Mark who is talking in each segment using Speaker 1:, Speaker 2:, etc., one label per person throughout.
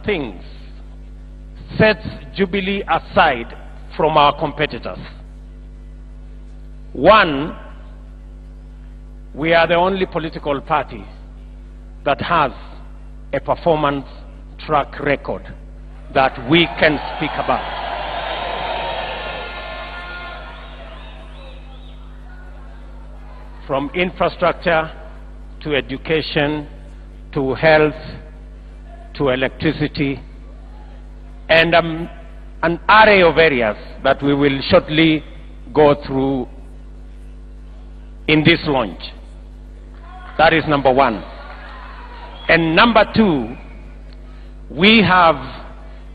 Speaker 1: things sets Jubilee aside from our competitors. One, we are the only political party that has a performance track record that we can speak about. From infrastructure to education to health to electricity and an array of areas that we will shortly go through in this launch. That is number one. And number two, we have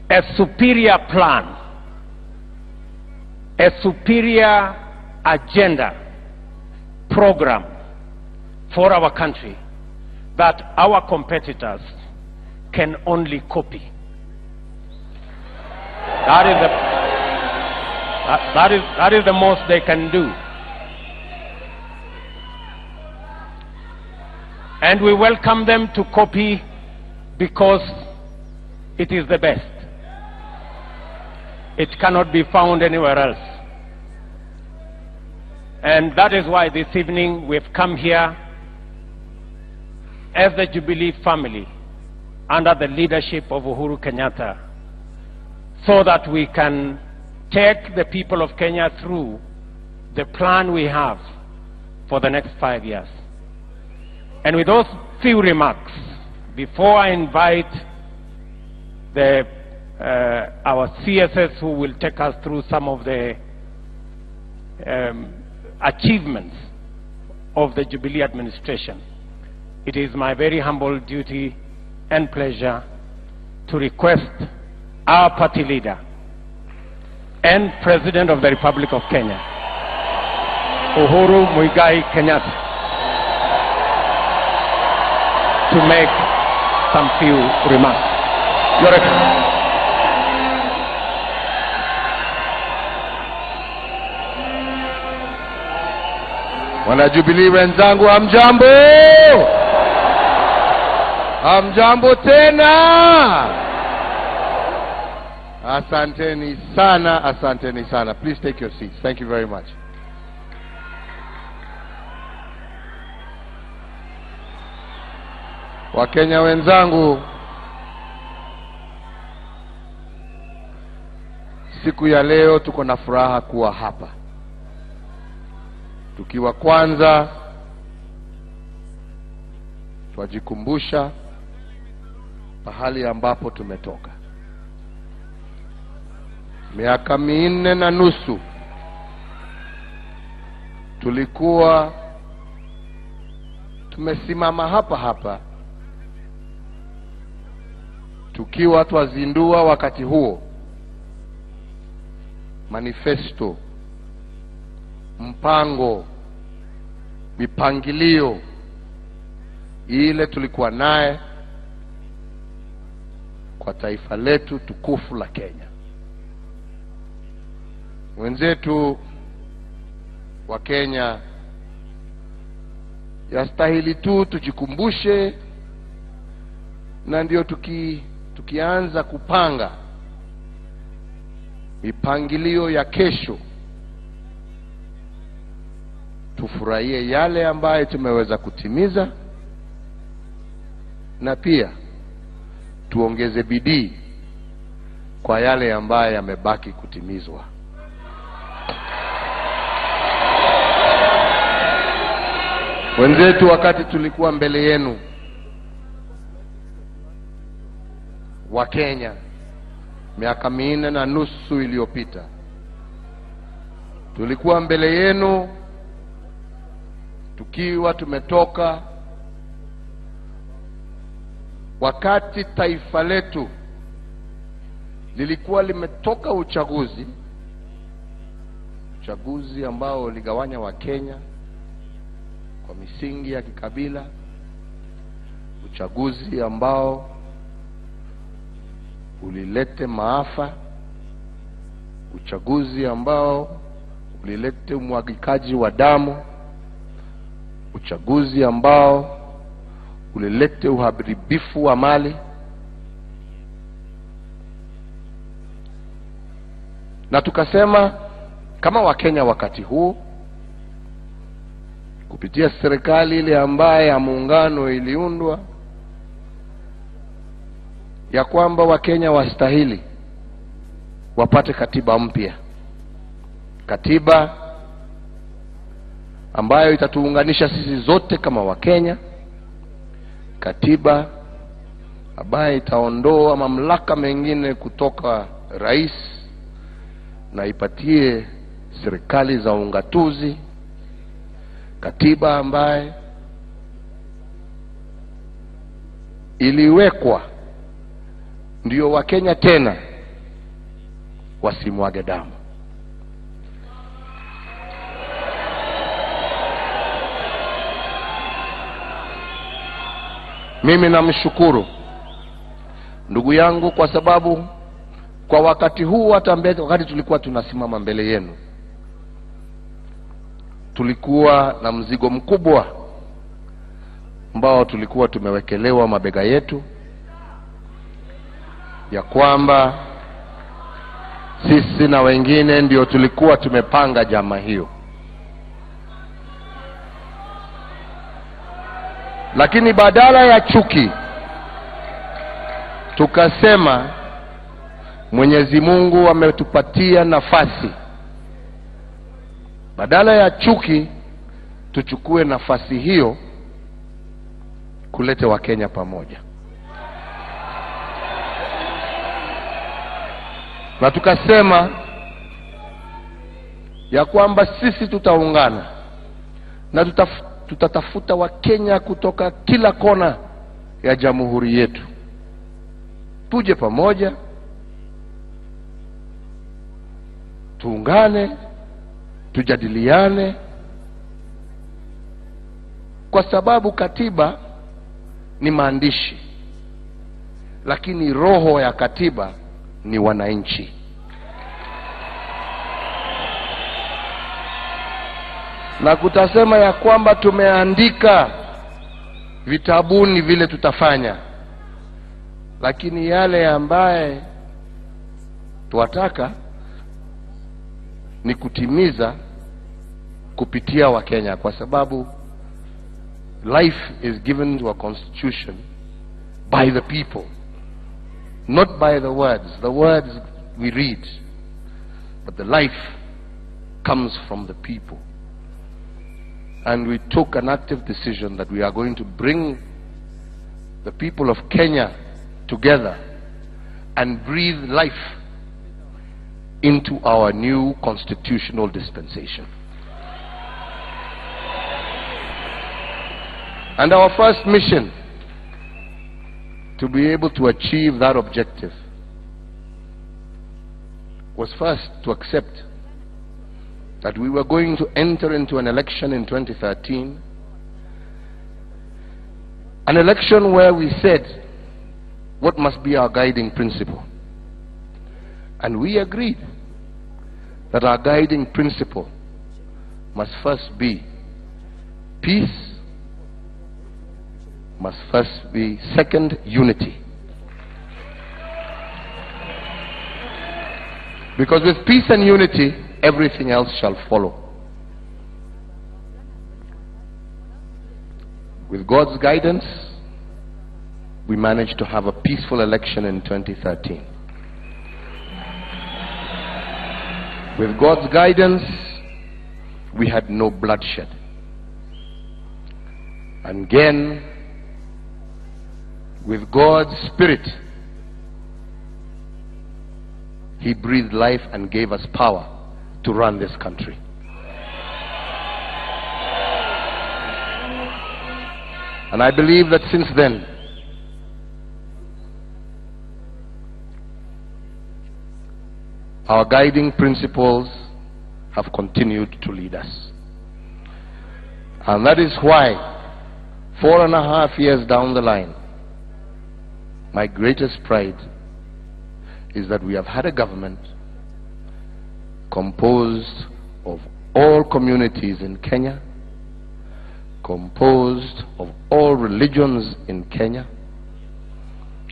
Speaker 1: a superior plan, a superior agenda, program for our country that our competitors can only copy. That is the most they can do. And we welcome them to copy because it is the best. It cannot be found anywhere else. And that is why this evening we've come here as the Jubilee family under the leadership of Uhuru Kenyatta, so that we can take the people of Kenya through the plan we have for the next 5 years. And with those few remarks, before I invite our CSS who will take us through some of the achievements of the Jubilee administration, it is my very humble duty and pleasure to request our party leader and President of the Republic of Kenya, Uhuru Muigai Kenyatta, to make some few remarks. Your Excellency.
Speaker 2: Wana Jubilee wenzangu, hamjambo? Hamjambo tena? Asanteni sana, asanteni sana. Please take your seats. Thank you very much. Wakenya wenzangu, siku ya leo tuko na furaha kuwa hapa. Tukiwa kwanza twajikumbusha pahali ambapo tumetoka. Miaka 4.5 tulikuwa tumesimama hapa hapa tukiwa twazindua wakati huo manifesto, mpango, mipangilio ile tulikuwa naye kwa taifa letu tukufu la Kenya. Wenzetu wa Kenya yastahili tu tujikumbushe, na ndio tukianza kupanga mipangilio ya kesho, tufurahie yale ambayo tumeweza kutimiza, na pia tuongeze bidii kwa yale ambayo yamebaki kutimizwa. Wenzetu, wakati tulikuwa mbele yenu wa Kenya miaka 4.5 iliyopita, tulikuwa mbele yenu tukiwa tumetoka wakati taifa letu lilikuwa limetoka uchaguzi ambao uligawanya wa Kenya kwa misingi ya kikabila, uchaguzi ambao ulilete maafa, uchaguzi ambao ulilete umwagikaji wa damu, uchaguzi ambao ulilete uharibifu wa mali, Na tukasema kama Wakenya wakati huu, kupitia serikali ile ambaye ya muungano iliundwa, ya kwamba Wakenya wastahili wapate katiba mpya, katiba ambayo itatuunganisha sisi zote kama Wakenya, katiba ambayo itaondoa mamlaka mengine kutoka rais na ipatie serikali za ungatuzi, katiba ambaye iliwekwa ndio Wakenya tena wasimwage damu. Mimi namshukuru ndugu yangu kwa sababu kwa wakati huu, hata wakati tulikuwa tunasimama mbele yenu, tulikuwa na mzigo mkubwa ambao tulikuwa tumewekelewa mabega yetu, ya kwamba sisi na wengine ndio tulikuwa tumepanga jama hiyo. Lakini badala ya chuki, tukasema Mwenyezi Mungu ametupatia nafasi, badala ya chuki tuchukue nafasi hiyo kuleta Wakenya pamoja. Na tukasema ya kwamba sisi tutaungana na tutatafuta Wakenya kutoka kila kona ya jamhuri yetu, tuje pamoja, tuungane, tujadiliane, kwa sababu katiba ni maandishi, lakini roho ya katiba ni wananchi. Na kutasema ya kwamba tumeandika vitabuni vile tutafanya, lakini yale ambaye tuwataka ni kutimiza kupitia Wakenya, kwa sababu life is given to a constitution by the people, not by the words we read, but the life comes from the people. And we took an active decision that we are going to bring the people of Kenya together and breathe life into our new constitutional dispensation. And our first mission to be able to achieve that objective was first to accept that we were going to enter into an election in 2013, an election where we said what must be our guiding principle. And we agreed that our guiding principle must first be peace, must first be second, unity. Because with peace and unity, everything else shall follow. With God's guidance, we managed to have a peaceful election in 2013. With God's guidance, we had no bloodshed. And again, with God's Spirit, He breathed life and gave us power to run this country. And I believe that since then, our guiding principles have continued to lead us. And that is why, 4.5 years down the line, my greatest pride is that we have had a government composed of all communities in Kenya, composed of all religions in Kenya,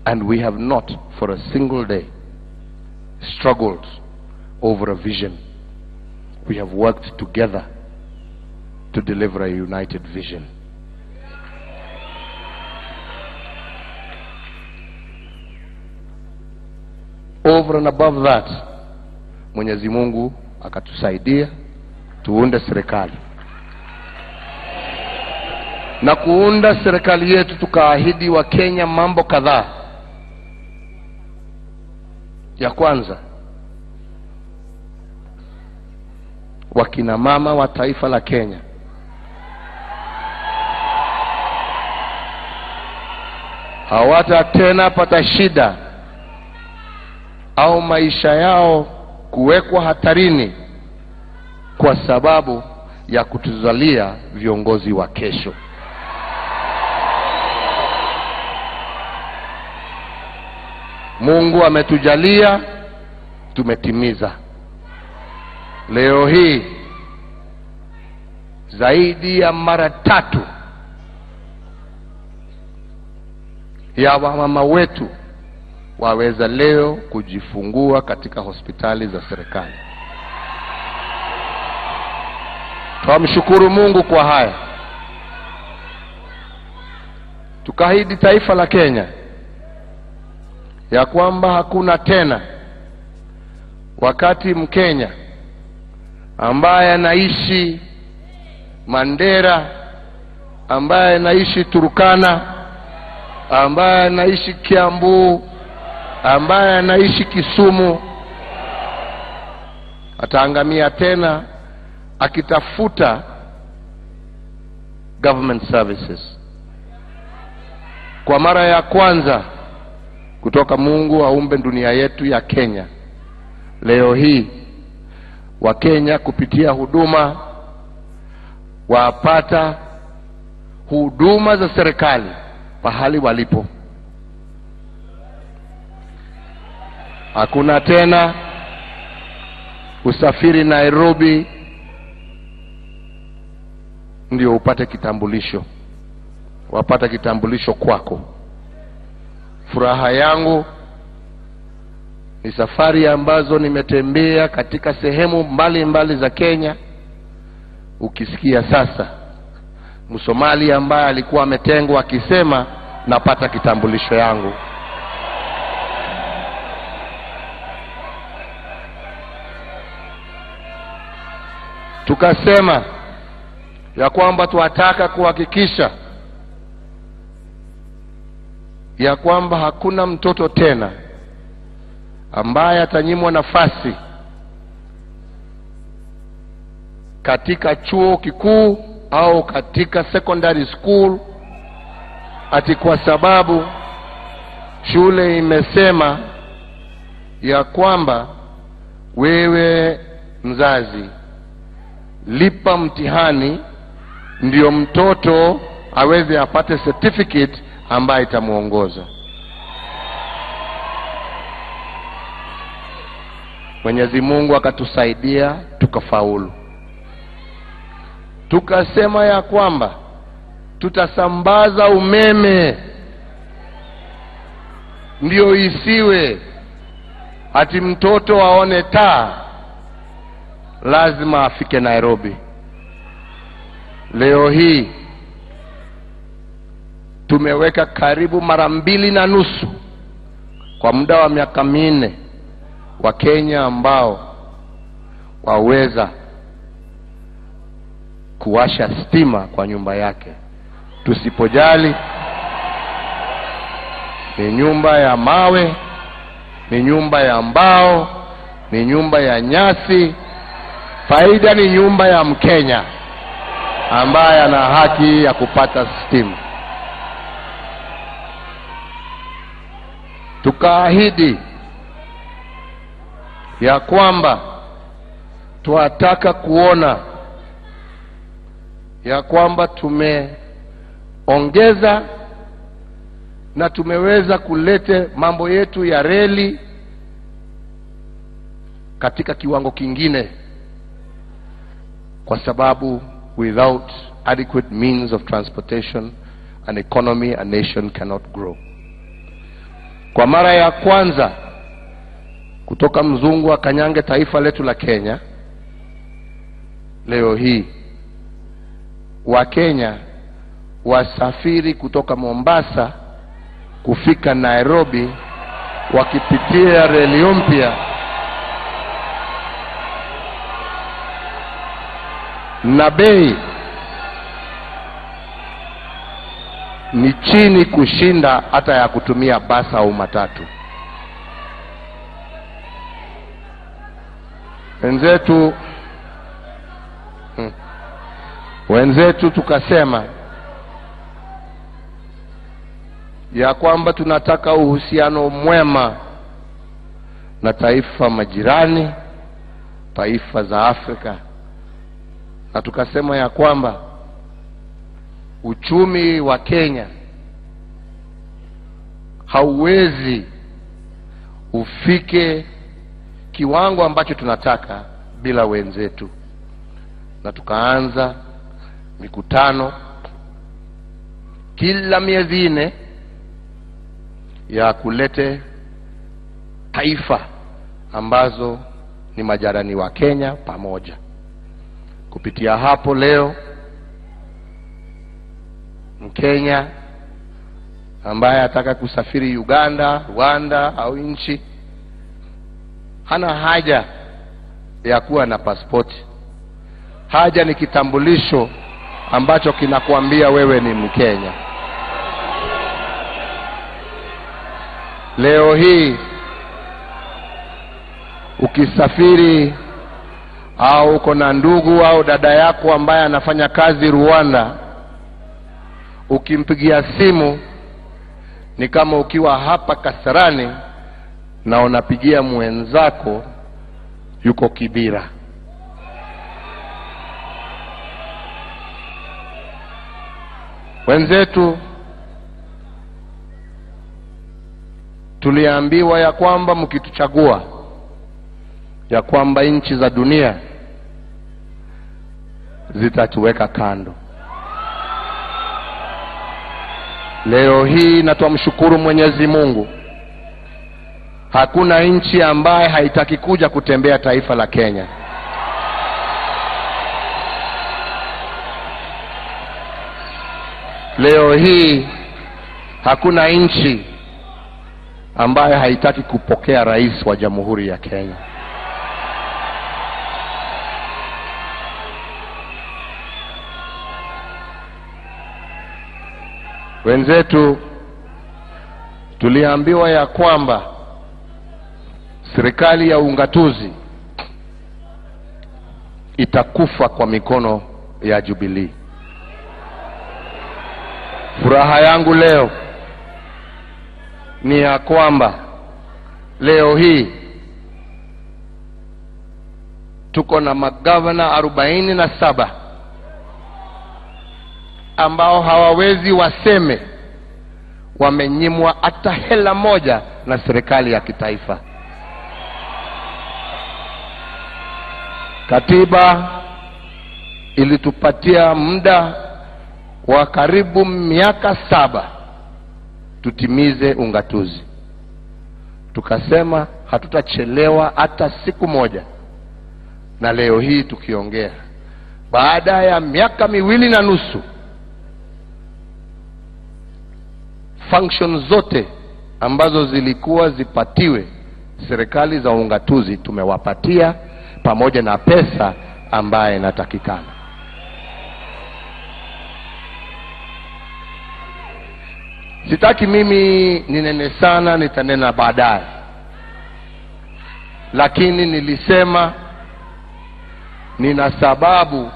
Speaker 2: and we have not for a single day struggled over a vision. We have worked together to deliver a united vision. Over and above that, Mwenyezi Mungu akatusaidia tuunde serikali. Na kuunda serikali yetu tukaahidi wa Kenya mambo kadhaa. Ya kwanza, wakina mama wa taifa la Kenya hawata tena pata shida au maisha yao kuwekwa hatarini kwa sababu ya kutuzalia viongozi wa kesho. Mungu ametujalia, tumetimiza. Leo hii zaidi ya mara 3 ya wamama wetu waweza leo kujifungua katika hospitali za serikali. Tunamshukuru Mungu kwa haya. Tukaahidi taifa la Kenya ya kwamba hakuna tena wakati Mkenya ambaye anaishi Mandera, ambaye anaishi Turkana, ambaye anaishi Kiambu, ambaye anaishi Kisumu ataangamia tena akitafuta government services. Kwa mara ya kwanza kutoka Mungu aumbe dunia yetu ya Kenya, leo hii wa Kenya kupitia huduma wapata huduma za serikali pahali walipo. Hakuna tena usafiri Nairobi ndio upate kitambulisho. Wapata kitambulisho kwako. Furaha yangu ni safari ambazo nimetembea katika sehemu mbali za Kenya. Ukisikia sasa Msomali ambaye alikuwa ametengwa akisema napata kitambulisho yangu. Tukasema ya kwamba tuataka kuhakikisha ya kwamba hakuna mtoto tena ambaye atanyimwa nafasi katika chuo kikuu au katika secondary school ati kwa sababu shule imesema ya kwamba wewe mzazi lipa mtihani ndio mtoto aweze apate certificate ambaye itamuongoza. Mwenyezi Mungu akatusaidia tukafaulu. Tukasema ya kwamba tutasambaza umeme, ndio isiwe ati mtoto aone taa lazima afike Nairobi. Leo hii tumeweka karibu mara 2.5 kwa muda wa miaka 4 wa Kenya ambao waweza kuwasha stima kwa nyumba yake. Tusipojali ni nyumba ya mawe, ni nyumba ya mbao, ni nyumba ya nyasi, faida ni nyumba ya Mkenya ambaye ana haki ya kupata stima. Tukaahidi ya kwamba tuataka kuona ya kwamba tumeongeza na tumeweza kulete mambo yetu ya reli katika kiwango kingine, kwa sababu without adequate means of transportation an economy, a nation cannot grow. Kwa mara ya kwanza kutoka mzungu akanyange taifa letu la Kenya. Leo hii Wakenya wasafiri kutoka Mombasa kufika Nairobi wakipitia reli mpya na bei ni chini kushinda hata ya kutumia basi au matatu. Wenzetu tukasema ya kwamba tunataka uhusiano mwema na taifa majirani, taifa za Afrika, na tukasema ya kwamba uchumi wa Kenya hauwezi ufike kiwango ambacho tunataka bila wenzetu. Na tukaanza mikutano kila miezi 4 ya kulete taifa ambazo ni majirani wa Kenya pamoja. Kupitia hapo leo Mkenya ambaye ataka kusafiri Uganda, Rwanda au nchi hana haja ya kuwa na pasipoti. Haja ni kitambulisho ambacho kinakuambia wewe ni Mkenya. Leo hii ukisafiri au uko na ndugu au dada yako ambaye anafanya kazi Rwanda, ukimpigia simu ni kama ukiwa hapa Kasarani na unapigia mwenzako yuko Kibira. Wenzetu tuliambiwa ya kwamba mkituchagua ya kwamba nchi za dunia zitatuweka kando. Leo hii na tumshukuru Mwenyezi Mungu, hakuna nchi ambaye haitaki kuja kutembea taifa la Kenya. Leo hii hakuna nchi ambaye haitaki kupokea rais wa Jamhuri ya Kenya. Wenzetu tuliambiwa ya kwamba serikali ya ungatuzi itakufa kwa mikono ya Jubilee. Furaha yangu leo ni ya kwamba leo hii tuko na magavana 47 ambao hawawezi waseme wamenyimwa hata hela moja na serikali ya kitaifa. Katiba ilitupatia muda wa karibu miaka 7 tutimize ungatuzi. Tukasema hatutachelewa hata siku moja, na leo hii tukiongea baada ya miaka 2.5 functions zote ambazo zilikuwa zipatiwe serikali za ungatuzi tumewapatia, pamoja na pesa ambaye inatakikana. Sitaki mimi ninene sana, nitanena baadaye, lakini nilisema nina sababu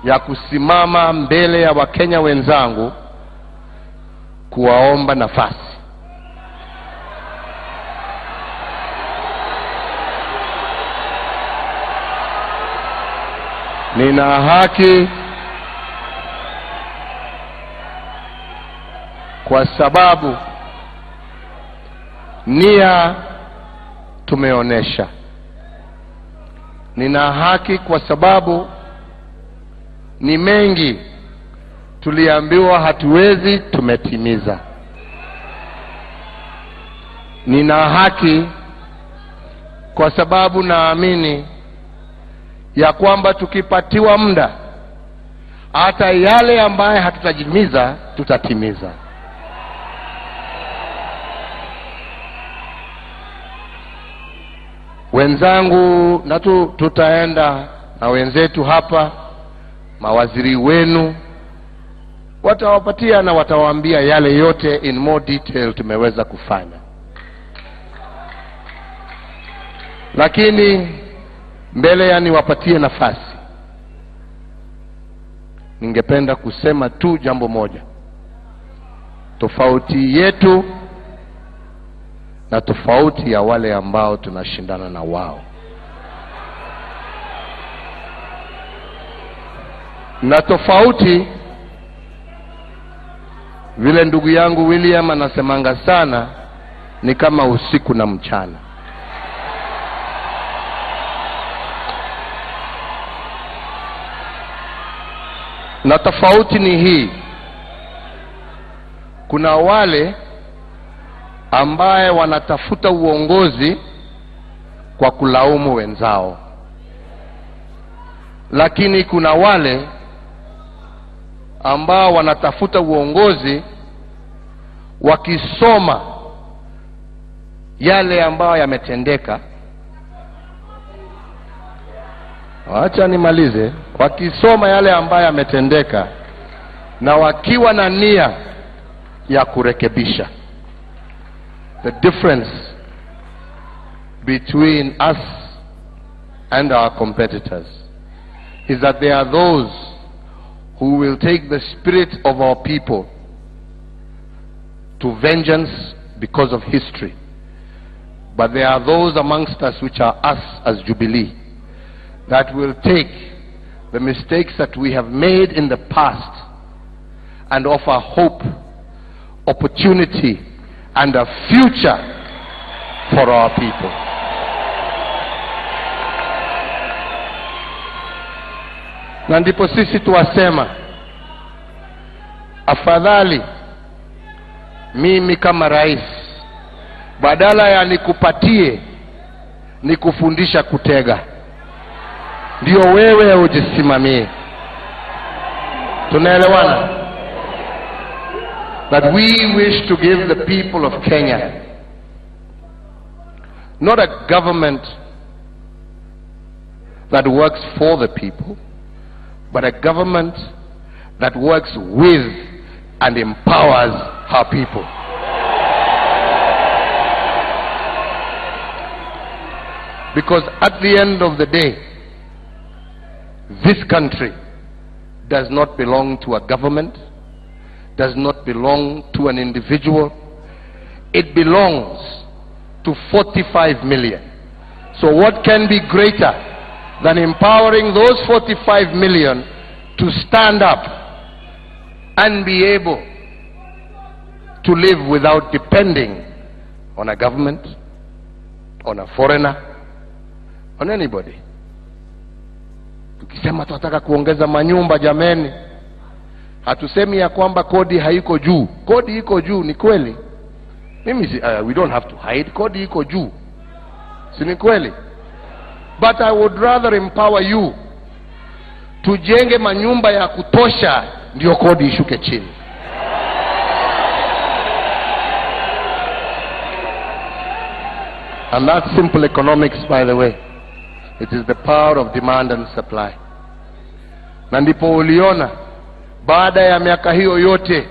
Speaker 2: ya kusimama mbele ya Wakenya wenzangu kuwaomba nafasi. Nina haki kwa sababu nia tumeonesha. Nina haki kwa sababu ni mengi tuliambiwa hatuwezi, tumetimiza. Nina haki kwa sababu naamini ya kwamba tukipatiwa muda, hata yale ambaye hatutajimiza tutatimiza. Wenzangu, na tutaenda na wenzetu hapa, mawaziri wenu watawapatia na watawaambia yale yote in more detail tumeweza kufanya. Lakini mbele ya niwapatie nafasi, ningependa kusema tu jambo moja. Tofauti yetu na tofauti ya wale ambao tunashindana na wao, na tofauti vile ndugu yangu William anasemanga sana, ni kama usiku na mchana. Na tofauti ni hii: kuna wale ambaye wanatafuta uongozi kwa kulaumu wenzao, lakini kuna wale ambao wanatafuta uongozi wakisoma yale ambayo yametendeka. Acha nimalize. Wakisoma yale ambayo yametendeka na wakiwa na nia ya kurekebisha. The difference between us and our competitors is that there are those who will take the spirit of our people to vengeance because of history. But there are those amongst us, which are us as Jubilee, that will take the mistakes that we have made in the past and offer hope, opportunity, and a future for our people. Na ndipo sisi tuwasema, afadhali mimi kama rais, badala ya nikupatie nikufundisha kutega, ndio wewe ujisimamie. Tunaelewana? That we wish to give the people of Kenya not a government that works for the people, but a government that works with and empowers her people. Because at the end of the day, this country does not belong to a government, does not belong to an individual. It belongs to 45 million. So what can be greater than empowering those 45 million to stand up and be able to live without depending on a government, on a foreigner, on anybody? Tukisema tunataka kuongeza manyumba, jameni, hatusemi ya kwamba kodi haiko juu. Kodi iko juu, ni kweli. Mimi we don't have to hide, kodi iko juu, si ni kweli? But I would rather empower you. Tujenge manyumba ya kutosha ndio kodi ishuke chini. And that's simple economics, by the way. It is the power of demand and supply. Na ndipo uliona baada ya miaka hiyo yote,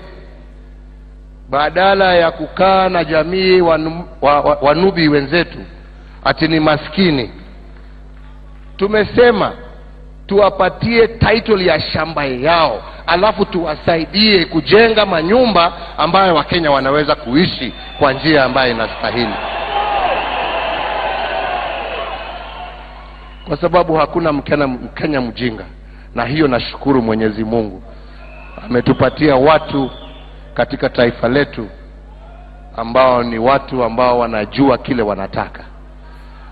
Speaker 2: badala ya kukaa na jamii wanubi wenzetu ati ni maskini, tumesema tuwapatie title ya shamba yao, alafu tuwasaidie kujenga manyumba ambayo Wakenya wanaweza kuishi kwa njia ambayo inastahili. Kwa sababu hakuna Mkenya mjinga, na hiyo nashukuru Mwenyezi Mungu ametupatia watu katika taifa letu ambao ni watu ambao wanajua kile wanataka.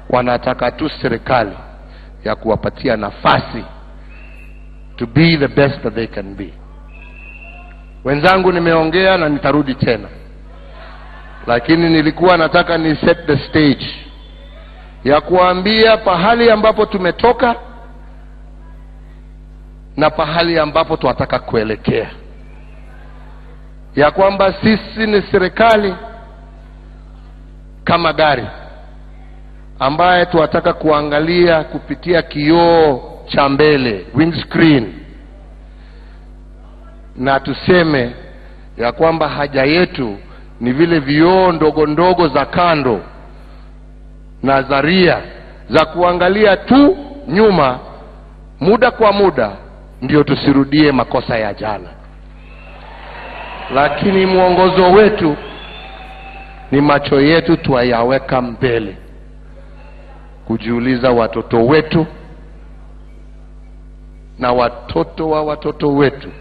Speaker 2: Wanataka tu serikali ya kuwapatia nafasi to be the best that they can be. Wenzangu, nimeongea na nitarudi tena, lakini nilikuwa nataka ni set the stage ya kuambia pahali ambapo tumetoka na pahali ambapo tunataka kuelekea, ya kwamba sisi ni serikali kama gari ambaye tunataka kuangalia kupitia kioo cha mbele, windscreen, na tuseme ya kwamba haja yetu ni vile vioo ndogo ndogo za kando na zaria za kuangalia tu nyuma muda kwa muda, ndio tusirudie makosa ya jana. Lakini mwongozo wetu ni macho yetu tuyaweka mbele, kujiuliza watoto wetu na watoto wa watoto wetu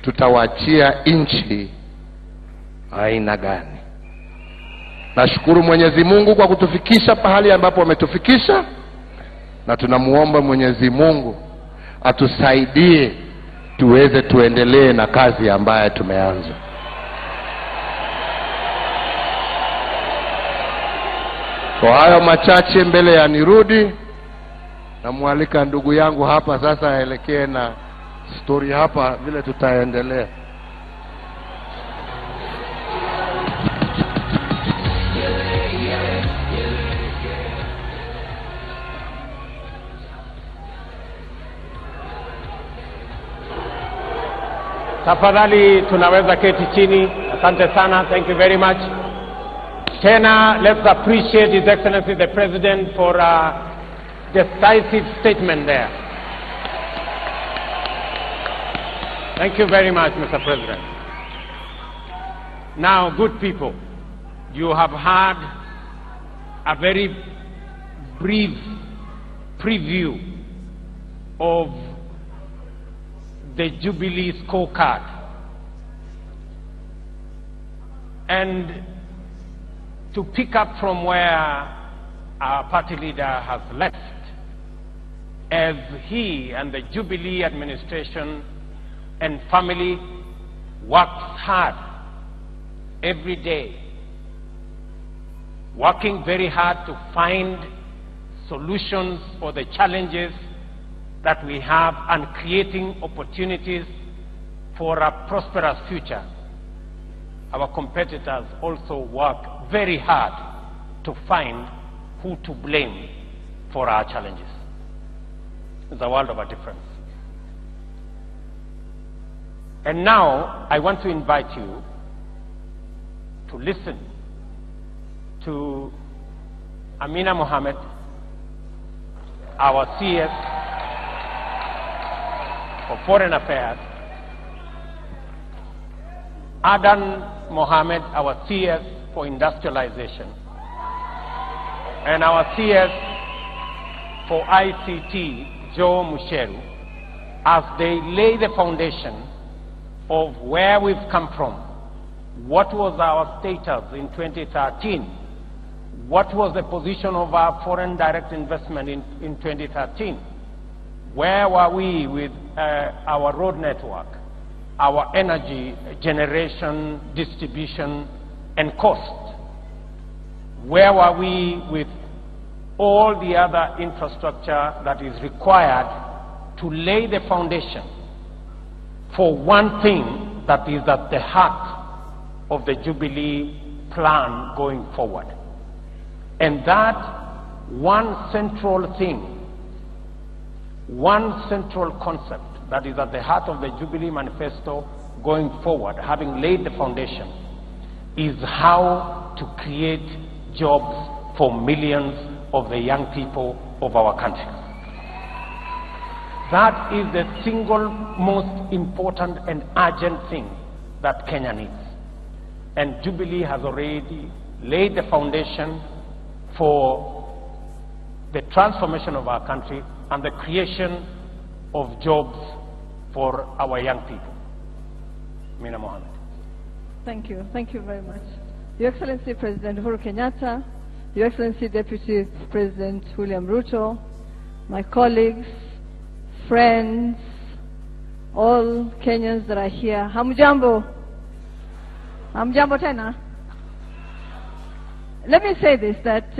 Speaker 2: tutawachia nchi aina gani. Nashukuru Mwenyezi Mungu kwa kutufikisha pahali ambapo ametufikisha, na tunamuomba Mwenyezi Mungu atusaidie tuweze tuendelee na kazi ambayo tumeanza. Kwa hayo machache mbele ya nirudi, namualika ndugu yangu hapa sasa aelekee na story hapa vile tutaendelea.
Speaker 1: Tafadhali tunaweza keti chini. Asante sana. Thank you very much. Tena, let's appreciate His Excellency the President for a decisive statement there. Thank you very much, Mr. President. Now, good people, you have had a very brief preview of the Jubilee scorecard. And to pick up from where our party leader has left, as he and the Jubilee administration and family works hard every day, working very hard to find solutions for the challenges that we have and creating opportunities for a prosperous future. Our competitors also work very hard to find who to blame for our challenges. It's a world of a difference. And now I want to invite you to listen to Amina Mohammed, our CS for Foreign Affairs, Adan Mohammed, our CS for Industrialization, and our CS for ICT, Joe Musheru, as they lay the foundation of where we've come from, what was our status in 2013, what was the position of our foreign direct investment in 2013, where were we with our road network, our energy generation, distribution, and cost? Where were we with all the other infrastructure that is required to lay the foundation for one thing that is at the heart of the Jubilee plan going forward? And that one central thing, one central concept that is at the heart of the Jubilee manifesto going forward, having laid the foundation, is how to create jobs for millions of the young people of our country. That is the single most important and urgent thing that Kenya needs. And Jubilee has already laid the foundation for the transformation of our country and the creation of jobs for our young people. Mina Mohammed.
Speaker 3: Thank you. Thank you very much. Your Excellency President Uhuru Kenyatta, Your Excellency Deputy President William Ruto, my colleagues, friends, all Kenyans that are here, hamjambo. Hamjambo tena. let me say this, that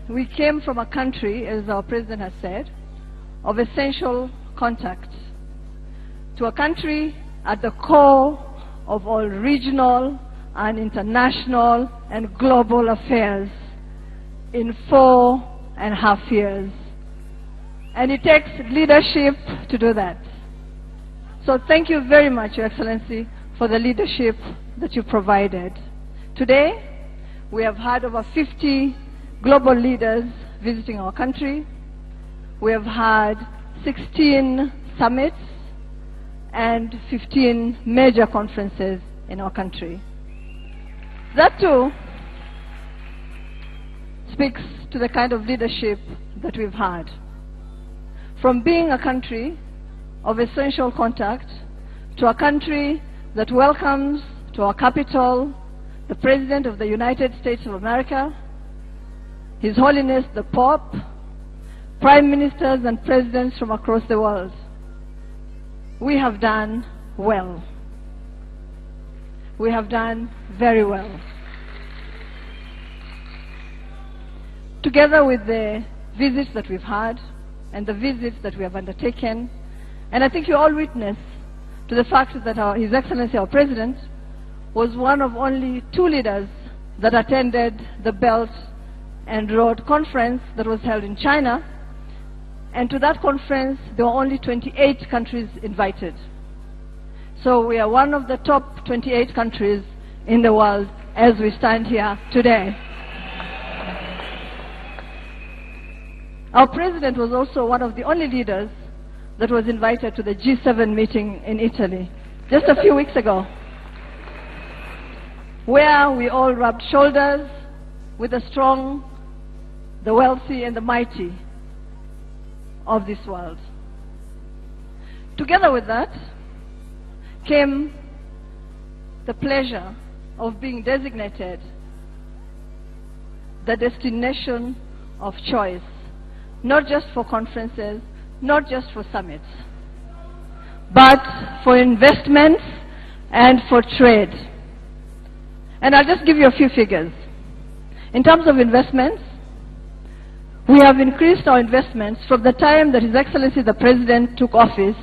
Speaker 3: we came from a country, as our president has said, of essential contact, to a country at the core of all regional and international and global affairs in 4.5 years. And it takes leadership to do that. So thank you very much, Your Excellency, for the leadership that you provided. Today, we have had over 50 global leaders visiting our country. We have had 16 summits and 15 major conferences in our country. That too speaks to the kind of leadership that we've had. From being a country of essential contact to a country that welcomes to our capital the President of the United States of America, His Holiness the Pope, Prime Ministers and Presidents from across the world. We have done well. We have done very well. Together with the visits that we've had and the visits that we have undertaken, and I think you all witness to the fact that His Excellency our President was one of only 2 leaders that attended the Belt and Road Conference that was held in China, and to that conference there were only 28 countries invited. So we are one of the top 28 countries in the world as we stand here today. Our President was also one of the only leaders that was invited to the G7 meeting in Italy just a few weeks ago, where we all rubbed shoulders with the strong, the wealthy and the mighty of this world. Together with that came the pleasure of being designated the destination of choice, not just for conferences, not just for summits, but for investments and for trade. And I'll just give you a few figures. In terms of investments, we have increased our investments from the time that His Excellency the President took office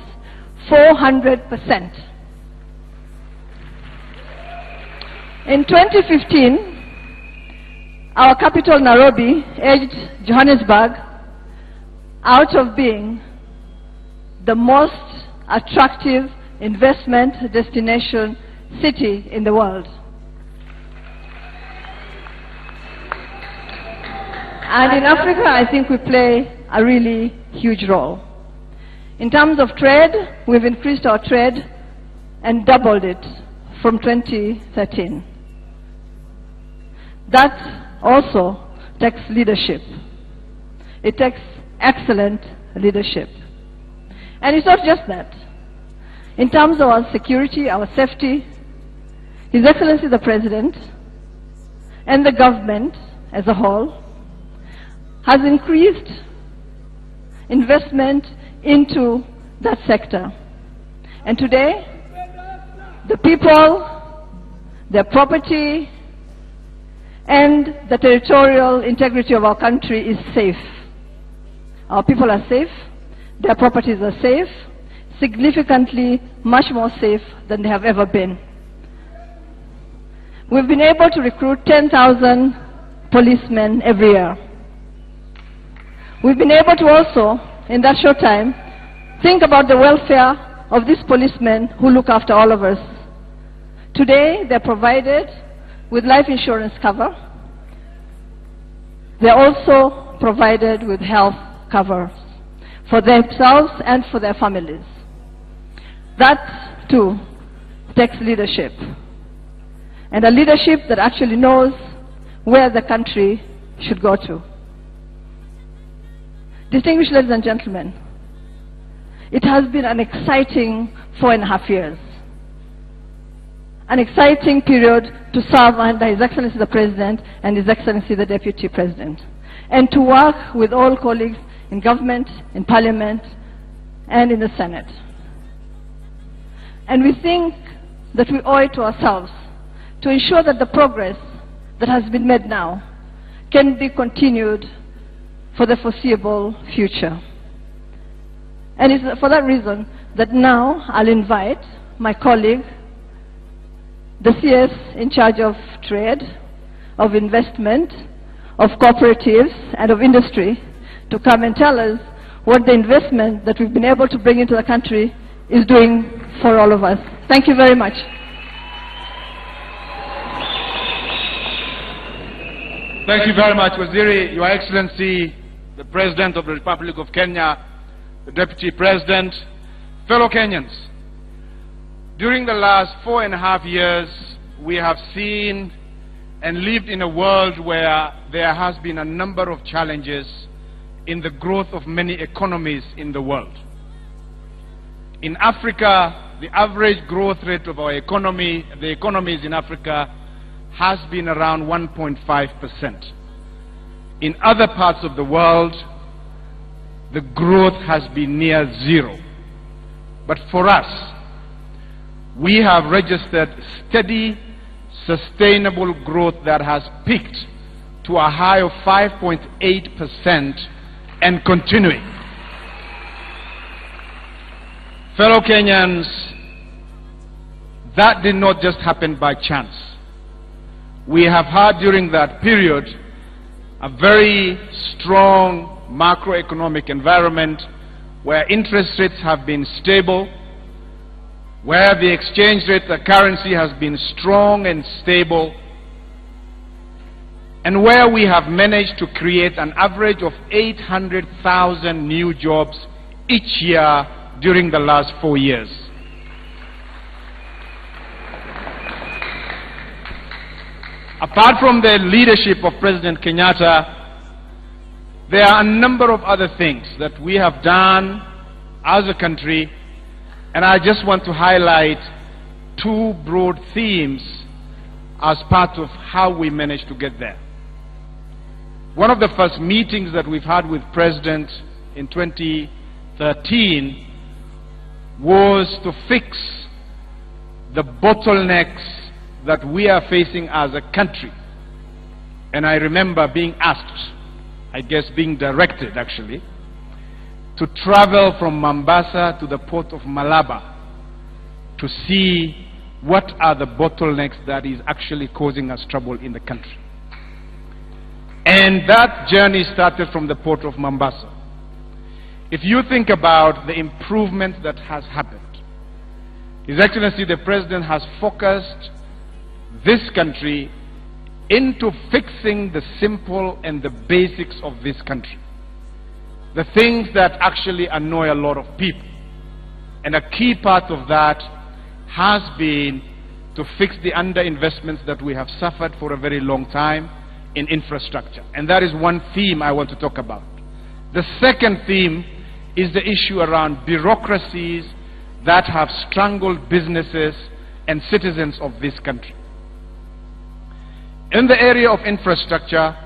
Speaker 3: 400%. In 2015, our capital Nairobi edged Johannesburg out of being the most attractive investment destination city in the world. And in Africa, I think we play a really huge role. In terms of trade, we've increased our trade and doubled it from 2013. That also takes leadership. It takes excellent leadership. And it's not just that. In terms of our security, our safety, His Excellency the President and the government as a whole has increased investment into that sector. And today, the people, their property, and the territorial integrity of our country is safe. Our people are safe, their properties are safe, significantly much more safe than they have ever been. We've been able to recruit 10,000 policemen every year. We've been able to also, in that short time, think about the welfare of these policemen who look after all of us. Today, they're provided with life insurance cover. They're also provided with health cover for themselves and for their families. That, too, takes leadership. And a leadership that actually knows where the country should go to. Distinguished ladies and gentlemen, it has been an exciting 4.5 years. An exciting period to serve under His Excellency the President and His Excellency the Deputy President, and to work with all colleagues in government, in Parliament, and in the Senate. And we think that we owe it to ourselves to ensure that the progress that has been made now can be continued for the foreseeable future. And it's for that reason that now I'll invite my colleague, the CS in charge of trade, of investment, of cooperatives, and of industry, to come and tell us what the investment that we've been able to bring into the country is doing for all of us. Thank you very much.
Speaker 4: Thank you very much, Waziri, Your Excellency, the President of the Republic of Kenya, the Deputy President, fellow Kenyans. During the last 4.5 years, we have seen and lived in a world where there has been a number of challenges in the growth of many economies in the world. In Africa, the average growth rate of our economy, the economies in Africa, has been around 1.5%. In other parts of the world, the growth has been near zero. But for us, we have registered steady, sustainable growth that has peaked to a high of 5.8% and continuing. Fellow Kenyans, that did not just happen by chance. We have had during that period a very strong macroeconomic environment where interest rates have been stable, where the exchange rate, the currency has been strong and stable, and where we have managed to create an average of 800,000 new jobs each year during the last 4 years. Apart from the leadership of President Kenyatta, there are a number of other things that we have done as a country, and I just want to highlight two broad themes as part of how we managed to get there. One of the first meetings that we've had with President in 2013 was to fix the bottlenecks that we are facing as a country. And I remember being asked, I guess being directed actually, to travel from Mombasa to the port of Malaba to see what are the bottlenecks that is actually causing us trouble in the country. And that journey started from the port of Mombasa. If you think about the improvement that has happened, His Excellency the President has focused this country into fixing the simple and the basics of this country. The things that actually annoy a lot of people. And a key part of that has been to fix the underinvestments that we have suffered for a very long time in infrastructure. And that is one theme I want to talk about. The second theme is the issue around bureaucracies that have strangled businesses and citizens of this country. In the area of infrastructure,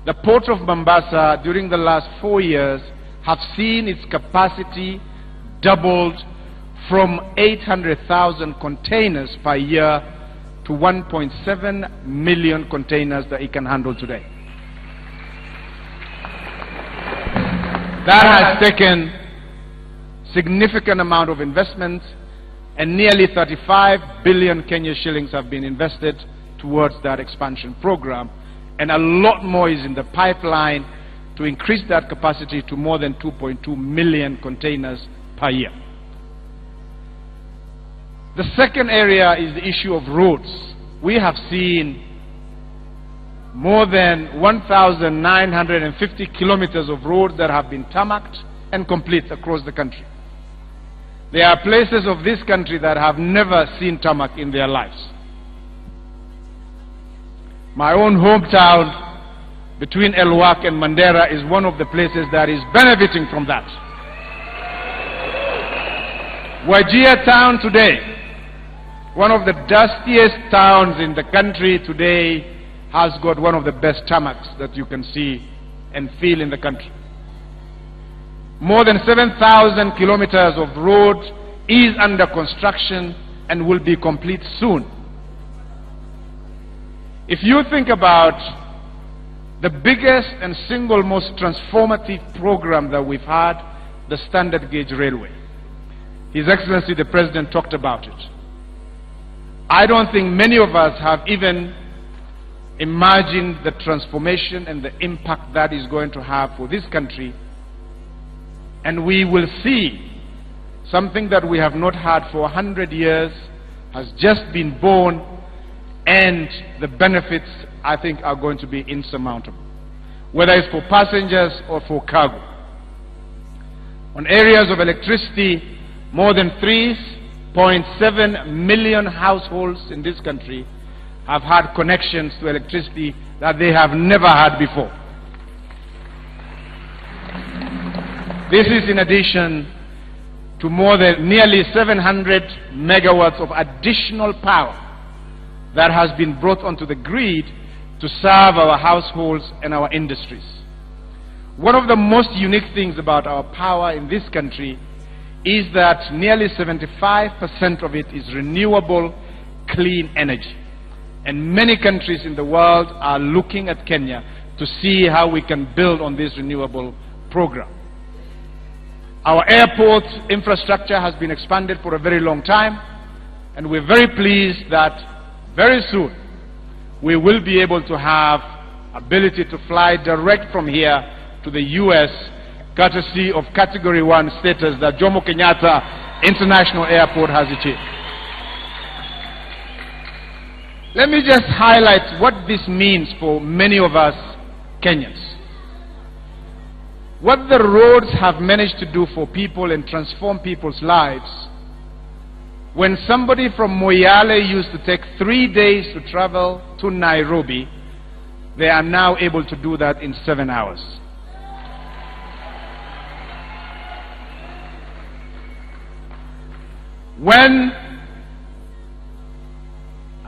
Speaker 4: the port of Mombasa during the last 4 years have seen its capacity doubled from 800,000 containers per year to 1.7 million containers that it can handle today. That has taken significant amount of investment, and nearly 35 billion Kenya shillings have been invested towards that expansion program, and a lot more is in the pipeline to increase that capacity to more than 2.2 million containers per year. The second area is the issue of roads. We have seen more than 1,950 kilometers of roads that have been tarmacked and complete across the country. There are places of this country that have never seen tarmac in their lives. My own hometown between Elwak and Mandera is one of the places that is benefiting from that. Wajir town today, one of the dustiest towns in the country today, has got one of the best tarmacs that you can see and feel in the country. More than 7,000 kilometers of road is under construction and will be complete soon. If you think about The biggest and single most transformative program that we've had, the standard gauge railway. His Excellency the President talked about it. I don't think many of us have even imagined the transformation and the impact that is going to have for this country. And we will see something that we have not had for 100 years has just been born, and the benefits, I think, are going to be insurmountable, whether it's for passengers or for cargo. On areas of electricity, more than 3.7 million households in this country have had connections to electricity that they have never had before. This is in addition to more than nearly 700 megawatts of additional power that has been brought onto the grid to serve our households and our industries. One of the most unique things about our power in this country is that nearly 75% of it is renewable, clean energy. And many countries in the world are looking at Kenya to see how we can build on this renewable program. Our airport infrastructure has been expanded for a very long time, and we're very pleased that very soon we will be able to have ability to fly direct from here to the US, courtesy of Category 1 status that Jomo Kenyatta International Airport has achieved. Let me just highlight what this means for many of us Kenyans. What the roads have managed to do for people and transform people's lives. When somebody from Moyale used to take 3 days to travel to Nairobi, they are now able to do that in 7 hours. When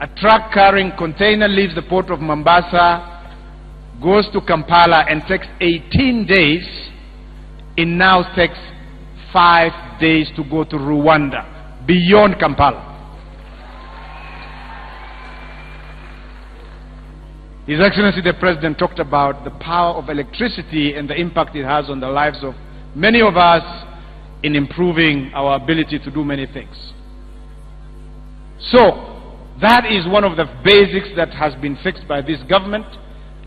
Speaker 4: a truck carrying container leaves the port of Mombasa, goes to Kampala and takes 18 days, it now takes 5 days to go to Rwanda, beyond Kampala. His Excellency the President talked about the power of electricity and the impact it has on the lives of many of us in improving our ability to do many things. So, that is one of the basics that has been fixed by this government,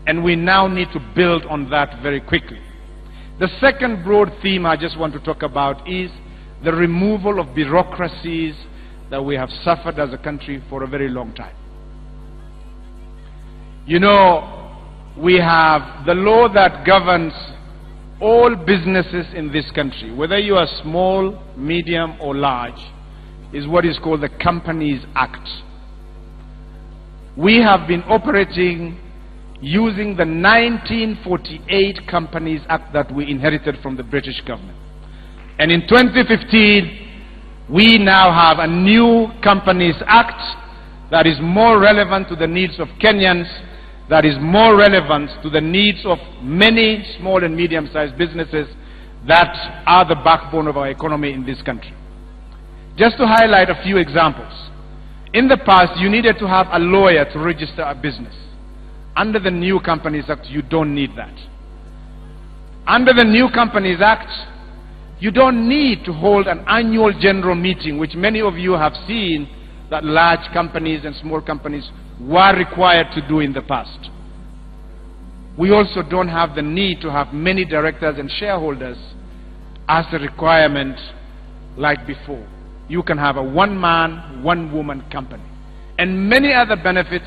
Speaker 4: and we now need to build on that very quickly. The second broad theme I just want to talk about is the removal of bureaucracies that we have suffered as a country for a very long time. You know, we have the law that governs all businesses in this country, whether you are small, medium or large, is what is called the Companies Act. We have been operating using the 1948 Companies Act that we inherited from the British government. And in 2015, we now have a new Companies Act that is more relevant to the needs of Kenyans, that is more relevant to the needs of many small and medium-sized businesses that are the backbone of our economy in this country. Just to highlight a few examples. In the past, you needed to have a lawyer to register a business. Under the new Companies Act, you don't need that. Under the new Companies Act, you don't need to hold an annual general meeting, which many of you have seen that large companies and small companies were required to do in the past. We also don't have the need to have many directors and shareholders as a requirement like before. You can have a one-man, one-woman company. And many other benefits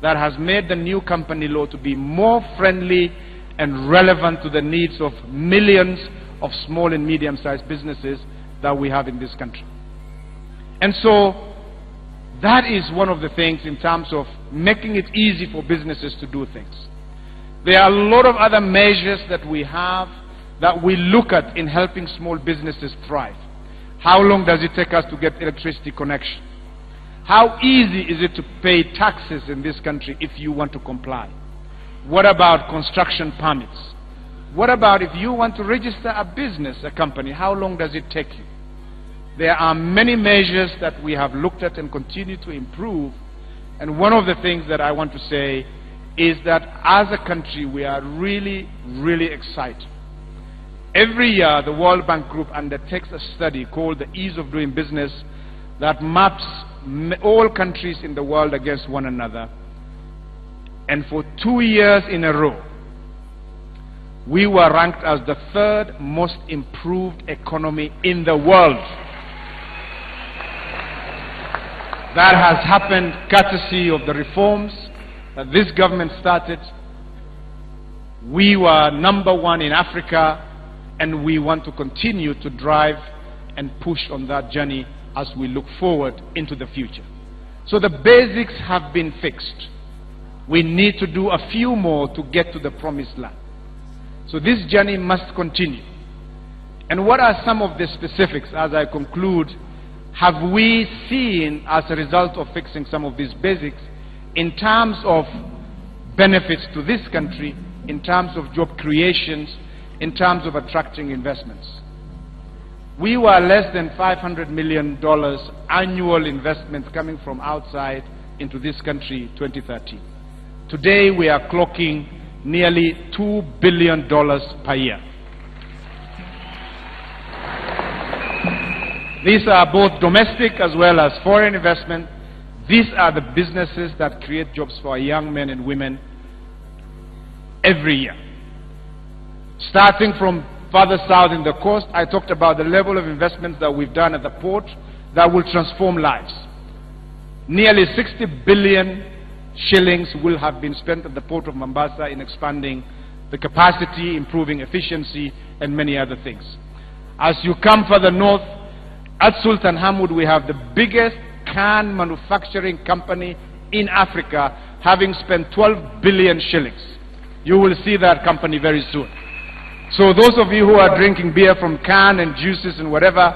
Speaker 4: that has made the new company law to be more friendly and relevant to the needs of millions of small and medium-sized businesses that we have in this country. And so, that is one of the things in terms of making it easy for businesses to do things. There are a lot of other measures that we have that we look at in helping small businesses thrive. How long does it take us to get electricity connection? How easy is it to pay taxes in this country if you want to comply? What about construction permits? What about if you want to register a business, a company? How long does it take you? There are many measures that we have looked at and continue to improve. And one of the things that I want to say is that as a country we are really, really excited. Every year the World Bank Group undertakes a study called the Ease of Doing Business that maps all countries in the world against one another. And for 2 years in a row, we were ranked as the third most improved economy in the world. That has happened courtesy of the reforms that this government started. We were #1 in Africa, and we want to continue to drive and push on that journey as we look forward into the future. So the basics have been fixed. We need to do a few more to get to the promised land. So this journey must continue. And what are some of the specifics, as I conclude, have we seen as a result of fixing some of these basics in terms of benefits to this country, in terms of job creations, in terms of attracting investments? We were less than $500 million annual investments coming from outside into this country 2013. Today we are clocking nearly $2 billion per year. These are both domestic as well as foreign investment. These are the businesses that create jobs for our young men and women every year. Starting from further south in the coast, I talked about the level of investments that we've done at the port that will transform lives. Nearly 60 billion shillings will have been spent at the port of Mombasa in expanding the capacity, improving efficiency, and many other things. As you come further north, at Sultan Hamud we have the biggest can manufacturing company in Africa, having spent 12 billion shillings. You will see that company very soon. So those of you who are drinking beer from can and juices and whatever,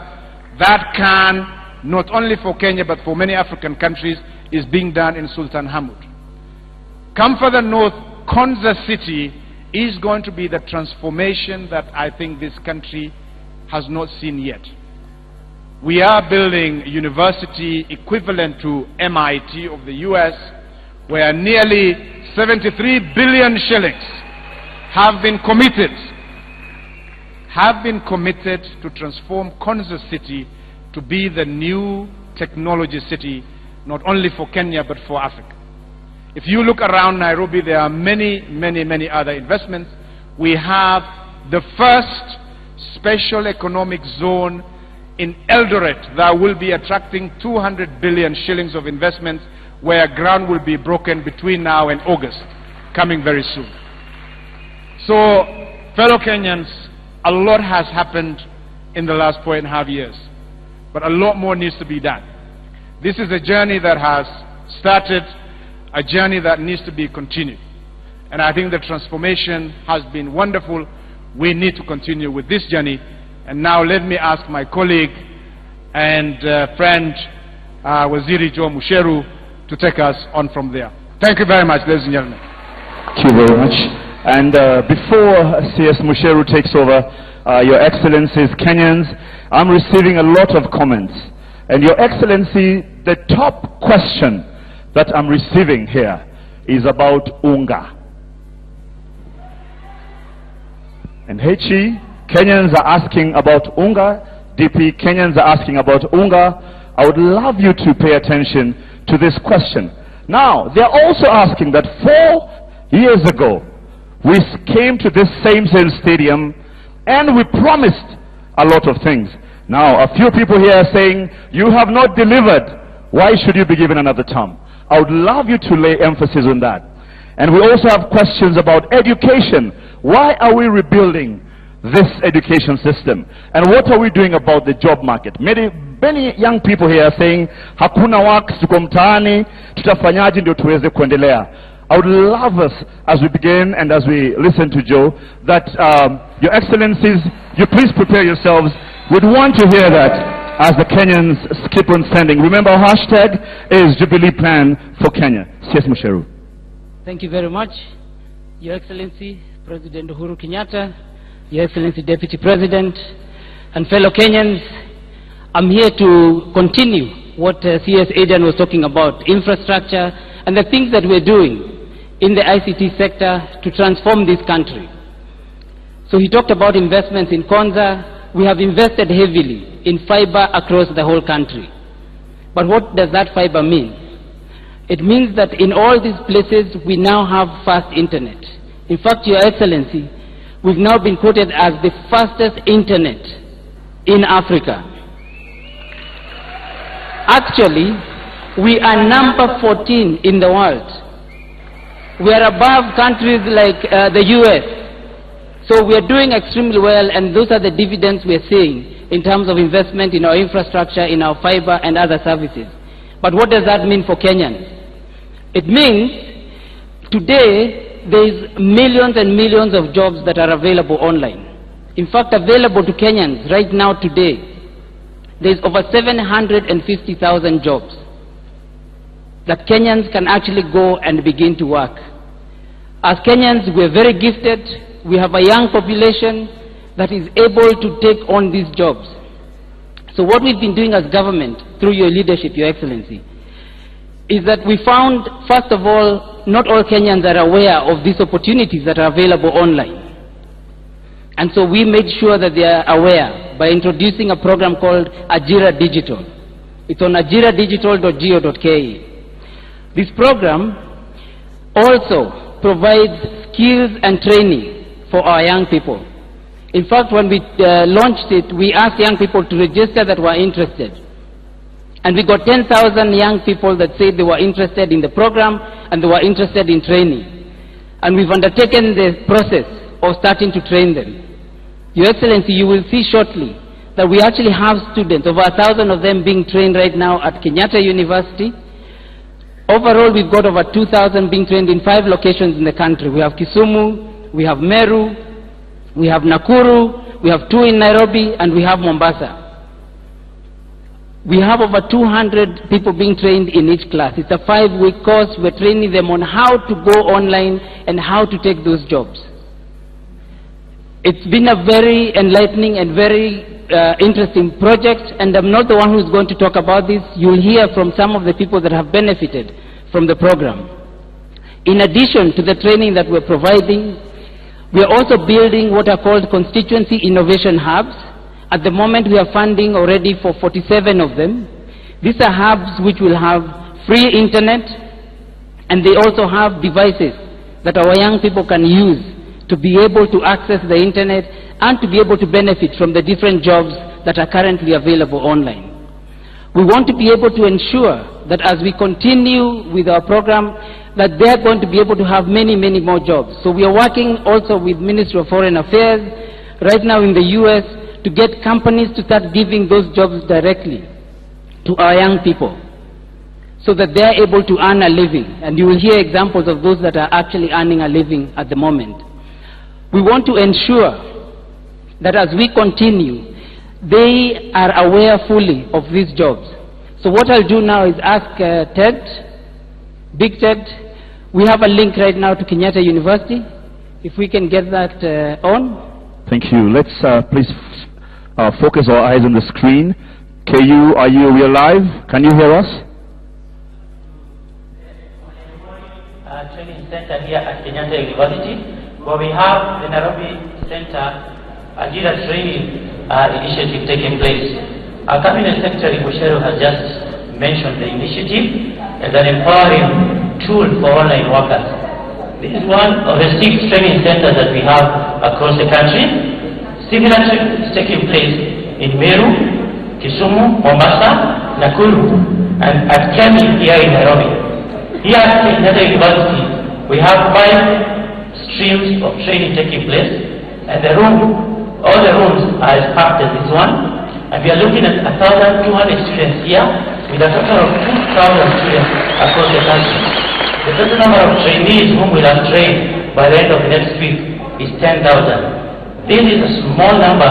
Speaker 4: that can, not only for Kenya but for many African countries, is being done in Sultan Hamud. Come further north, Konza City is going to be the transformation that I think this country has not seen yet. We are building a university equivalent to MIT of the US, where nearly 73 billion shillings have been committed to transform Konza City to be the new technology city, not only for Kenya but for Africa. If you look around Nairobi, there are many, many, many other investments. We have the first special economic zone in Eldoret that will be attracting 200 billion shillings of investments, where ground will be broken between now and August, coming very soon. So, fellow Kenyans, a lot has happened in the last 4.5 years, but a lot more needs to be done. This is a journey that has started, a journey that needs to be continued. And I think the transformation has been wonderful. We need to continue with this journey. And now let me ask my colleague and friend, Waziri Joe Musheru, to take us on from there. Thank you very much, ladies and gentlemen.
Speaker 5: Thank you very much. And before CS Musheru takes over, Your Excellencies, Kenyans, I'm receiving a lot of comments. And Your Excellency, the top question that I'm receiving here is about unga. And HE, Kenyans are asking about unga. DP, Kenyans are asking about unga. I would love you to pay attention to this question. Now, they're also asking that 4 years ago, we came to this same stadium and we promised a lot of things. Now, a few people here are saying, you have not delivered. Why should you be given another term? I would love you to lay emphasis on that. And we also have questions about education. Why are we rebuilding this education system? And what are we doing about the job market? Many young people here are saying, hakuna work, tuko mtaani, tutafanyaje ndio tuweze kuendelea. I would love us, as we begin and as we listen to Joe, that Your Excellencies, you please prepare yourselves. We'd want to hear that as the Kenyans keep on sending. Remember, our hashtag is Jubilee Plan for Kenya. CS Musheru.
Speaker 6: Thank you very much, Your Excellency, President Uhuru Kenyatta, Your Excellency, Deputy President, and fellow Kenyans. I'm here to continue what CS Adrian was talking about, infrastructure, and the things that we're doing in the ICT sector to transform this country. So he talked about investments in Konza. We have invested heavily in fiber across the whole country. But what does that fiber mean? It means that in all these places we now have fast internet. In fact, Your Excellency, we've now been quoted as the fastest internet in Africa. Actually, we are number 14 in the world. We are above countries like the US. So we are doing extremely well, and those are the dividends we are seeing in terms of investment in our infrastructure, in our fiber and other services. But what does that mean for Kenyans? It means today there is millions and millions of jobs that are available online. In fact, available to Kenyans right now today, there is over 750,000 jobs that Kenyans can actually go and begin to work. As Kenyans, we are very gifted. We have a young population that is able to take on these jobs. So what we've been doing as government, through your leadership, Your Excellency, is that we found, first of all, not all Kenyans are aware of these opportunities that are available online. And so we made sure that they are aware by introducing a program called Ajira Digital. It's on ajiradigital.go.ke. This program also provides skills and training for our young people. In fact, when we launched it, we asked young people to register that were interested. And we got 10,000 young people that said they were interested in the program and they were interested in training. And we've undertaken the process of starting to train them. Your Excellency, you will see shortly that we actually have students, over 1,000 of them being trained right now at Kenyatta University. Overall, we've got over 2,000 being trained in 5 locations in the country. We have Kisumu, we have Meru, we have Nakuru, we have 2 in Nairobi, and we have Mombasa. We have over 200 people being trained in each class. It's a 5-week course. We're training them on how to go online and how to take those jobs. It's been a very enlightening and very interesting project, and I'm not the one who's going to talk about this. You'll hear from some of the people that have benefited from the program. In addition to the training that we're providing, we are also building what are called constituency innovation hubs. At the moment, we have funding already for 47 of them. These are hubs which will have free internet, and they also have devices that our young people can use to be able to access the internet and to be able to benefit from the different jobs that are currently available online. We want to be able to ensure that as we continue with our program, that they're going to be able to have many, many more jobs. So we are working also with Ministry of Foreign Affairs right now in the US to get companies to start giving those jobs directly to our young people so that they're able to earn a living. And you will hear examples of those that are actually earning a living at the moment. We want to ensure that as we continue, they are aware fully of these jobs. So what I'll do now is ask Ted, Big Ted, we have a link right now to Kenyatta University. If we can get that on.
Speaker 5: Thank you. Let's please focus our eyes on the screen. KU, are you live? Can you hear us?
Speaker 7: Training center here at Kenyatta University, where we have the Nairobi Center Ajira Training initiative taking place. Our Cabinet Secretary Bushero has just mentioned the initiative as an empowering tool for online workers. This is one of the 6 training centers that we have across the country. Similar training is taking place in Meru, Kisumu, Mombasa, Nakuru, and at Kemi here in Nairobi. Here at Kenyatta University, we have 5 streams of training taking place, and all the rooms are as packed as this one, and we are looking at 1,200 students here, with a total of 2,000 students across the country. The total number of trainees whom we have trained by the end of next week is 10,000. This is a small number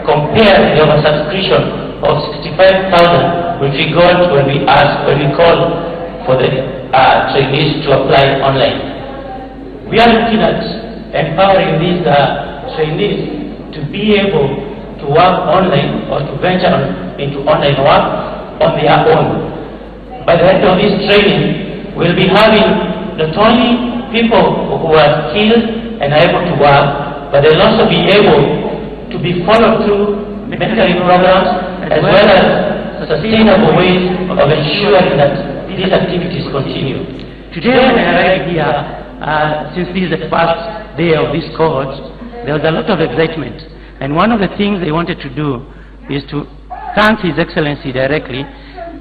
Speaker 7: compared to the oversubscription of 65,000 which we got when we called for the trainees to apply online. We are looking at empowering these trainees to be able to work online or to venture into online work on their own. By the end of this training, we'll be having not only people who are skilled and are able to work, but they'll also be able to be followed through mentoring programs as well as sustainable ways of ensuring that these activities continue. Today when I arrived here, since this is the first day of this cohort, there was a lot of excitement. And one of the things they wanted to do is to thank His Excellency directly,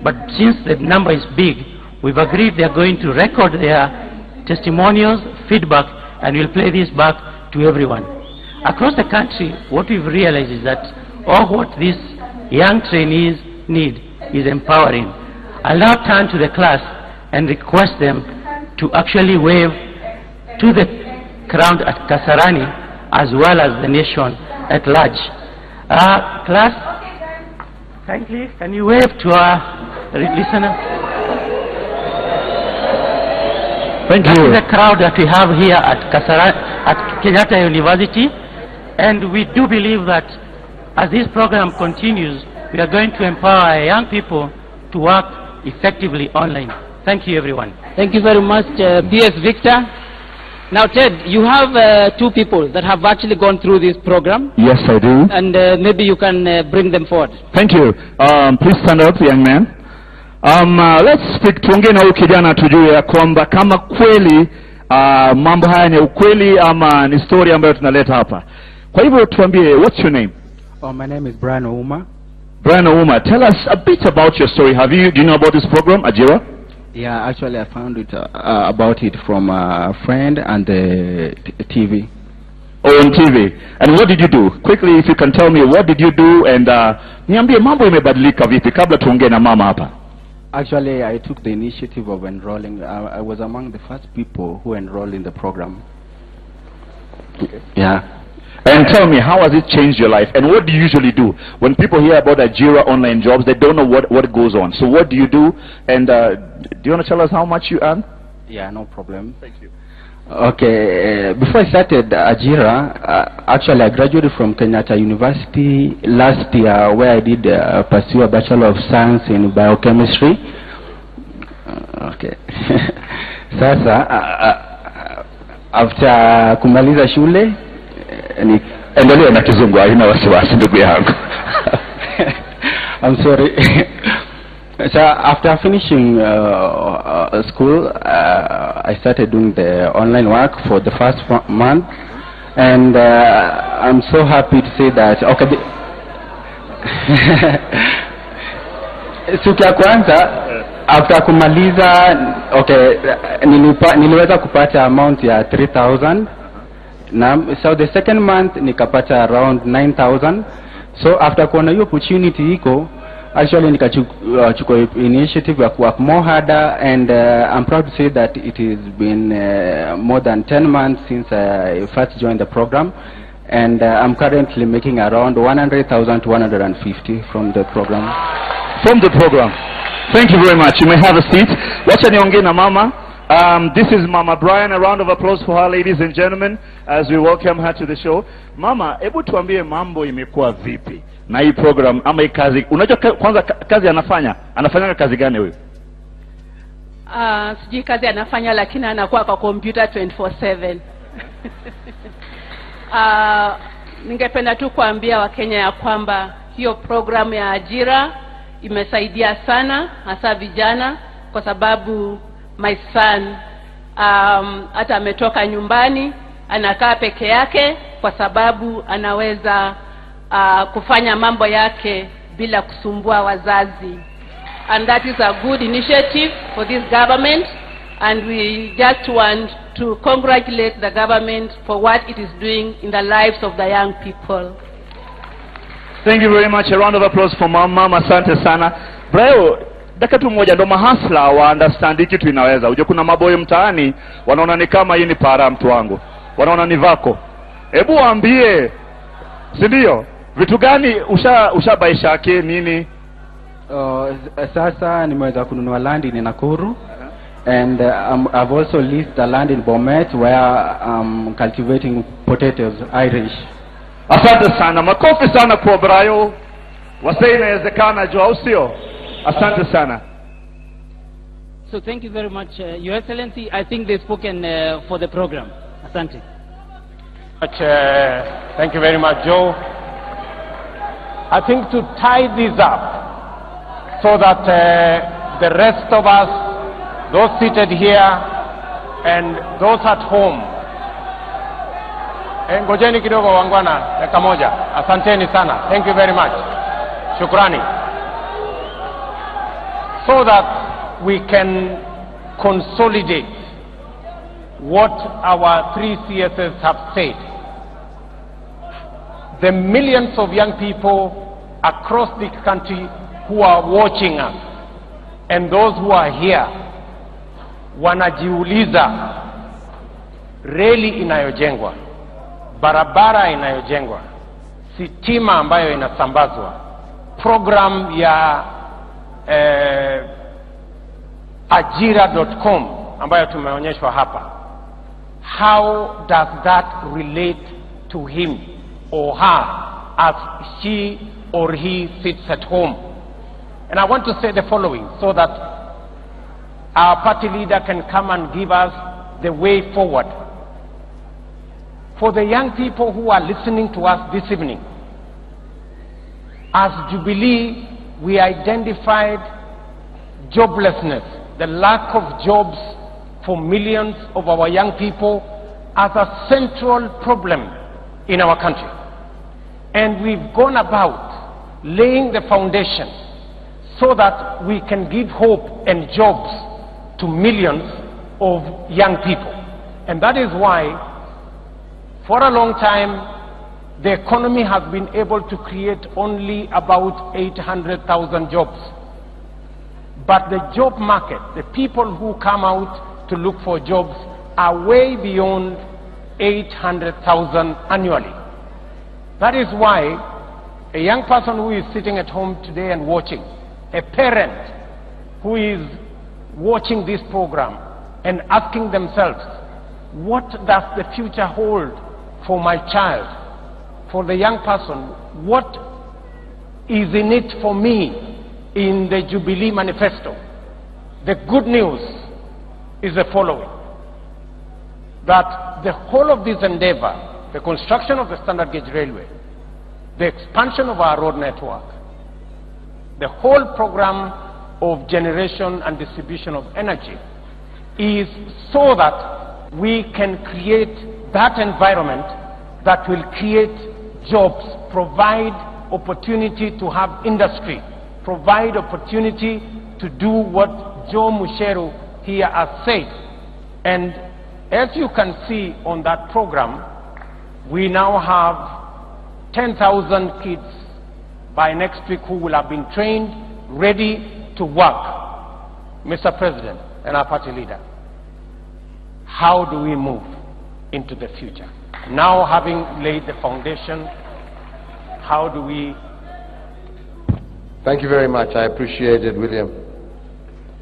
Speaker 7: but since the number is big, we've agreed they're going to record their testimonials, feedback, and we'll play this back to everyone. Across the country, what we've realized is that all what these young trainees need is empowering. I'll now turn to the class and request them to actually wave to the crowd at Kasarani as well as the nation at large. Class, kindly, can you wave to our listener?
Speaker 5: Thank you.
Speaker 7: This is the crowd that we have here at Kenyatta University, and we do believe that as this program continues, we are going to empower our young people to work effectively online. Thank you, everyone.
Speaker 6: Thank you very much, PS Victor. Now, Ted, you have two people that have actually gone through this program.
Speaker 5: Yes, I do.
Speaker 6: And maybe you can bring them forward.
Speaker 5: Thank you. Please stand up, young man. Let's speak tuongee na huyu kijana tujue ya kwamba kama kweli mambo haya ni ukweli ama ni story ambayo tunaleta hapa. Kwa hivyo tuambie, what's your name?
Speaker 8: Oh, my name is Brian Ouma.
Speaker 5: Brian Ouma, tell us a bit about your story. Do you know about this program, Ajira?
Speaker 8: Yeah, actually I found it about it from a friend and the TV.
Speaker 5: Oh, on TV. And what did you do? Quickly, if you can tell me, what did you do? And niambie mambo imebadilika vipi kabla tuongee na mama hapa.
Speaker 8: Actually, I took the initiative of enrolling. I was among the first people who enrolled in the program.
Speaker 5: Okay.
Speaker 8: Yeah.
Speaker 5: And tell me, how has it changed your life? And what do you usually do? When people hear about Ajira online jobs, they don't know what goes on. So what do you do? And do you want to tell us how much you earn?
Speaker 8: Yeah, no problem.
Speaker 5: Thank you.
Speaker 8: Okay, before I started Ajira, actually I graduated from Kenyatta University last year, where I did pursue a Bachelor of Science in Biochemistry. Okay. Sasa, after kumaliza shule,
Speaker 5: endelea na kizungu, haina wasiwasi ndugu yangu.
Speaker 8: I'm sorry. So after finishing school, I started doing the online work for the first month, and I'm so happy to say that okay. Siku ya kwanza after kumaliza, okay, niliweza kupata amount ya 3,000. So the second month nikapata around 9,000. So after kuona hiyo opportunity iko, actually nikachukua initiative of work more harder, and I'm proud to say that it has been more than 10 months since I first joined the program, and I'm currently making around 100,000 to 150 from the program.
Speaker 5: From the program. Thank you very much. You may have a seat. Wacha niongee na mama. This is Mama Brian. A round of applause for her, ladies and gentlemen, as we welcome her to the show. Mama, hebu tuambie mambo imekuwa vipi na hii program ama hii kazi? Unajua kwanza kazi anafanya kazi gani huyu?
Speaker 9: Sijui kazi anafanya, lakini anakuwa kwa computer 24/7. Ningependa tu kuambia Wakenya ya kwamba hiyo program ya ajira imesaidia sana hasa vijana, kwa sababu my son hata ametoka nyumbani, anakaa peke yake kwa sababu anaweza kufanya mambo yake bila kusumbua wazazi. And that is a good initiative for this government, and we just want to congratulate the government for what it is doing in the lives of the young people.
Speaker 5: Thank you very much. A round of applause for mama. Asante sana. Brayo, dakika tu moja, ndo mahasla wa understand kitu inaweza. Unajua kuna maboyo mtaani wanaona ni kama hii ni para mtu wangu. Wanaona ni vako. Hebu waambie, si ndio? Vitu gani ushabaisha yake nini?
Speaker 8: Sasa nimeweza kununua land in Nakuru, and I've also leased the land in Bomet where I'm cultivating potatoes, Irish.
Speaker 5: Asante sana. Makofi sana kwa Brayo. Wasee inawezekana jo, au sio? Asante sana.
Speaker 6: So thank you very much, Your Excellency. I think they've spoken for the program. Asante.
Speaker 1: Thank you very much, Joe. I think to tie this up so that the rest of us, those seated here and those at home, ngojeni kidogo wangwana, dakika moja. Asanteni sana. Thank you very much. Shukrani. So that we can consolidate what our three CSs have said. The millions of young people across the country who are watching us and those who are here wanajiuliza, reli inayojengwa, barabara inayojengwa, sitima ambayo inasambazwa, program ya ajira.com ambayo tumeonyeshwa hapa, how does that relate to him or her as she or he sits at home? And I want to say the following so that our party leader can come and give us the way forward. For the young people who are listening to us this evening, as Jubilee, we identified joblessness, the lack of jobs for millions of our young people as a central problem in our country. And we've gone about laying the foundation so that we can give hope and jobs to millions of young people. And that is why, for a long time, the economy has been able to create only about 800,000 jobs. But the job market, the people who come out to look for jobs, are way beyond 800,000 annually. That is why a young person who is sitting at home today and watching, a parent who is watching this program and asking themselves, what does the future hold for my child? For the young person, what is in it for me in the Jubilee manifesto? The good news is the following, that the whole of this endeavor, the construction of the standard gauge railway, the expansion of our road network, the whole program of generation and distribution of energy is so that we can create that environment that will create jobs, provide opportunity to have industry, provide opportunity to do what Joe Musheru here has said. And as you can see on that program, we now have 10,000 kids by next week who will have been trained, ready to work. Mr. President and our party leader, how do we move into the future? Now, having laid the foundation, how do we...
Speaker 2: Thank you very much. I appreciate it, William.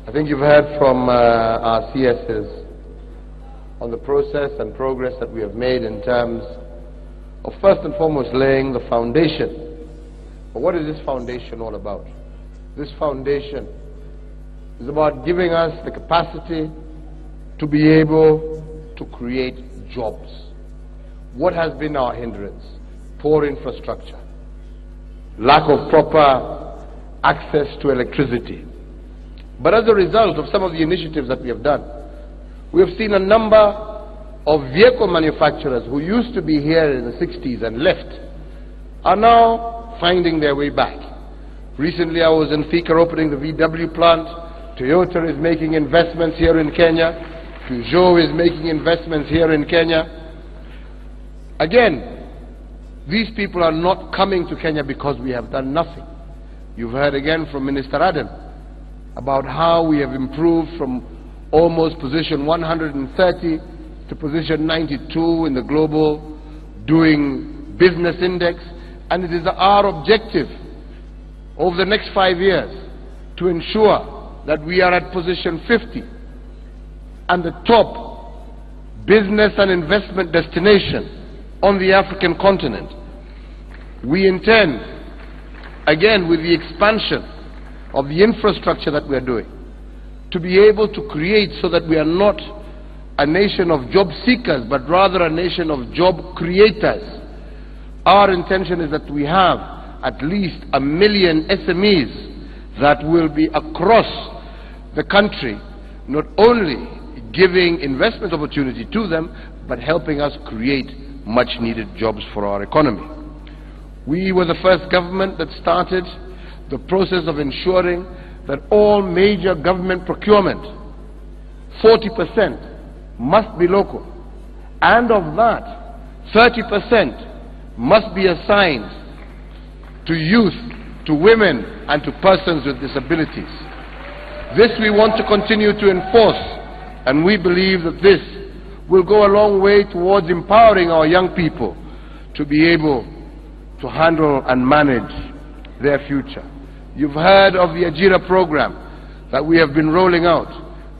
Speaker 2: I think you've heard from our CSs on the process and progress that we have made in terms of first and foremost laying the foundation. But what is this foundation all about? This foundation is about giving us the capacity to be able to create jobs. What has been our hindrance? Poor infrastructure, lack of proper access to electricity. But as a result of some of the initiatives that we have done, we have seen a number of vehicle manufacturers who used to be here in the 60s and left are now finding their way back. Recently I was in Thika opening the VW plant. Toyota is making investments here in Kenya. Peugeot is making investments here in Kenya. Again, these people are not coming to Kenya because we have done nothing. You've heard again from Minister Adam about how we have improved from almost position 130 to position 92 in the global doing business index, and it is our objective over the next 5 years to ensure that we are at position 50 and the top business and investment destination on the African continent. We intend, again with the expansion of the infrastructure that we are doing, to be able to create so that we are not a nation of job seekers, but rather a nation of job creators. Our intention is that we have at least 1 million SMEs that will be across the country, not only giving investment opportunity to them, but helping us create much needed jobs for our economy. We were the first government that started the process of ensuring that all major government procurement, 40%, must be local, and of that 30% must be assigned to youth, to women, and to persons with disabilities. This we want to continue to enforce, and we believe that this will go a long way towards empowering our young people to be able to handle and manage their future. You've heard of the Ajira program that we have been rolling out.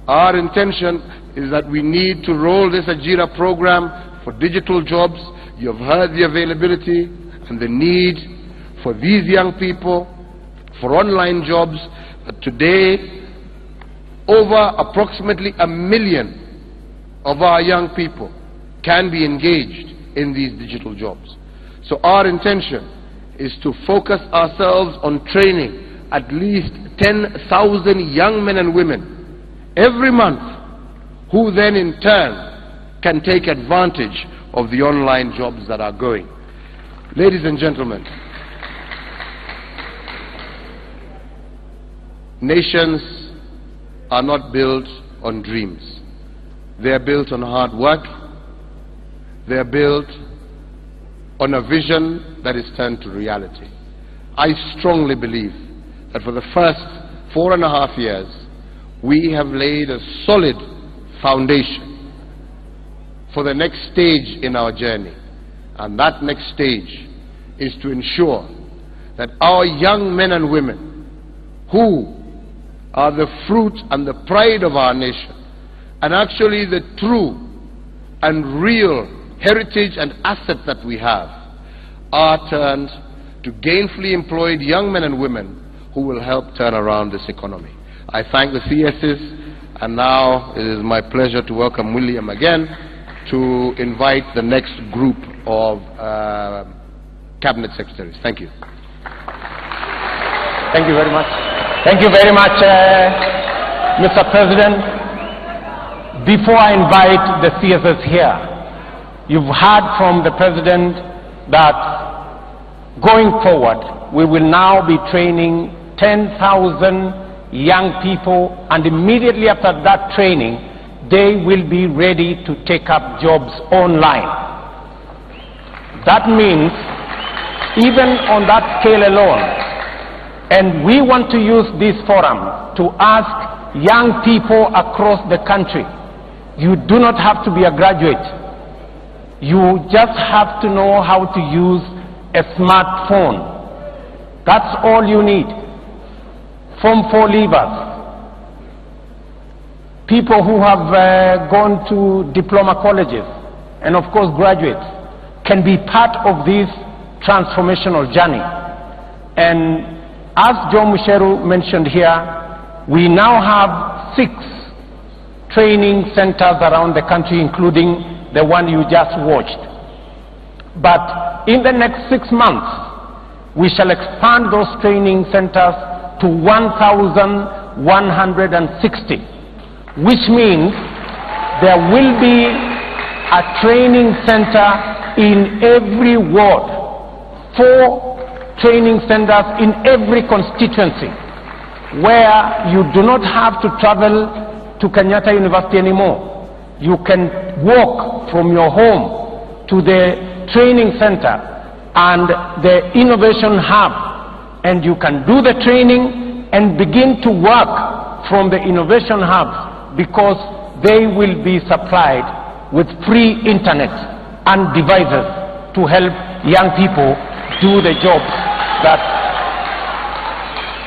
Speaker 2: Our intention is that we need to roll this Ajira program for digital jobs. You've heard the availability and the need for these young people for online jobs. Today, over approximately 1 million of our young people can be engaged in these digital jobs. So our intention is to focus ourselves on training at least 10,000 young men and women every month, who then in turn can take advantage of the online jobs that are going. Ladies and gentlemen, nations are not built on dreams. They are built on hard work. They are built on a vision that is turned to reality. I strongly believe that for the first 4.5 years, we have laid a solid foundation for the next stage in our journey. And that next stage is to ensure that our young men and women, who are the fruit and the pride of our nation, and actually the true and real heritage and asset that we have, are turned to gainfully employed young men and women who will help turn around this economy. I thank the CSs, and now it is my pleasure to welcome William again to invite the next group of cabinet secretaries. Thank you.
Speaker 1: Thank you very much. Thank you very much, Mr. President. Before I invite the CSs here, you've heard from the President that going forward, we will now be training 10,000 young people, and immediately after that training, they will be ready to take up jobs online. That means, even on that scale alone, and we want to use this forum to ask young people across the country, you do not have to be a graduate. You just have to know how to use a smartphone. That's all you need. Form 4 leavers, people who have gone to diploma colleges, and of course graduates, can be part of this transformational journey. And as John Musheru mentioned here, we now have 6 training centers around the country, including the one you just watched. But in the next 6 months, we shall expand those training centers to 1,160, which means there will be a training center in every ward, 4 training centers in every constituency, where you do not have to travel to Kenyatta University anymore. You can walk from your home to the training center and the innovation hub, and you can do the training and begin to work from the innovation hubs, because they will be supplied with free internet and devices to help young people do the jobs that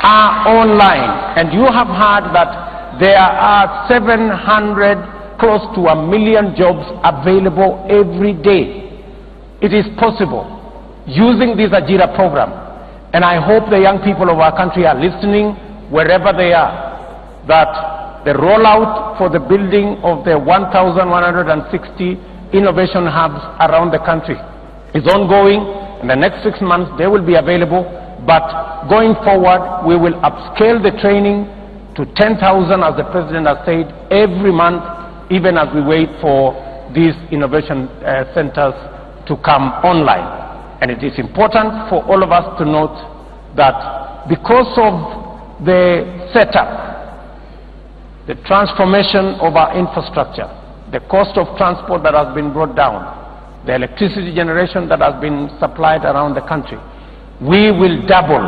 Speaker 1: are online. And you have heard that there are 700, close to 1 million jobs available every day. It is possible using this Ajira program. And I hope the young people of our country are listening wherever they are, that the rollout for the building of the 1,160 innovation hubs around the country is ongoing. In the next 6 months, they will be available. But going forward, we will upscale the training to 10,000, as the President has said, every month, even as we wait for these innovation centers to come online. And it is important for all of us to note that because of the setup, the transformation of our infrastructure, the cost of transport that has been brought down, the electricity generation that has been supplied around the country, we will double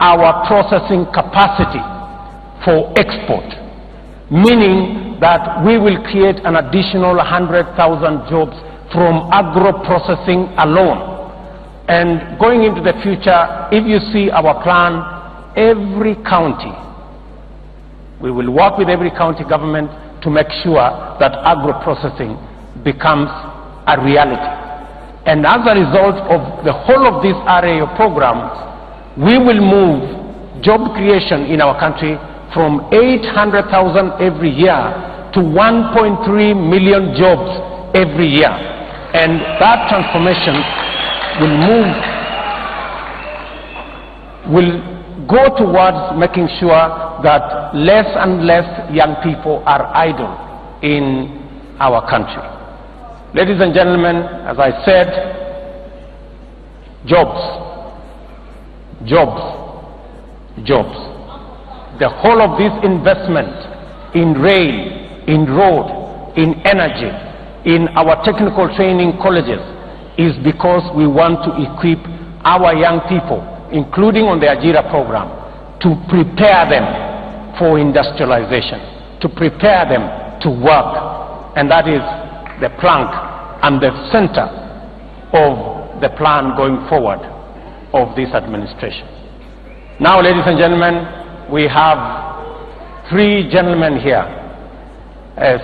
Speaker 1: our processing capacity for export, meaning that we will create an additional 100,000 jobs from agro-processing alone. And going into the future, if you see our plan, every county, we will work with every county government to make sure that agro-processing becomes a reality. And as a result of the whole of this array of programs, we will move job creation in our country from 800,000 every year to 1.3 million jobs every year. And that transformation will go towards making sure that less and less young people are idle in our country. Ladies and gentlemen, as I said, jobs. The whole of this investment in rail, in road, in energy, in our technical training colleges is because we want to equip our young people, including on the Ajira program, to prepare them for industrialization, to prepare them to work. And that is the plank and the center of the plan going forward of this administration. Now, ladies and gentlemen, we have 3 gentlemen here.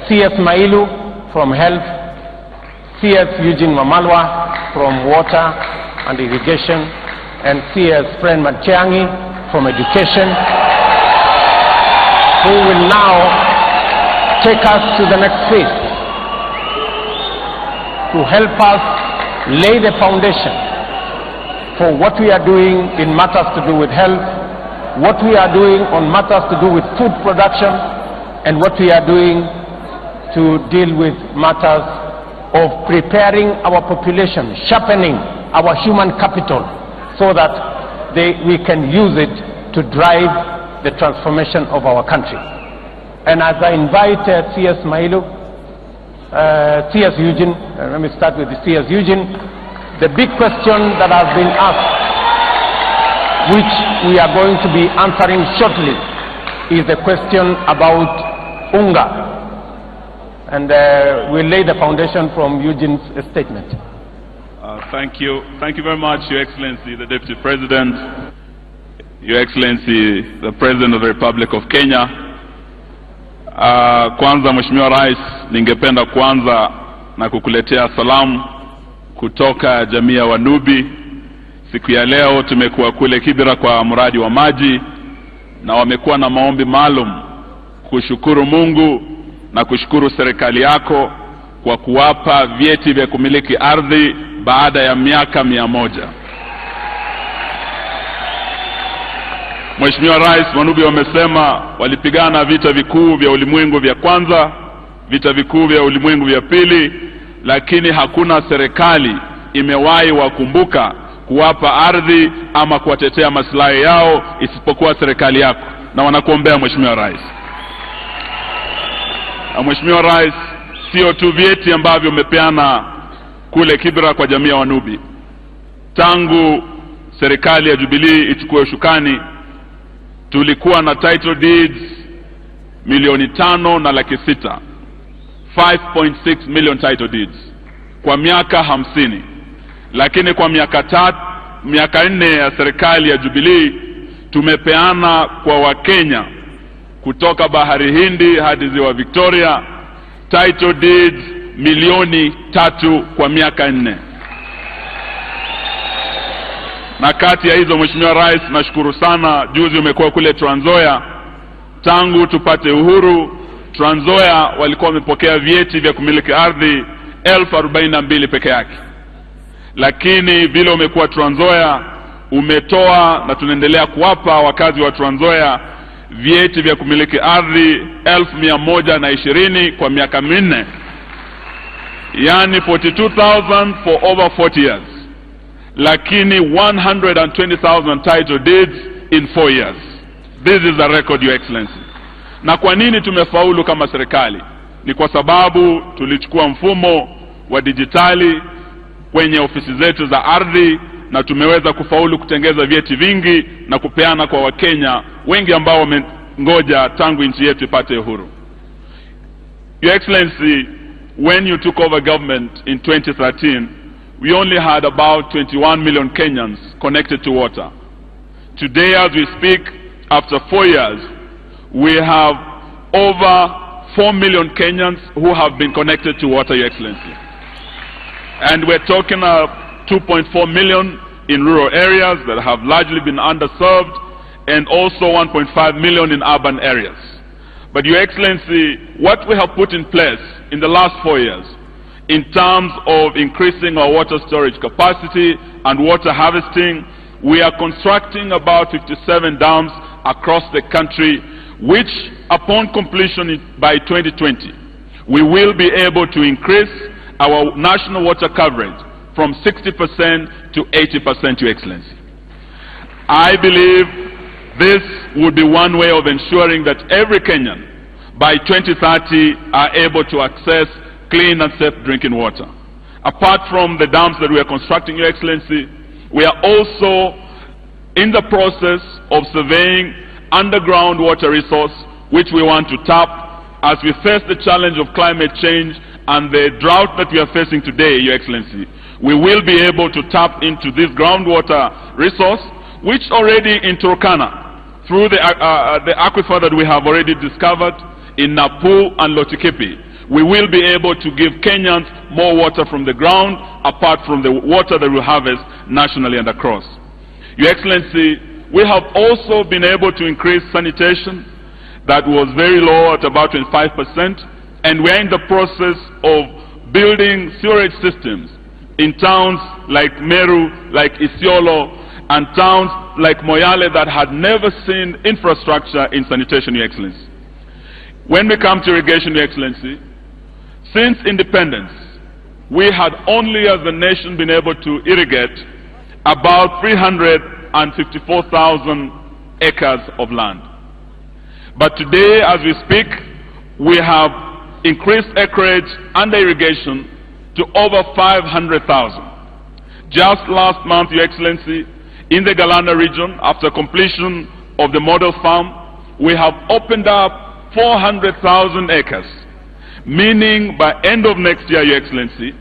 Speaker 1: CS Mailu from Health, CS Eugene Mamalwa from Water and Irrigation, and CS Fred Matiang'i from Education, who will now take us to the next phase to help us lay the foundation for what we are doing in matters to do with health, what we are doing on matters to do with food production, and what we are doing to deal with matters of preparing our population, sharpening our human capital so that we can use it to drive the transformation of our country. And as I invite CS Mailu, CS Eugene, let me start with the CS Eugene. The big question that has been asked, which we are going to be answering shortly, is the question about UNGA. And we'll lay the foundation from Eugene's statement.
Speaker 10: Thank you. Thank you very much, Your Excellency, the Deputy President, Your Excellency, the President of the Republic of Kenya. Kwanza, Mheshimiwa Rais, ningependa kuanza na kukuletea salamu kutoka jamii ya Wanubi. Siku ya leo tumekuwa kule Kibera kwa mradi wa maji, na wamekuwa na maombi maalum kushukuru Mungu na kushukuru serikali yako kwa kuwapa vyeti vya kumiliki ardhi baada ya miaka 100. Mheshimiwa Rais, Wanubi wamesema walipigana vita vikuu vya ulimwengu vya kwanza, vita vikuu vya ulimwengu vya pili, lakini hakuna serikali imewahi wakumbuka kuwapa ardhi ama kuwatetea maslahi yao isipokuwa serikali yako, na wanakuombea Mheshimiwa Rais. Mheshimiwa Rais, sio tu vyeti ambavyo umepeana kule Kibera kwa jamii ya Wanubi. Tangu serikali ya Jubilee ichukue ushukani, tulikuwa na title deeds 5,600,000, 5.6 million title deeds kwa miaka 50. Lakini kwa miaka 4 ya serikali ya Jubilee tumepeana kwa Wakenya kutoka Bahari Hindi hadi Ziwa Victoria title deeds 3,000,000 kwa miaka 4. Na kati ya hizo, Mheshimiwa Rais, nashukuru sana, juzi umekuwa kule Trans Nzoia tangu tupate uhuru, Trans Nzoia walikuwa wamepokea vyeti vya kumiliki ardhi 1042 peke yake. Lakini vile umekuwa Trans Nzoia, umetoa na tunaendelea kuwapa wakazi wa Trans Nzoia vyeti vya kumiliki ardhi 1120 kwa miaka 4. Yani 42,000 for over 40 years. Lakini 120,000 title deeds in 4 years. This is a record, Your Excellency. Na kwa nini tumefaulu kama serikali? Ni kwa sababu tulichukua mfumo wa dijitali kwenye ofisi zetu za ardhi, na tumeweza kufaulu kutengeza vyeti vingi na kupeana kwa Wakenya wengi ambao wamengoja tangu nchi yetu ipate uhuru. Your Excellency, when you took over government in 2013, we only had about 21 million Kenyans connected to water. Today, as we speak, after 4 years, we have over 4 million Kenyans who have been connected to water, Your Excellency. And we're talking of 2.4 million in rural areas that have largely been underserved, and also 1.5 million in urban areas. But Your Excellency, what we have put in place in the last 4 years, in terms of increasing our water storage capacity and water harvesting, we are constructing about 57 dams across the country, which upon completion by 2020, we will be able to increase our national water coverage from 60% to 80%, Your Excellency. I believe this would be one way of ensuring that every Kenyan by 2030 are able to access clean and safe drinking water. Apart from the dams that we are constructing, Your Excellency, we are also in the process of surveying underground water resource which we want to tap as we face the challenge of climate change and the drought that we are facing today, Your Excellency. We will be able to tap into this groundwater resource, which already in Turkana, through the aquifer that we have already discovered in Napu and Lotikipi, we will be able to give Kenyans more water from the ground, apart from the water that we harvest nationally and across. Your Excellency, we have also been able to increase sanitation that was very low at about 25%, and we're in the process of building sewerage systems in towns like Meru, like Isiolo, and towns like Moyale that had never seen infrastructure in sanitation, Your Excellency. When we come to irrigation, Your Excellency, since independence, we had only as a nation been able to irrigate about 354,000 acres of land. But today, as we speak, we have increased acreage under irrigation to over 500,000. Just last month, Your Excellency, in the Galana region, after completion of the model farm, we have opened up 400,000 acres, meaning by end of next year, Your Excellency,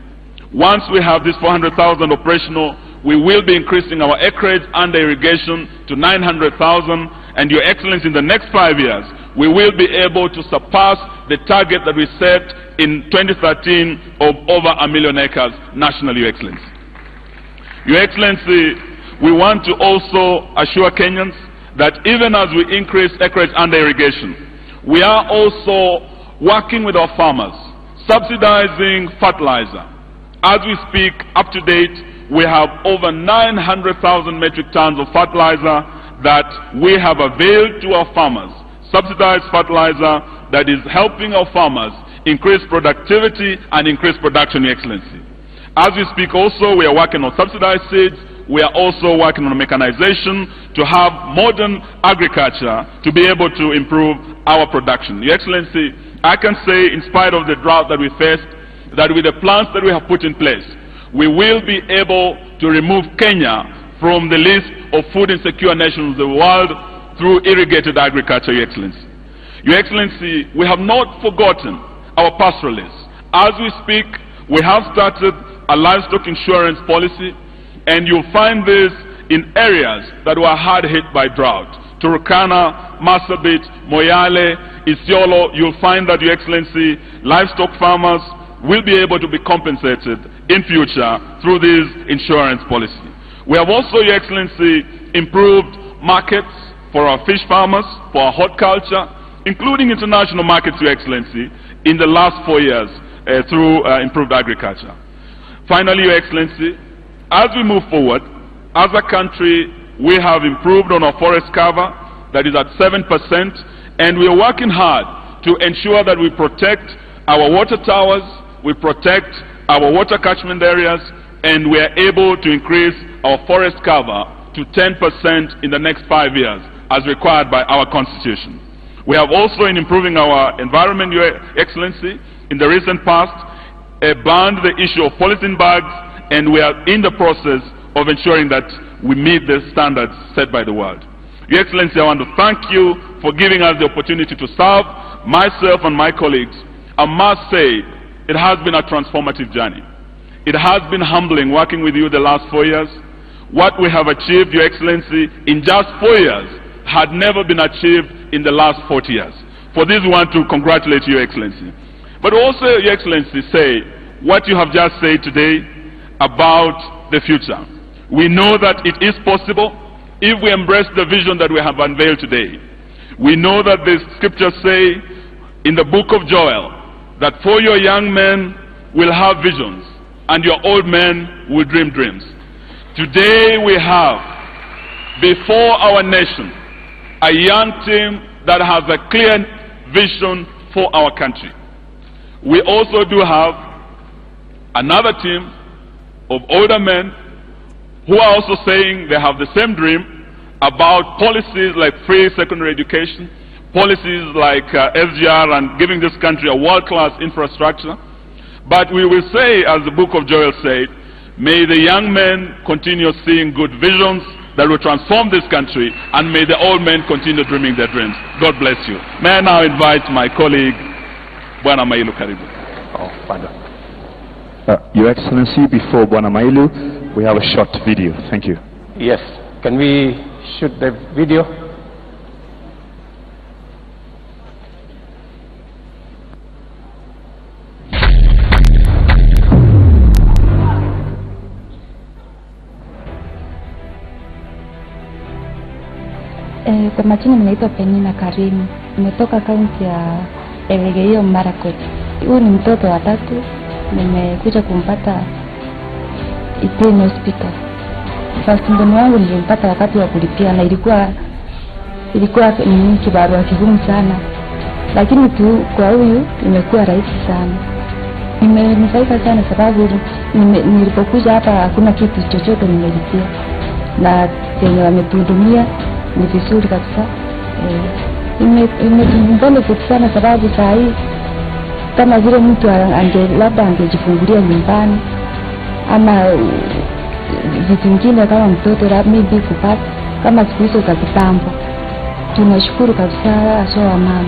Speaker 10: once we have this 400,000 operational, we will be increasing our acreage under irrigation to 900,000, and Your Excellency, in the next 5 years, we will be able to surpass the target that we set in 2013 of over 1 million acres nationally, Your Excellency. Your Excellency, we want to also assure Kenyans that even as we increase acreage under irrigation, we are also working with our farmers, subsidizing fertilizer. As we speak, up to date, we have over 900,000 metric tons of fertilizer that we have availed to our farmers, subsidized fertilizer that is helping our farmers increase productivity and increase production, Your Excellency. As we speak also, we are working on subsidized seeds. We are also working on mechanization to have modern agriculture to be able to improve our production. Your Excellency, I can say, in spite of the drought that we faced, that with the plans that we have put in place, we will be able to remove Kenya from the list of food insecure nations of the world through irrigated agriculture, Your Excellency. Your Excellency, we have not forgotten our pastoralists. As we speak, we have started a livestock insurance policy, and you'll find this in areas that were hard hit by drought. Turkana, Marsabit, Moyale, Isiolo, you'll find that, Your Excellency, livestock farmers will be able to be compensated in future through this insurance policy. We have also, Your Excellency, improved markets for our fish farmers, for our horticulture, including international markets, Your Excellency, in the last 4 years through improved agriculture. Finally, Your Excellency, as we move forward, as a country, we have improved on our forest cover, that is at 7%, and we are working hard to ensure that we protect our water towers, we protect our water catchment areas, and we are able to increase our forest cover to 10% in the next 5 years, as required by our Constitution. We have also, in improving our environment, Your Excellency, in the recent past, banned the issue of polythene bags, and we are in the process of ensuring that we meet the standards set by the world. Your Excellency, I want to thank you for giving us the opportunity to serve myself and my colleagues. I must say, it has been a transformative journey. It has been humbling working with you the last 4 years. What we have achieved, Your Excellency, in just 4 years had never been achieved in the last 40 years. For this, we want to congratulate you, Your Excellency. But also, Your Excellency, say what you have just said today about the future. We know that it is possible if we embrace the vision that we have unveiled today. We know that the scriptures say in the book of Joel that for your young men will have visions and your old men will dream dreams. Today we have before our nation a young team that has a clear vision for our country. We also do have another team of older men who are also saying they have the same dream about policies like free secondary education, policies like SGR and giving this country a world-class infrastructure. But we will say, as the book of Joel said, may the young men continue seeing good visions that will transform this country, and may the old men continue dreaming their dreams. God bless you. May I now invite my colleague, Bwana Mailu Karibu.
Speaker 5: Oh, Father. Your Excellency, before Bwana Mailu, we have a short video. Thank you.
Speaker 1: Yes. Can we shoot the video?
Speaker 11: Kwa majina ninaitwa Penina Karimu. Nimetoka kaunti ya Elgeyo Marakwet. Huyu ni mtoto wa tatu. Nimekuja kumpata Iten Hospital. First born wangu nilimpata wakati wa kulipia na ilikuwa ni kibarua kigumu sana. Lakini tu kwa huyu imekuwa rahisi sana. Nimenufaika sana sababu nilipokuja hapa hakuna kitu chochote nimelipia. Na yenye wametuhudumia ni vizuri kabisa. Imebenefit sana sababu saa hii kama vile mtu labda angejifungulia nyumbani ama vitu vingine kama mtoto maybe kupata kama siku hizo za kitambo. Tunashukuru kabisa hasa mama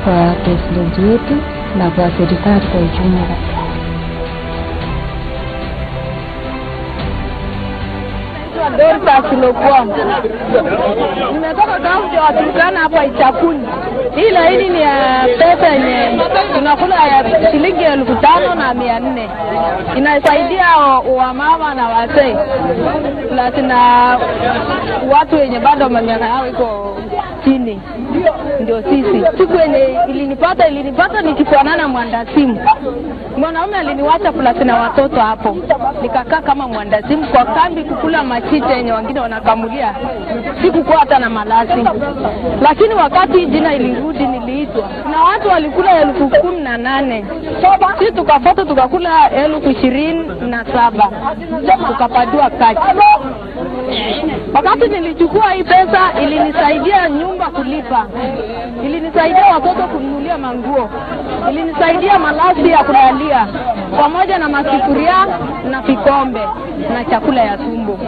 Speaker 11: kwa president wetu na kwa serikali kwa ujumla.
Speaker 3: Nimetoka kaunti ya Turkana hapa Ichakuni. Hili ni pesa yenye tunakula ya shilingi 5,400. Inasaidia wamama na wazee. Na watu wenye bado miaka yao iko chini. Ndio sisi. Siku yenye ilinipata nikifanana mwandasimu. Mwanaume aliniwacha plus na watoto hapo. Nikakaa kama mwandasimu kwa kambi kukula machicha yenye wengine wanakamulia. Sikukuwa hata na malazi. Lakini wakati jina ilirudi niliitwa. Na watu walikula 18,000. Sisi tukafuata tukakula 27,000. Tukapatiwa kati. Wakati nilichukua hii pesa ilinisaidia nyumba kulipa. Ilinisaidia watoto kununulia manguo. Ilinisaidia malazi ya kulalia pamoja na masufuria na vikombe na chakula ya tumbo.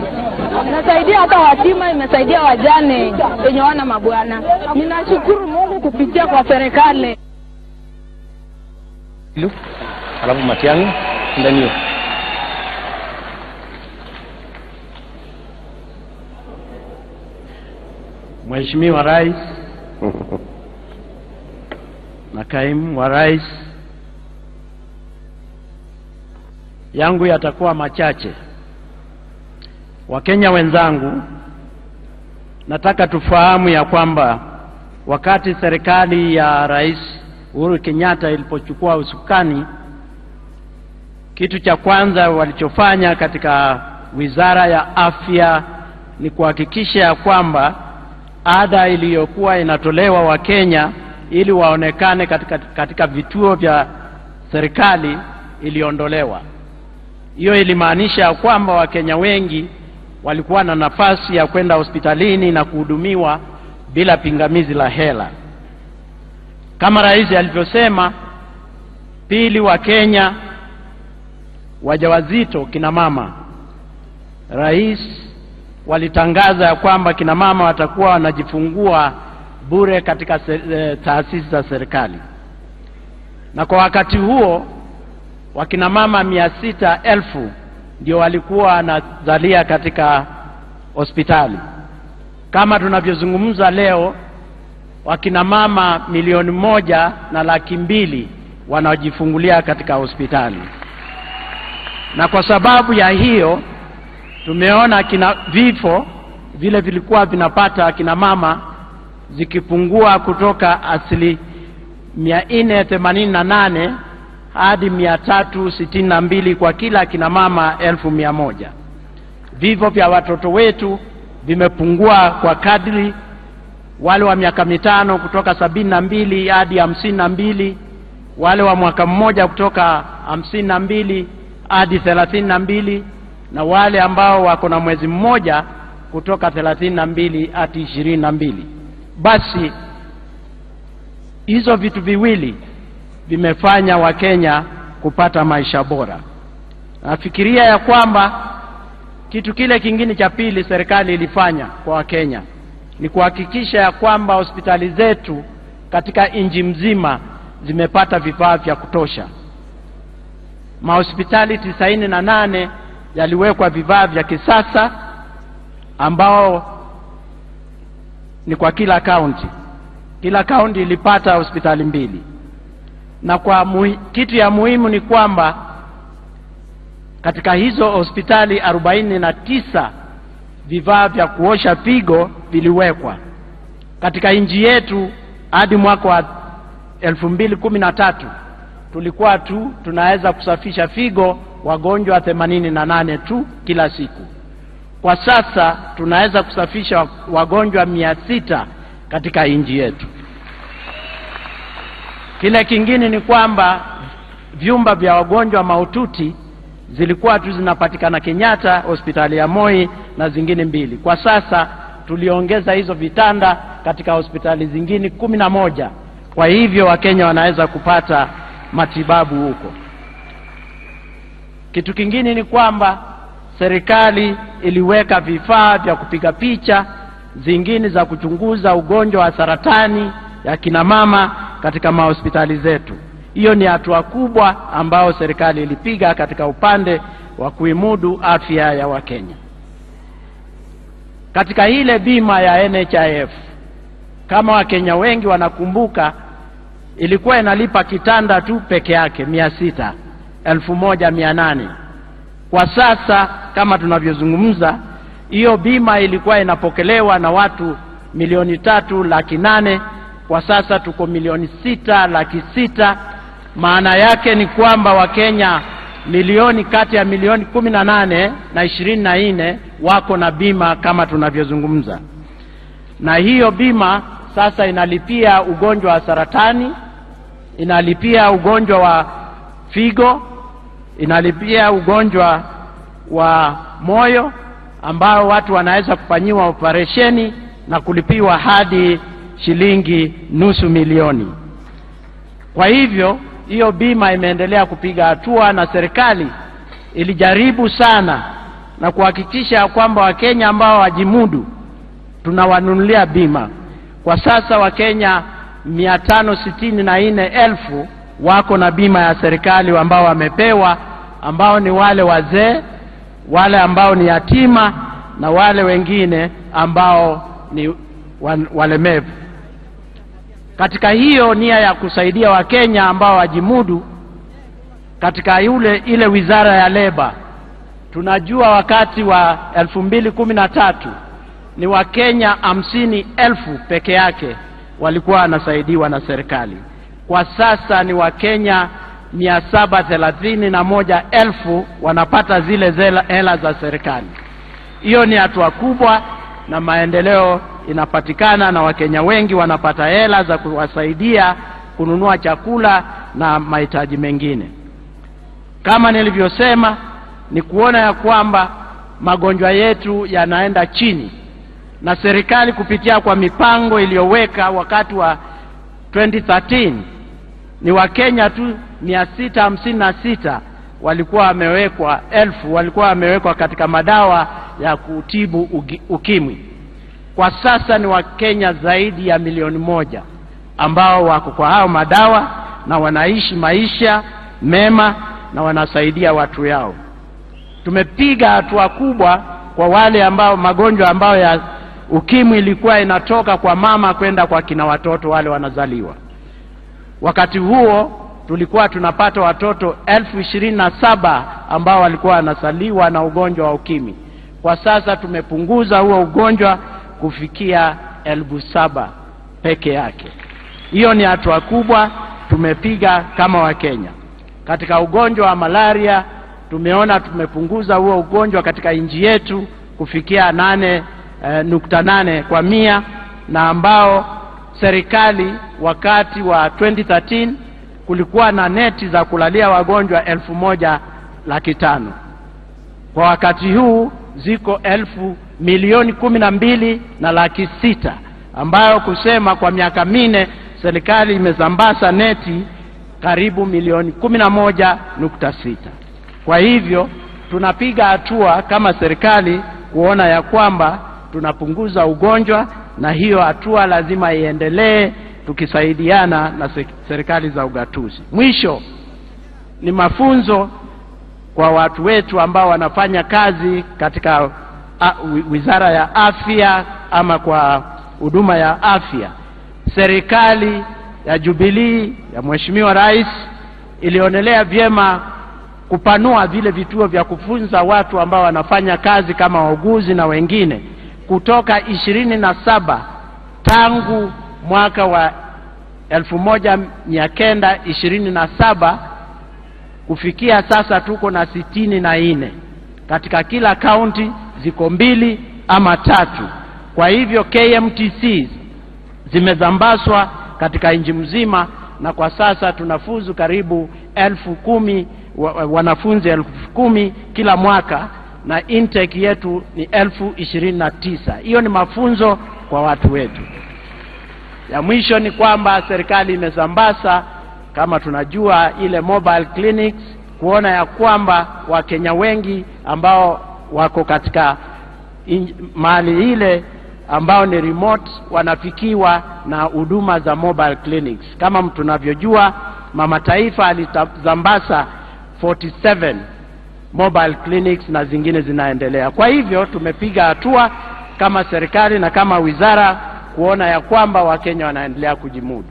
Speaker 3: Inasaidia hata watima, imesaidia wajane wenye wana mabwana. Ninashukuru Mungu kupitia kwa serikali.
Speaker 1: Alafu Matiang'i ndani. Mheshimiwa Rais na Kaimu wa Rais, yangu yatakuwa machache. Wakenya wenzangu, nataka tufahamu ya kwamba
Speaker 12: wakati serikali ya Rais Uhuru Kenyatta ilipochukua usukani, kitu cha kwanza walichofanya katika Wizara ya Afya ni kuhakikisha kwamba ada iliyokuwa inatolewa wa Kenya ili waonekane katika vituo vya serikali iliondolewa. Hiyo ilimaanisha kwamba Wakenya wengi walikuwa na nafasi ya kwenda hospitalini na kuhudumiwa bila pingamizi la hela. Kama rais alivyosema, pili, Wakenya wajawazito, kina mama, rais walitangaza ya kwamba kina mama watakuwa wanajifungua bure katika taasisi za serikali. Na kwa wakati huo wakina mama 600,000 ndio walikuwa wanazalia katika hospitali. Kama tunavyozungumza leo, wakina mama 1,200,000 wanajifungulia katika hospitali. Na kwa sababu ya hiyo tumeona vifo vile vilikuwa vinapata akina mama zikipungua kutoka 488 hadi 362 kwa kila akina mama 1,100. Vifo vya watoto wetu vimepungua kwa kadri, wale wa miaka 5 kutoka 72 hadi 52, wale wa mwaka mmoja kutoka 52 hadi 32, na wale ambao wako na mwezi mmoja kutoka 32 hadi 22. Basi hizo vitu viwili vimefanya Wakenya kupata maisha bora. Nafikiria ya kwamba kitu kile kingine cha pili serikali ilifanya kwa Wakenya ni kuhakikisha ya kwamba hospitali zetu katika nchi mzima zimepata vifaa vya kutosha. Mahospitali 98 yaliwekwa vifaa vya kisasa ambao ni kwa kila county. Kila county ilipata hospitali 2. Na kwa kitu ya muhimu ni kwamba katika hizo hospitali 49 vifaa vya kuosha figo viliwekwa. Katika nchi yetu hadi mwaka wa 2013 tulikuwa tunaweza kusafisha figo wagonjwa 88 tu kila siku. Kwa sasa tunaweza kusafisha wagonjwa 600 katika nchi yetu. Kile kingine ni kwamba vyumba vya wagonjwa mahututi zilikuwa zinapatikana Kenyatta, hospitali ya Moi na zingine 2. Kwa sasa tuliongeza hizo vitanda katika hospitali zingine 11. Kwa hivyo Wakenya wanaweza kupata matibabu huko. Kitu kingine ni kwamba serikali iliweka vifaa vya kupiga picha zingine za kuchunguza ugonjwa wa saratani ya kina mama katika mahospitali zetu. Hiyo ni hatua kubwa ambao serikali ilipiga katika upande wa kuimudu afya ya Wakenya. Katika ile bima ya NHIF, kama Wakenya wengi wanakumbuka, ilikuwa inalipa kitanda tu peke yake 600, 1,800. Kwa sasa kama tunavyozungumza, hiyo bima ilikuwa inapokelewa na watu 3,800,000. Kwa sasa tuko 6,600,000. Maana yake ni kwamba Wakenya milioni kati ya milioni 18 na 24 wako na bima kama tunavyozungumza. Na hiyo bima sasa inalipia ugonjwa wa saratani, inalipia ugonjwa wa figo, inalipia ugonjwa wa moyo ambao watu wanaweza kufanyiwa operesheni na kulipiwa hadi shilingi nusu milioni. Kwa hivyo hiyo bima imeendelea kupiga hatua, na serikali ilijaribu sana na kuhakikisha kwamba Wakenya ambao wajimudu tunawanunulia bima. Kwa sasa Wakenya 564,000 wako na bima ya serikali ambao wamepewa, ambao ni wale wazee, wale ambao ni yatima na wale wengine ambao ni walemevu. Katika hiyo nia ya kusaidia Wakenya ambao wajimudu, katika ile wizara ya leba, tunajua wakati wa 2013 ni Wakenya 50,000 peke yake walikuwa wanasaidiwa na serikali. Kwa sasa ni Wakenya 731,000 wanapata zile hela za serikali. Hiyo ni hatua kubwa na maendeleo inapatikana, na Wakenya wengi wanapata hela za kuwasaidia kununua chakula na mahitaji mengine. Kama nilivyosema, ni kuona ya kwamba magonjwa yetu yanaenda chini, na serikali kupitia kwa mipango iliyoweka wakati wa 2013 ni Wakenya tu 656 walikuwa wamewekwa katika madawa ya kutibu ukimwi. Kwa sasa ni Wakenya zaidi ya 1,000,000 ambao wako kwa hao madawa na wanaishi maisha mema na wanasaidia watu yao. Tumepiga hatua kubwa kwa wale ambao magonjwa ambayo ya ukimwi ilikuwa inatoka kwa mama kwenda kwa kina watoto wale wanazaliwa. Wakati huo tulikuwa tunapata watoto 27,000 ambao walikuwa wanazaliwa na ugonjwa wa ukimwi. Kwa sasa tumepunguza huo ugonjwa kufikia 7,000 peke yake. Hiyo ni hatua kubwa tumepiga kama Wakenya. Katika ugonjwa wa malaria tumeona tumepunguza huo ugonjwa katika nchi yetu kufikia 8.8 kwa 100, na ambao serikali wakati wa 2013 kulikuwa na neti za kulalia wagonjwa 1,500,000. Kwa wakati huu ziko 1,012,600,000, ambayo kusema kwa miaka 4 serikali imezambasa neti karibu 1,11,600,000. Kwa hivyo tunapiga hatua kama serikali kuona ya kwamba tunapunguza ugonjwa, na hiyo hatua lazima iendelee tukisaidiana na serikali za ugatuzi. Mwisho ni mafunzo kwa watu wetu ambao wanafanya kazi katika wizara ya afya ama kwa huduma ya afya. Serikali ya Jubilee ya Mheshimiwa Rais ilionelea vyema kupanua vile vituo vya kufunza watu ambao wanafanya kazi kama wauguzi na wengine kutoka 27 tangu mwaka wa 1927 kufikia sasa tuko na 64. Katika kila kaunti ziko 2 ama 3. Kwa hivyo KMTC zimezambaswa katika nchi mzima, na kwa sasa tunafuzu karibu 10,000 wanafunzi 10,000 kila mwaka, na intake yetu ni 29,000. Hiyo ni mafunzo kwa watu wetu. Ya mwisho ni kwamba serikali imezambasa kama tunajua ile mobile clinics, kuona ya kwamba Wakenya wengi ambao wako katika mahali ile ambao ni remote wanafikiwa na huduma za mobile clinics. Kama tunavyojua, Mama Taifa alizambasa 47 mobile clinics na zingine zinaendelea. Kwa hivyo tumepiga hatua kama serikali na kama wizara kuona ya kwamba Wakenya wanaendelea kujimudu.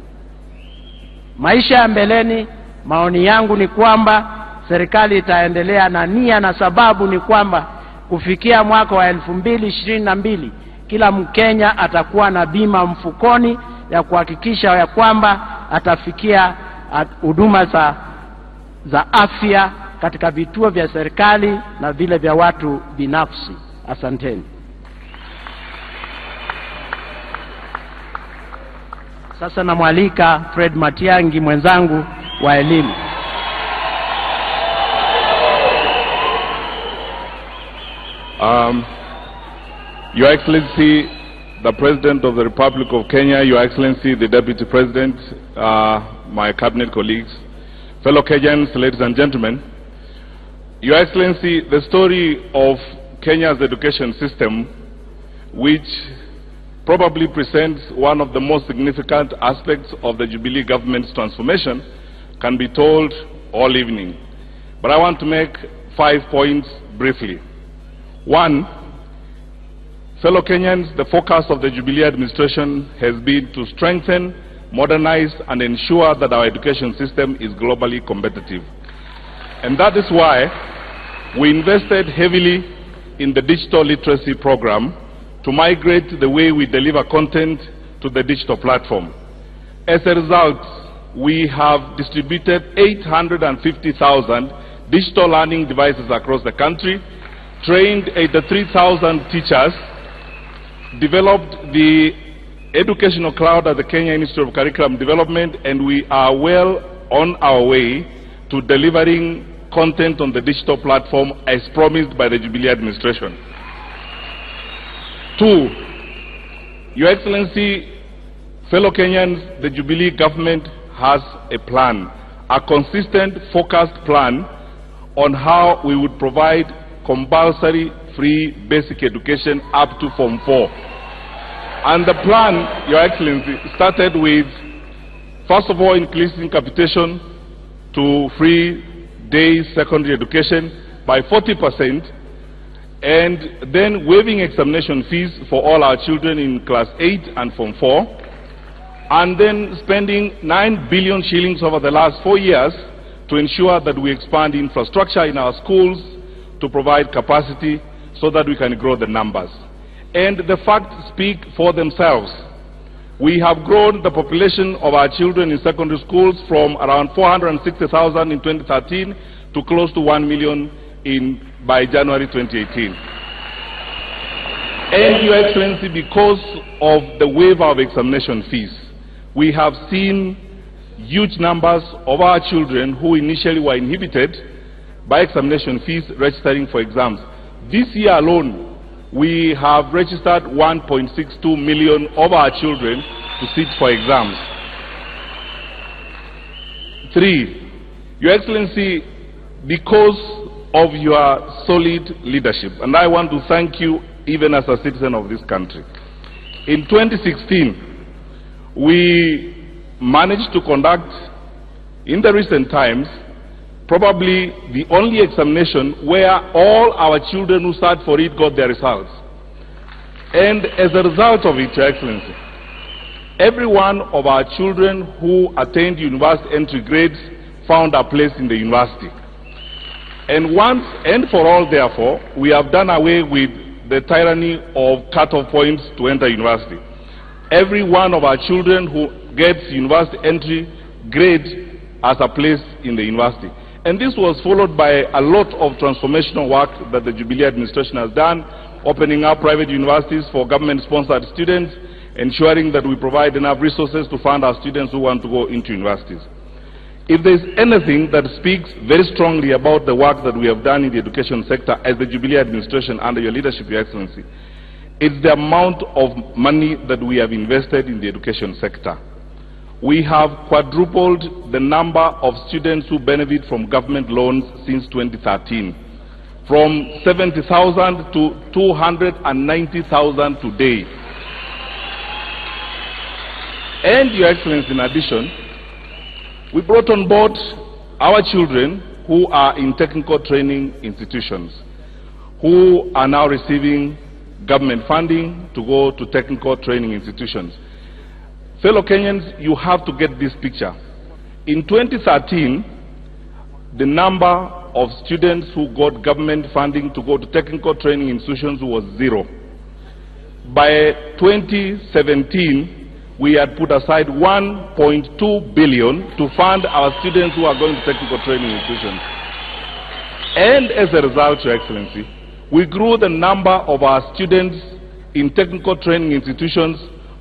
Speaker 12: Maisha ya mbeleni, maoni yangu ni kwamba serikali itaendelea na nia, na sababu ni kwamba kufikia mwaka wa 2022 kila Mkenya atakuwa na bima mfukoni ya kuhakikisha ya kwamba atafikia huduma za afya katika vituo vya serikali na vile vya watu binafsi. Asanteni. Sasa namwalika Fred Matiang'i mwenzangu wa elimu.
Speaker 10: Your Excellency, the President of the Republic of Kenya, Your Excellency, the Deputy President, my cabinet colleagues, fellow Kenyans, ladies and gentlemen, Your Excellency, the story of Kenya's education system, which probably presents one of the most significant aspects of the Jubilee government's transformation, can be told all evening. But I want to make 5 points briefly. 1, fellow Kenyans, the focus of the Jubilee administration has been to strengthen, modernize, and ensure that our education system is globally competitive. And that is why we invested heavily in the digital literacy program to migrate the way we deliver content to the digital platform. As a result, we have distributed 850,000 digital learning devices across the country, trained 83,000 teachers, developed the educational cloud at the Kenya Institute of Curriculum Development, and we are well on our way to delivering content on the digital platform as promised by the Jubilee administration. 2, Your Excellency, fellow Kenyans, the Jubilee government has a plan, a consistent, focused plan on how we would provide compulsory free basic education up to Form 4. And the plan, Your Excellency, started with, first of all, increasing capitation to free day secondary education by 40%, and then waiving examination fees for all our children in Class 8 and Form 4, and then spending 9 billion shillings over the last 4 years to ensure that we expand infrastructure in our schools to provide capacity so that we can grow the numbers. And the facts speak for themselves. We have grown the population of our children in secondary schools from around 460,000 in 2013 to close to 1 million by January 2018. And, Your Excellency, because of the waiver of examination fees, we have seen huge numbers of our children who initially were inhibited by examination fees registering for exams. This year alone, we have registered 1.62 million of our children to sit for exams. 3, Your Excellency, because of your solid leadership, and I want to thank you even as a citizen of this country. In 2016, we managed to conduct, in the recent times, probably the only examination where all our children who sat for it got their results. And as a result of it, Your Excellency, every one of our children who attained university entry grades found a place in the university. And once and for all, therefore, we have done away with the tyranny of cut-off points to enter university. Every one of our children who gets university entry grade has a place in the university. And this was followed by a lot of transformational work that the Jubilee administration has done, opening up private universities for government-sponsored students, ensuring that we provide enough resources to fund our students who want to go into universities. If there is anything that speaks very strongly about the work that we have done in the education sector as the Jubilee administration under your leadership, Your Excellency, it's the amount of money that we have invested in the education sector. We have quadrupled the number of students who benefit from government loans since 2013, from 70,000 to 290,000 today. And, Your Excellency, in addition, we brought on board our children who are in technical training institutions, who are now receiving government funding to go to technical training institutions. Fellow Kenyans, you have to get this picture. In 2013, the number of students who got government funding to go to technical training institutions was 0. By 2017, we had put aside 1.2 billion to fund our students who are going to technical training institutions. And as a result, Your Excellency, we grew the number of our students in technical training institutions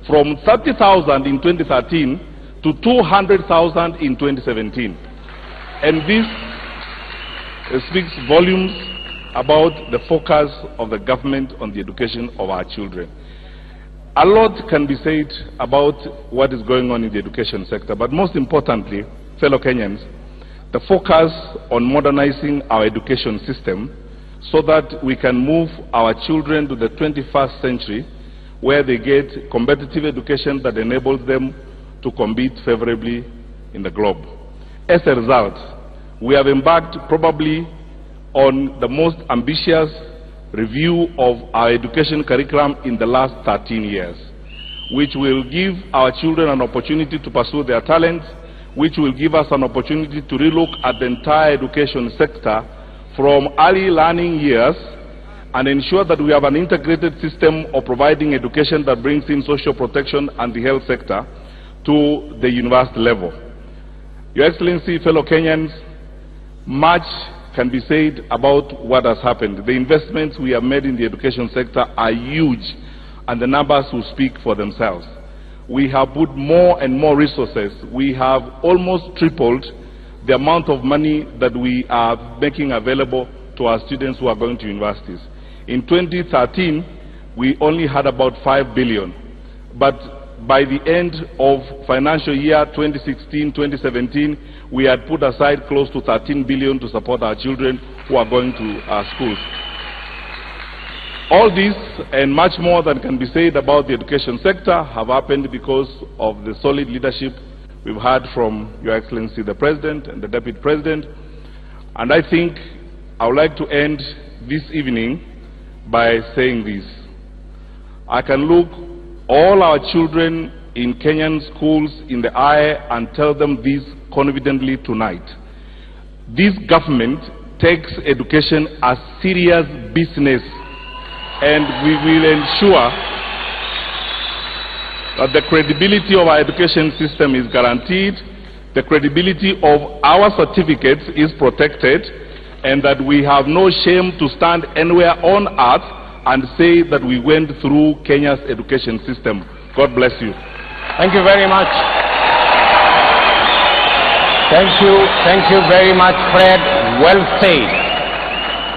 Speaker 10: from 30,000 in 2013 to 200,000 in 2017. And this speaks volumes about the focus of the government on the education of our children. A lot can be said about what is going on in the education sector, but most importantly, fellow Kenyans, the focus on modernizing our education system so that we can move our children to the 21st century where they get competitive education that enables them to compete favorably in the globe. As a result, we have embarked probably on the most ambitious review of our education curriculum in the last 13 years, which will give our children an opportunity to pursue their talents, which will give us an opportunity to relook at the entire education sector from early learning years and ensure that we have an integrated system of providing education that brings in social protection and the health sector to the university level. Your Excellency, fellow Kenyans, much can be said about what has happened. The investments we have made in the education sector are huge, and the numbers will speak for themselves. We have put more and more resources. We have almost tripled the amount of money that we are making available to our students who are going to universities. In 2013, we only had about 5 billion. But by the end of financial year 2016-2017, we had put aside close to 13 billion to support our children who are going to our schools. All this and much more that can be said about the education sector have happened because of the solid leadership we've had from Your Excellency the President and the Deputy President. And I think I would like to end this evening by saying this. I can look all our children in Kenyan schools in the eye and tell them this confidently tonight. This government takes education as serious business, and we will ensure that the credibility of our education system is guaranteed, the credibility of our certificates is protected, and that we have no shame to stand anywhere on earth and say that we went through Kenya's education system. God bless you.
Speaker 1: Thank you very much. Thank you very much, Fred. Well said.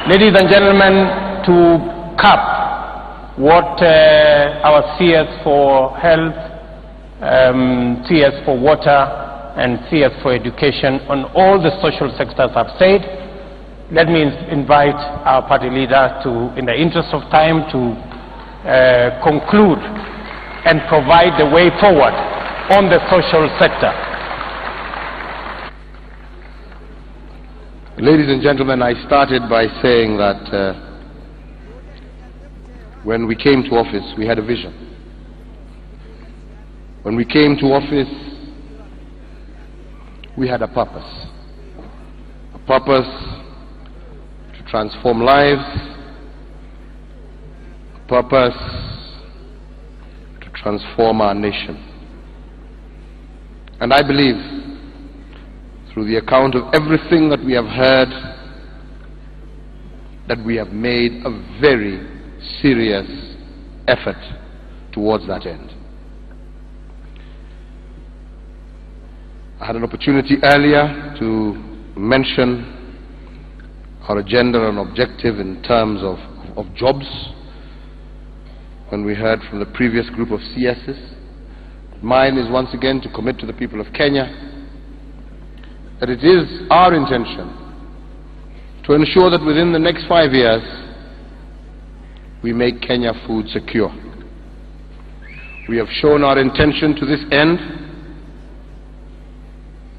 Speaker 1: Ladies and gentlemen, to cap what our CS for health, CS for water, and CS for education on all the social sectors have said, let me invite our party leader to, in the interest of time, to conclude and provide the way forward on the social sector.
Speaker 2: Ladies and gentlemen, I started by saying that when we came to office, we had a vision. When we came to office, we had a purpose. A purpose to transform lives, a purpose to transform our nation. And I believe, through the account of everything that we have heard, that we have made a very serious effort towards that end. I had an opportunity earlier to mention our agenda and objective in terms of jobs when we heard from the previous group of CSs. Mine is once again to commit to the people of Kenya that it is our intention to ensure that within the next 5 years we make Kenya food secure. We have shown our intention to this end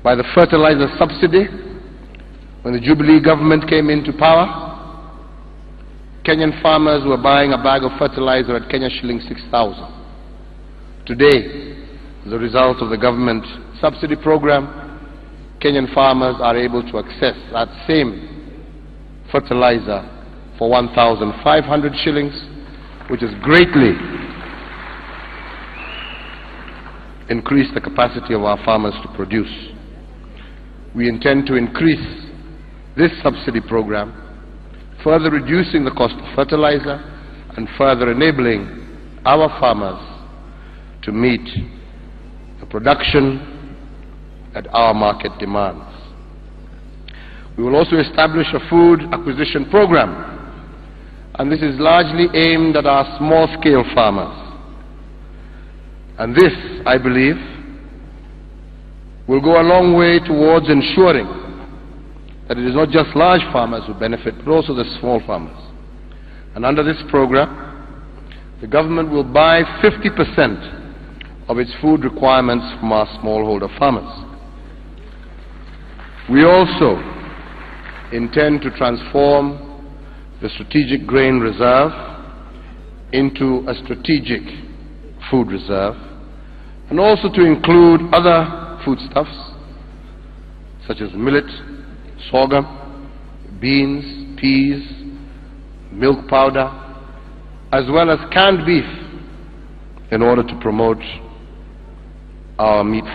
Speaker 2: by the Fertilizer Subsidy. When the Jubilee government came into power, Kenyan farmers were buying a bag of fertilizer at Kenya shilling 6,000. Today, as a result of the government subsidy program, Kenyan farmers are able to access that same fertilizer for 1,500 shillings, which has greatly increased the capacity of our farmers to produce. We intend to increase this subsidy program, further reducing the cost of fertilizer and further enabling our farmers to meet the production that our market demands. We will also establish a food acquisition program, and this is largely aimed at our small-scale farmers. And this, I believe, will go a long way towards ensuring that it is not just large farmers who benefit, but also the small farmers. And under this program, the government will buy 50% of its food requirements from our smallholder farmers. We also intend to transform the strategic grain reserve into a strategic food reserve, and also to include other foodstuffs such as millet, sorghum, beans, peas, milk powder, as well as canned beef, in order to promote our meat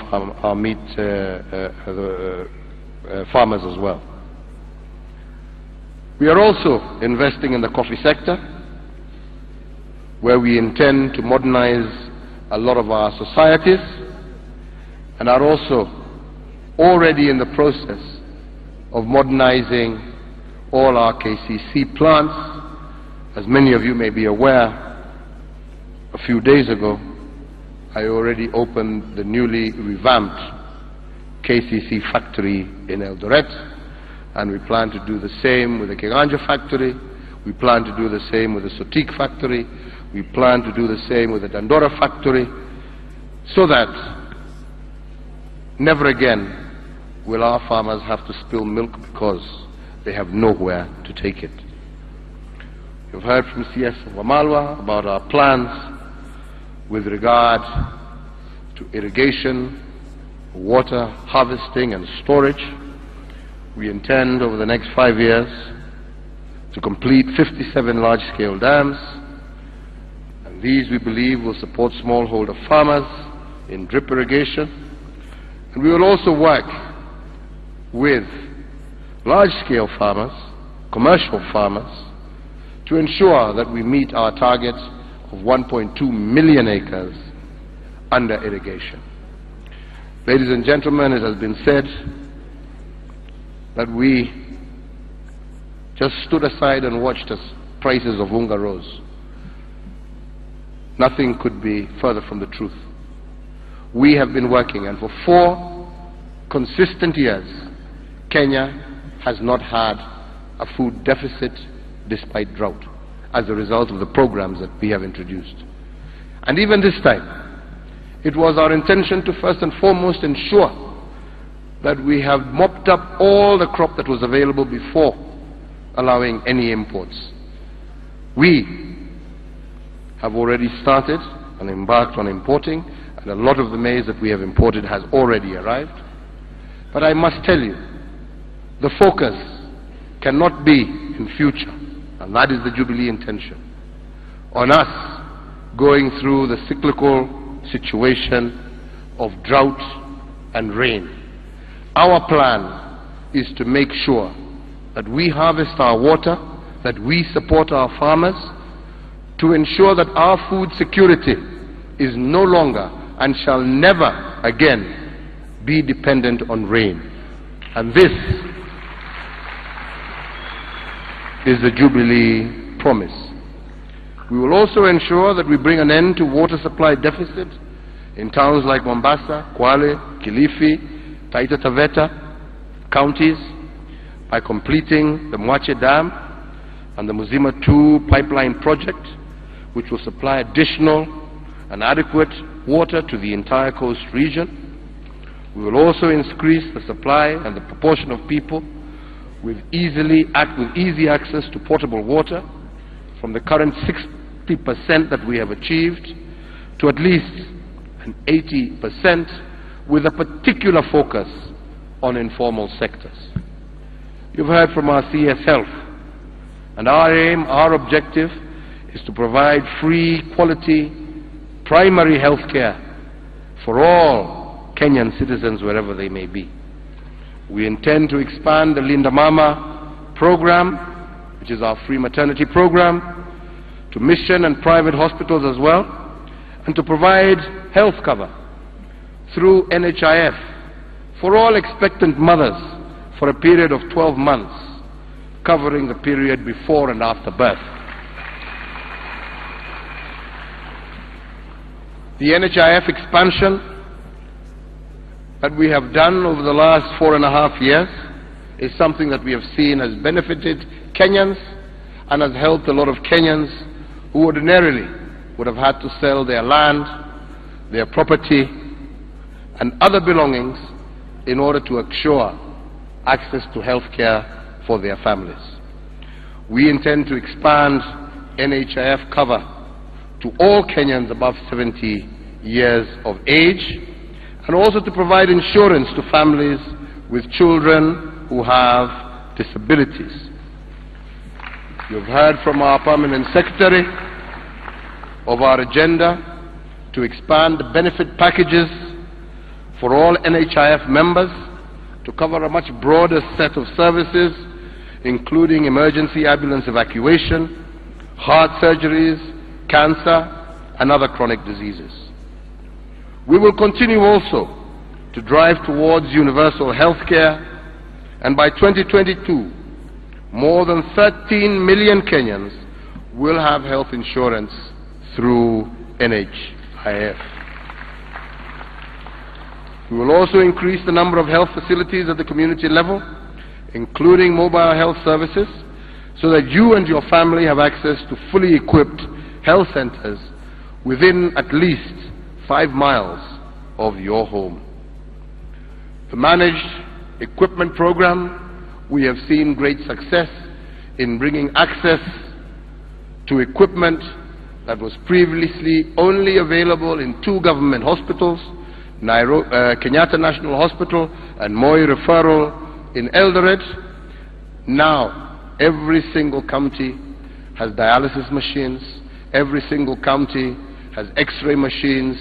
Speaker 2: farmers as well. We are also investing in the coffee sector, where we intend to modernize a lot of our societies, and are also already in the process of modernizing all our KCC plants. As many of you may be aware, a few days ago, I already opened the newly revamped KCC factory in Eldoret, and we plan to do the same with the Kiganja factory. We plan to do the same with the Sotik factory. We plan to do the same with the Dandora factory, so that never again will our farmers have to spill milk because they have nowhere to take it. You've heard from CS Wamalwa about our plans with regard to irrigation, water harvesting and storage. We intend over the next 5 years to complete 57 large-scale dams, and these we believe will support smallholder farmers in drip irrigation. And we will also work with large-scale farmers, commercial farmers, to ensure that we meet our target of 1.2 million acres under irrigation. Ladies and gentlemen, it has been said that we just stood aside and watched as prices of unga rose. Nothing could be further from the truth. We have been working, and for 4 consistent years, Kenya has not had a food deficit despite drought, as a result of the programs that we have introduced. And even this time, it was our intention to first and foremost ensure that we have mopped up all the crop that was available before allowing any imports. We have already started and embarked on importing, and a lot of the maize that we have imported has already arrived. But I must tell you, the focus cannot be in future, and that is the Jubilee intention, on us going through the cyclical situation of drought and rain. Our plan is to make sure that we harvest our water, that we support our farmers, to ensure that our food security is no longer and shall never again be dependent on rain. And this is the Jubilee promise. We will also ensure that we bring an end to water supply deficit in towns like Mombasa, Kwale, Kilifi, Taita Taveta counties by completing the Mwache Dam and the Muzima 2 pipeline project, which will supply additional and adequate water to the entire coast region. We will also increase the supply and the proportion of people with easy access to potable water from the current 60% that we have achieved to at least an 80%, with a particular focus on informal sectors. You've heard from our CS Health, and our aim, our objective, is to provide free, quality, primary health care for all Kenyan citizens wherever they may be. We intend to expand the Linda Mama program, which is our free maternity program, to mission and private hospitals as well, and to provide health cover through NHIF for all expectant mothers for a period of 12 months, covering the period before and after birth. The NHIF expansion that we have done over the last 4.5 years is something that we have seen has benefited Kenyans and has helped a lot of Kenyans who ordinarily would have had to sell their land, their property, and other belongings in order to assure access to health care for their families. We intend to expand NHIF cover to all Kenyans above 70 years of age, and also to provide insurance to families with children who have disabilities. You've heard from our Permanent Secretary of our agenda to expand the benefit packages for all NHIF members to cover a much broader set of services, including emergency ambulance evacuation, heart surgeries, cancer, and other chronic diseases. We will continue also to drive towards universal health care, and by 2022, more than 13 million Kenyans will have health insurance through NHIF. We will also increase the number of health facilities at the community level, including mobile health services, so that you and your family have access to fully equipped health centers within at least 5 miles of your home. The Managed Equipment Program, we have seen great success in bringing access to equipment that was previously only available in 2 government hospitals, Kenyatta National Hospital and Moi Referral in Eldoret. Now, every single county has dialysis machines, every single county has X-ray machines,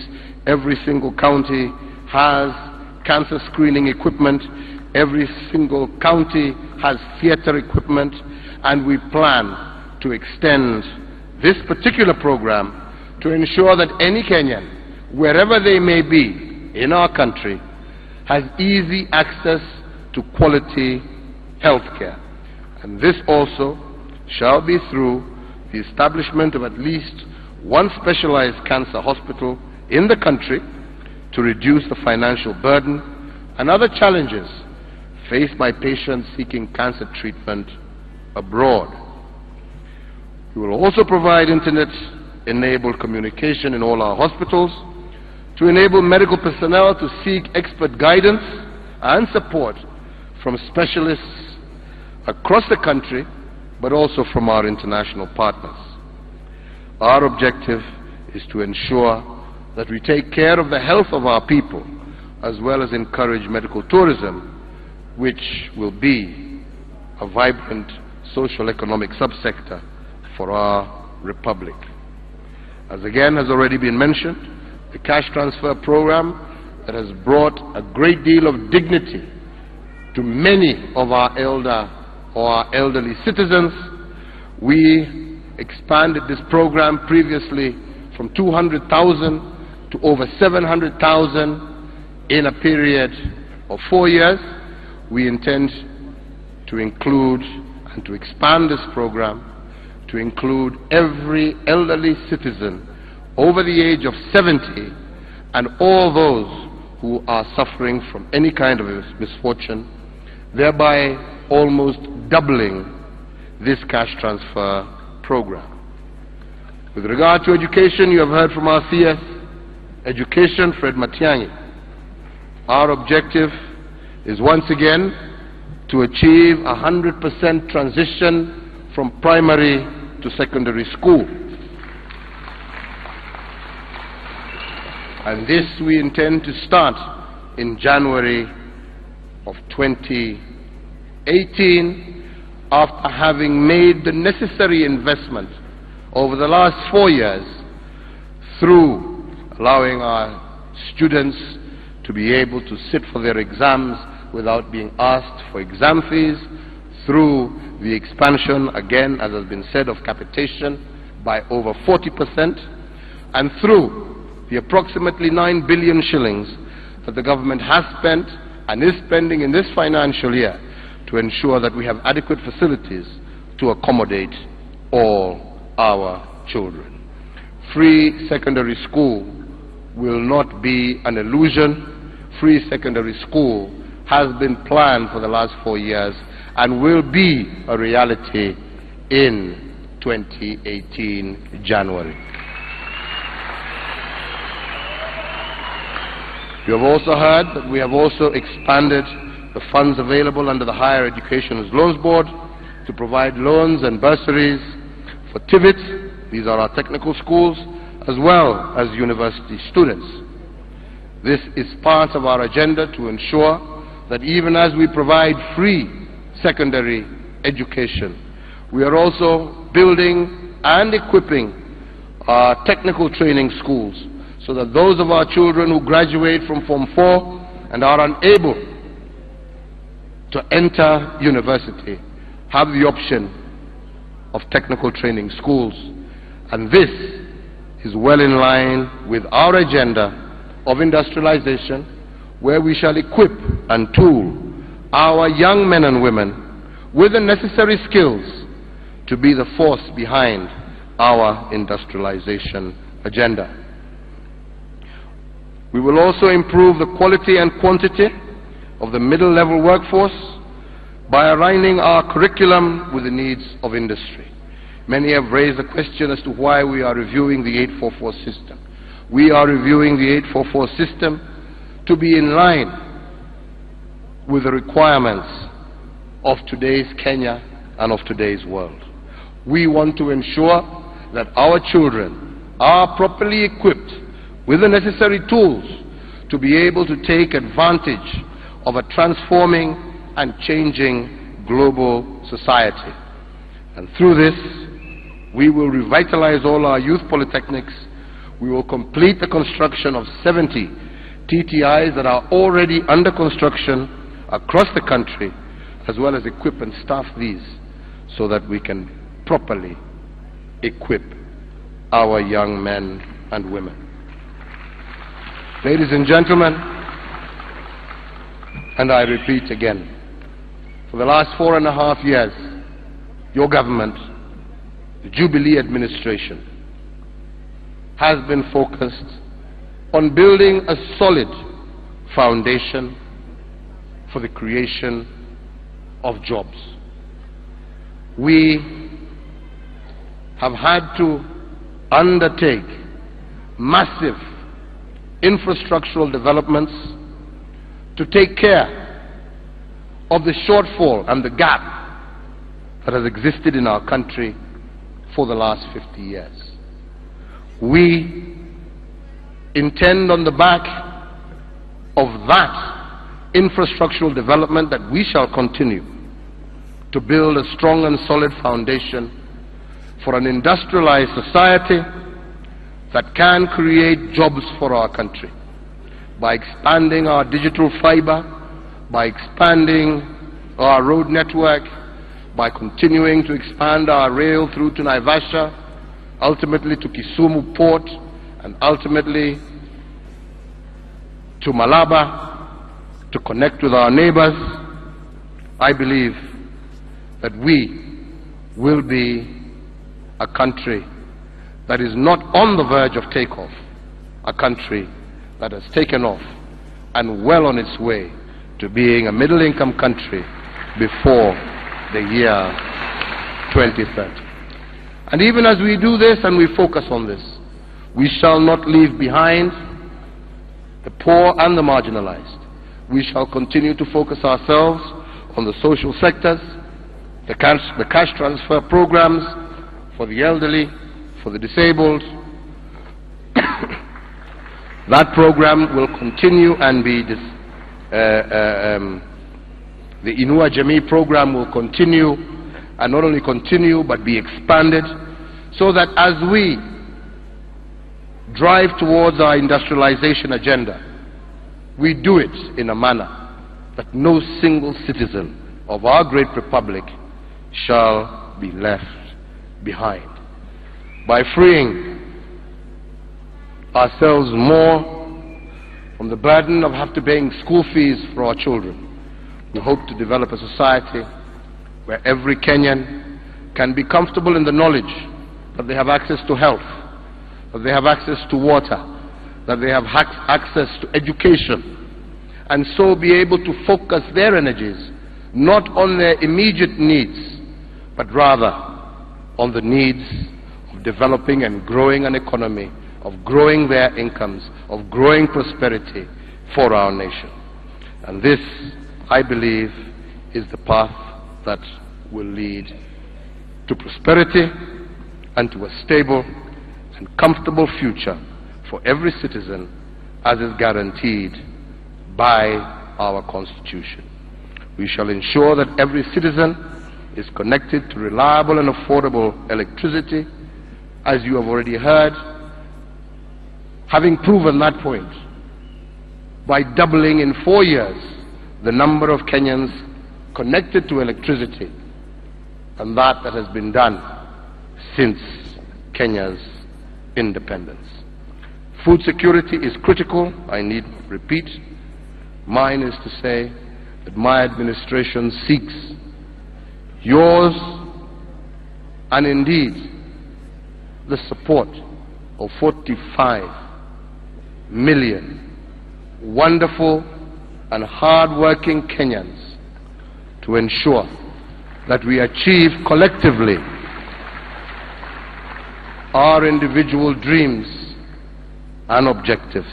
Speaker 2: every single county has cancer screening equipment, every single county has theater equipment, and we plan to extend this particular program to ensure that any Kenyan, wherever they may be in our country, has easy access to quality health care. And this also shall be through the establishment of at least 1 specialized cancer hospital in the country to reduce the financial burden and other challenges faced by patients seeking cancer treatment abroad. We will also provide internet-enabled communication in all our hospitals to enable medical personnel to seek expert guidance and support from specialists across the country, but also from our international partners. Our objective is to ensure that we take care of the health of our people, as well as encourage medical tourism, which will be a vibrant social-economic subsector for our republic. As again has already been mentioned, the cash transfer program that has brought a great deal of dignity to many of our elderly citizens. We expanded this program previously from 200,000 to over 700,000 in a period of 4 years. We intend to include and to expand this program to include every elderly citizen over the age of 70 and all those who are suffering from any kind of misfortune, thereby almost doubling this cash transfer program. With regard to education, you have heard from our CS Education, Fred Matiang'i. Our objective is once again to achieve 100% transition from primary to secondary school. And this we intend to start in January of 2018, after having made the necessary investment over the last 4 years through allowing our students to be able to sit for their exams without being asked for exam fees, through the expansion, again, as has been said, of capitation by over 40%, and through the approximately 9 billion shillings that the government has spent and is spending in this financial year to ensure that we have adequate facilities to accommodate all our children. Free secondary school will not be an illusion. Free secondary school has been planned for the last 4 years and will be a reality in 2018 January. You have also heard that we have also expanded the funds available under the Higher Education Loans Board to provide loans and bursaries for TVET, these are our technical schools, as well as university students. This is part of our agenda to ensure that even as we provide free secondary education, we are also building and equipping our technical training schools, so that those of our children who graduate from Form 4 and are unable to enter university have the option of technical training schools. And this is well in line with our agenda of industrialization, where we shall equip and tool our young men and women with the necessary skills to be the force behind our industrialization agenda. We will also improve the quality and quantity of the middle-level workforce by aligning our curriculum with the needs of industry. Many have raised the question as to why we are reviewing the 844 system. We are reviewing the 844 system to be in line with the requirements of today's Kenya and of today's world. We want to ensure that our children are properly equipped with the necessary tools to be able to take advantage of a transforming and changing global society. And through this, we will revitalize all our youth polytechnics. We will complete the construction of 70 TTIs that are already under construction across the country, as well as equip and staff these so that we can properly equip our young men and women. Ladies and gentlemen, and I repeat again, for the last 4.5 years, your government, the Jubilee administration, has been focused on building a solid foundation for the creation of jobs. We have had to undertake massive infrastructural developments to take care of the shortfall and the gap that has existed in our country for the last 50 years. We intend, on the back of that infrastructural development, that we shall continue to build a strong and solid foundation for an industrialized society that can create jobs for our country by expanding our digital fiber, by expanding our road network, by continuing to expand our rail through to Naivasha, ultimately to Kisumu Port, and ultimately to Malaba, to connect with our neighbors. I believe that we will be a country that is not on the verge of takeoff, a country that has taken off and well on its way to being a middle-income country before the year 2030. And even as we do this and we focus on this, we shall not leave behind the poor and the marginalized. We shall continue to focus ourselves on the social sectors, the cash transfer programs for the elderly, for the disabled. That program will continue and be the Inua Jamii program will continue, and not only continue but be expanded, so that as we drive towards our industrialization agenda, we do it in a manner that no single citizen of our great republic shall be left behind. By freeing ourselves more from the burden of having to pay school fees for our children, we hope to develop a society where every Kenyan can be comfortable in the knowledge that they have access to health, that they have access to water, that they have access to education, and so be able to focus their energies not on their immediate needs, but rather on the needs of developing and growing an economy, of growing their incomes, of growing prosperity for our nation. And this, I believe, is the path that will lead to prosperity and to a stable and comfortable future for every citizen, as is guaranteed by our Constitution. We shall ensure that every citizen is connected to reliable and affordable electricity, as you have already heard. Having proven that point, by doubling in 4 years the number of Kenyans connected to electricity, and that has been done since Kenya's independence. Food security is critical. I need not repeat. Mine is to say that my administration seeks yours and indeed the support of 45 million wonderful and hard-working Kenyans to ensure that we achieve collectively our individual dreams and objectives.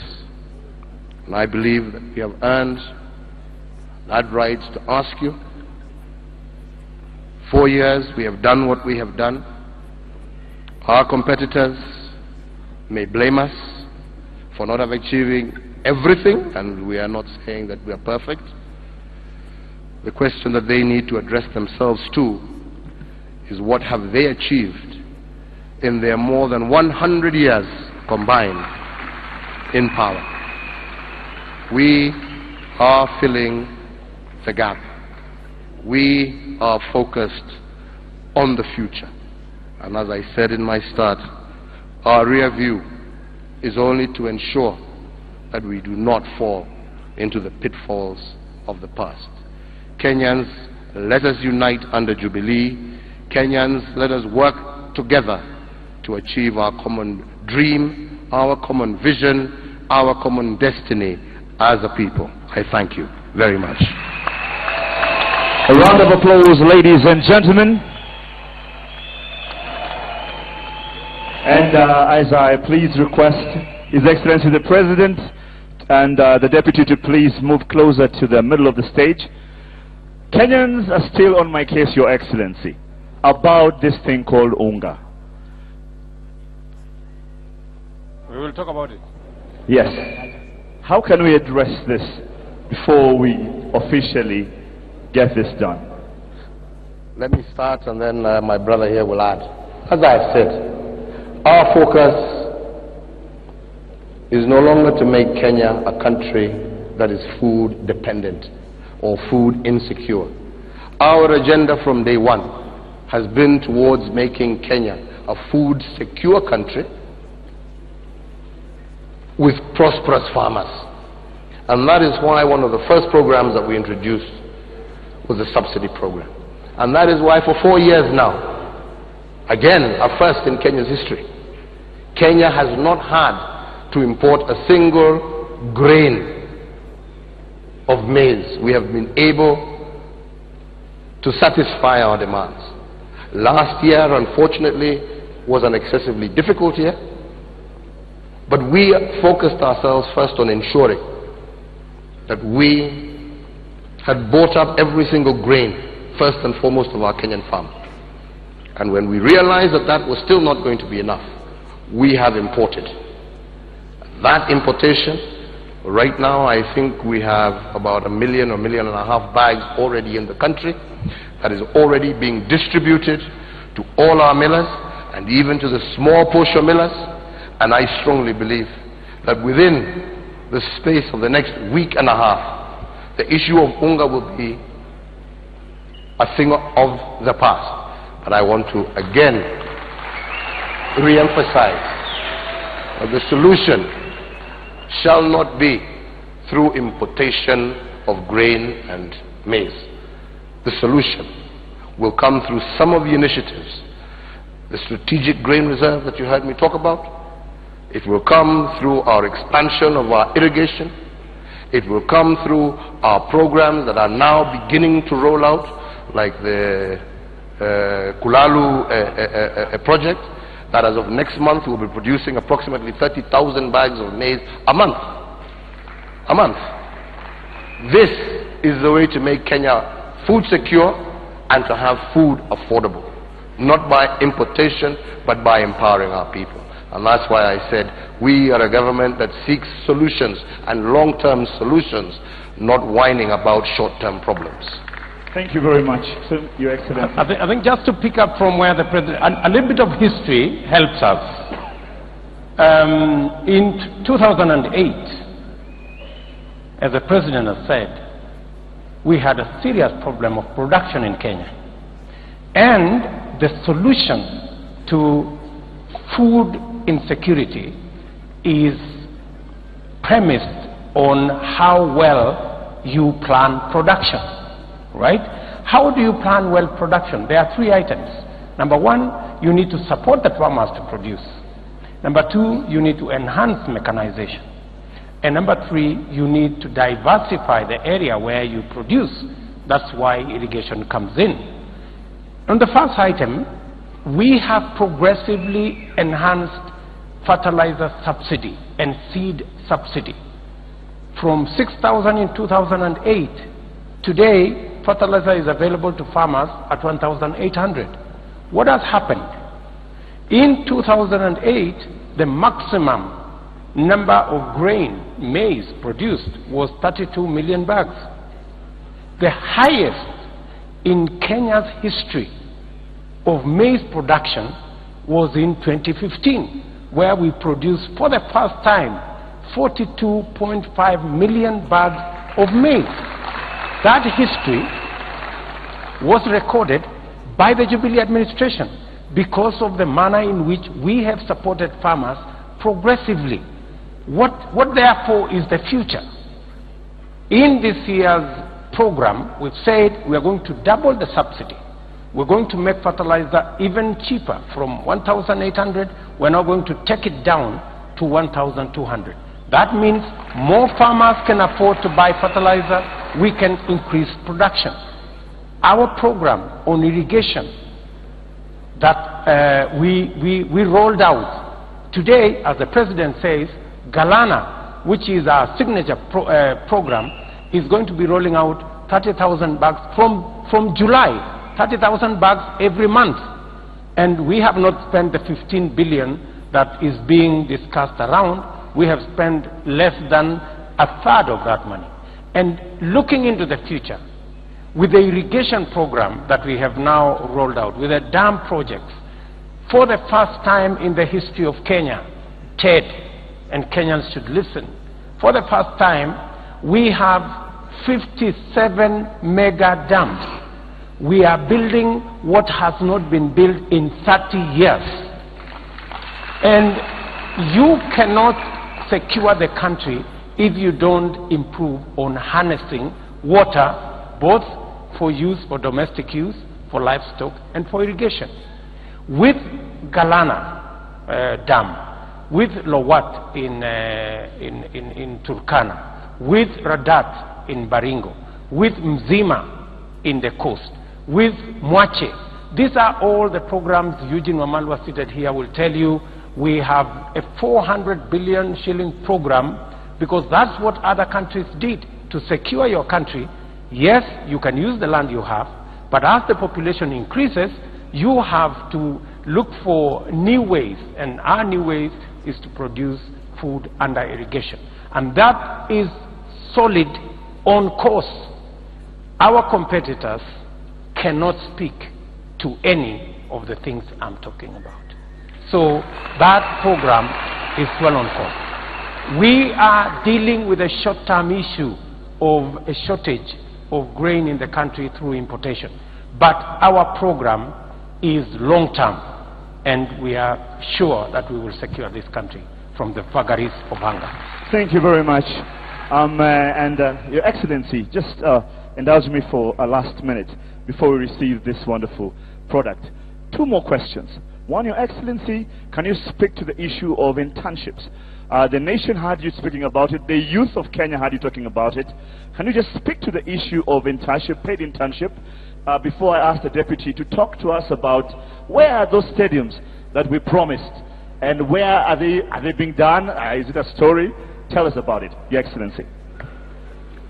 Speaker 2: And I believe that we have earned that right to ask you. 4 years we have done what we have done. Our competitors may blame us for not achieving everything, and we are not saying that we are perfect. The question that they need to address themselves to is, what have they achieved in their more than 100 years combined in power? We are filling the gap. We are focused on the future. And as I said in my start, our rear view is only to ensure that we do not fall into the pitfalls of the past. Kenyans, let us unite under Jubilee. Kenyans, let us work together to achieve our common dream, our common vision, our common destiny as a people. I thank you very much.
Speaker 5: A round of applause, ladies and gentlemen. And as I please request His Excellency the President and the Deputy to please move closer to the middle of the stage. Kenyans are still on my case, Your Excellency, about this thing called unga.
Speaker 1: We will talk about it.
Speaker 5: Yes. How can we address this before we officially get this done?
Speaker 2: Let me start, and then my brother here will add. As I have said, our focus is no longer to make Kenya a country that is food dependent or food insecure. Our agenda from day one has been towards making Kenya a food secure country with prosperous farmers. And that is why one of the first programs that we introduced was the subsidy program. And that is why for 4 years now, again, a first in Kenya's history, Kenya has not had to import a single grain of maize. We have been able to satisfy our demands. Last year, unfortunately, was an excessively difficult year, but we focused ourselves first on ensuring that we had bought up every single grain, first and foremost of our Kenyan farmers. And when we realized that that was still not going to be enough, we have imported. That importation, right now I think we have about 1 million or 1.5 million bags already in the country that is already being distributed to all our millers and even to the small portion millers. And I strongly believe that within the space of the next week and a half, the issue of unga will be a thing of the past. But I want to again re-emphasize that the solution shall not be through importation of grain and maize. The solution will come through some of the initiatives. The strategic grain reserve that you heard me talk about, it will come through our expansion of our irrigation. It will come through our programs that are now beginning to roll out, like the Kulalu project, that as of next month will be producing approximately 30,000 bags of maize a month. A month. This is the way to make Kenya food secure and to have food affordable. Not by importation, but by empowering our people. And that's why I said we are a government that seeks solutions and long-term solutions, not whining about short-term problems.
Speaker 5: Thank you very much, so, Your Excellency.
Speaker 1: I think just to pick up from where the President, a little bit of history helps us. In 2008, As the President has said, we had a serious problem of production in Kenya. And the solution to food insecurity is premised on how well you plan production, right? How do you plan well production? There are three items. Number one, you need to support the farmers to produce. Number two, you need to enhance mechanization. And number three, you need to diversify the area where you produce. That's why irrigation comes in. On the first item, we have progressively enhanced fertilizer subsidy and seed subsidy. From 6,000 in 2008, today fertilizer is available to farmers at 1,800. What has happened? In 2008, the maximum number of grain, maize produced was 32 million bags. The highest in Kenya's history of maize production was in 2015, where we produced for the first time 42.5 million bags of maize. That history was recorded by the Jubilee administration because of the manner in which we have supported farmers progressively. What therefore is the future? In this year's program, we've said we are going to double the subsidy. We're going to make fertilizer even cheaper. From 1,800, we're now going to take it down to 1,200. That means more farmers can afford to buy fertilizer. We can increase production. Our program on irrigation that we rolled out today, as the President says, Galana, which is our signature program, is going to be rolling out 30,000 bags from July. 30,000 bags every month. And we have not spent the 15 billion that is being discussed around. We have spent less than a third of that money. And looking into the future, with the irrigation program that we have now rolled out, with the dam projects, for the first time in the history of Kenya, TED, and Kenyans should listen, for the first time, we have 57 mega dams. We are building what has not been built in 30 years. And you cannot secure the country if you don't improve on harnessing water, both for use, for domestic use, for livestock, and for irrigation. With Galana Dam, with Lowat in Turkana, with Radat in Baringo, with Mzima in the coast, with Mwache. These are all the programs. Eugene Wamalwa seated here will tell you we have a 400 billion shilling program, because that's what other countries did to secure your country. Yes, you can use the land you have, but as the population increases, you have to look for new ways, and our new ways is to produce food under irrigation. And that is solid on course. Our competitors cannot speak to any of the things I'm talking about. So that program is well on course. We are dealing with a short-term issue of a shortage of grain in the country through importation. But our program is long-term, and we are sure that we will secure this country from the vagaries of hunger.
Speaker 5: Thank you very much. Your Excellency, just indulge me for a last minute before we receive this wonderful product. Two more questions. One, Your Excellency, can you speak to the issue of internships? The nation had you speaking about it. The youth of Kenya had you talking about it. Can you just speak to the issue of internship, paid internship, before I ask the Deputy to talk to us about where are those stadiums that we promised, and where are they being done? Is it a story? Tell us about it, Your Excellency.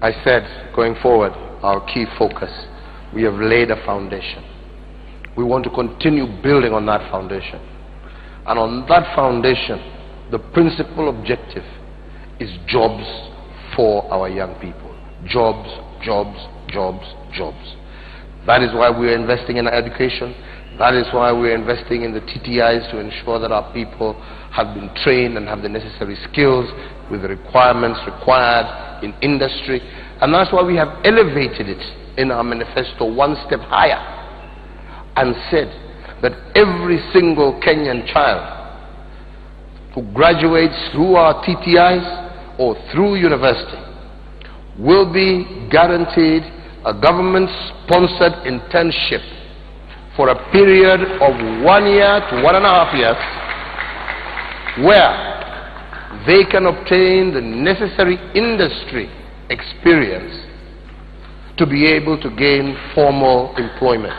Speaker 2: I said, going forward, our key focus, we have laid a foundation. We want to continue building on that foundation. And on that foundation, the principal objective is jobs for our young people. Jobs, jobs, jobs, jobs. That is why we are investing in education. That is why we are investing in the TTIs, to ensure that our people have been trained and have the necessary skills with the requirements required in industry. And that's why we have elevated it in our manifesto one step higher and said that every single Kenyan child who graduates through our TTIs or through university will be guaranteed a government-sponsored internship for a period of 1 year to 1.5 years, where they can obtain the necessary industry experience to be able to gain formal employment.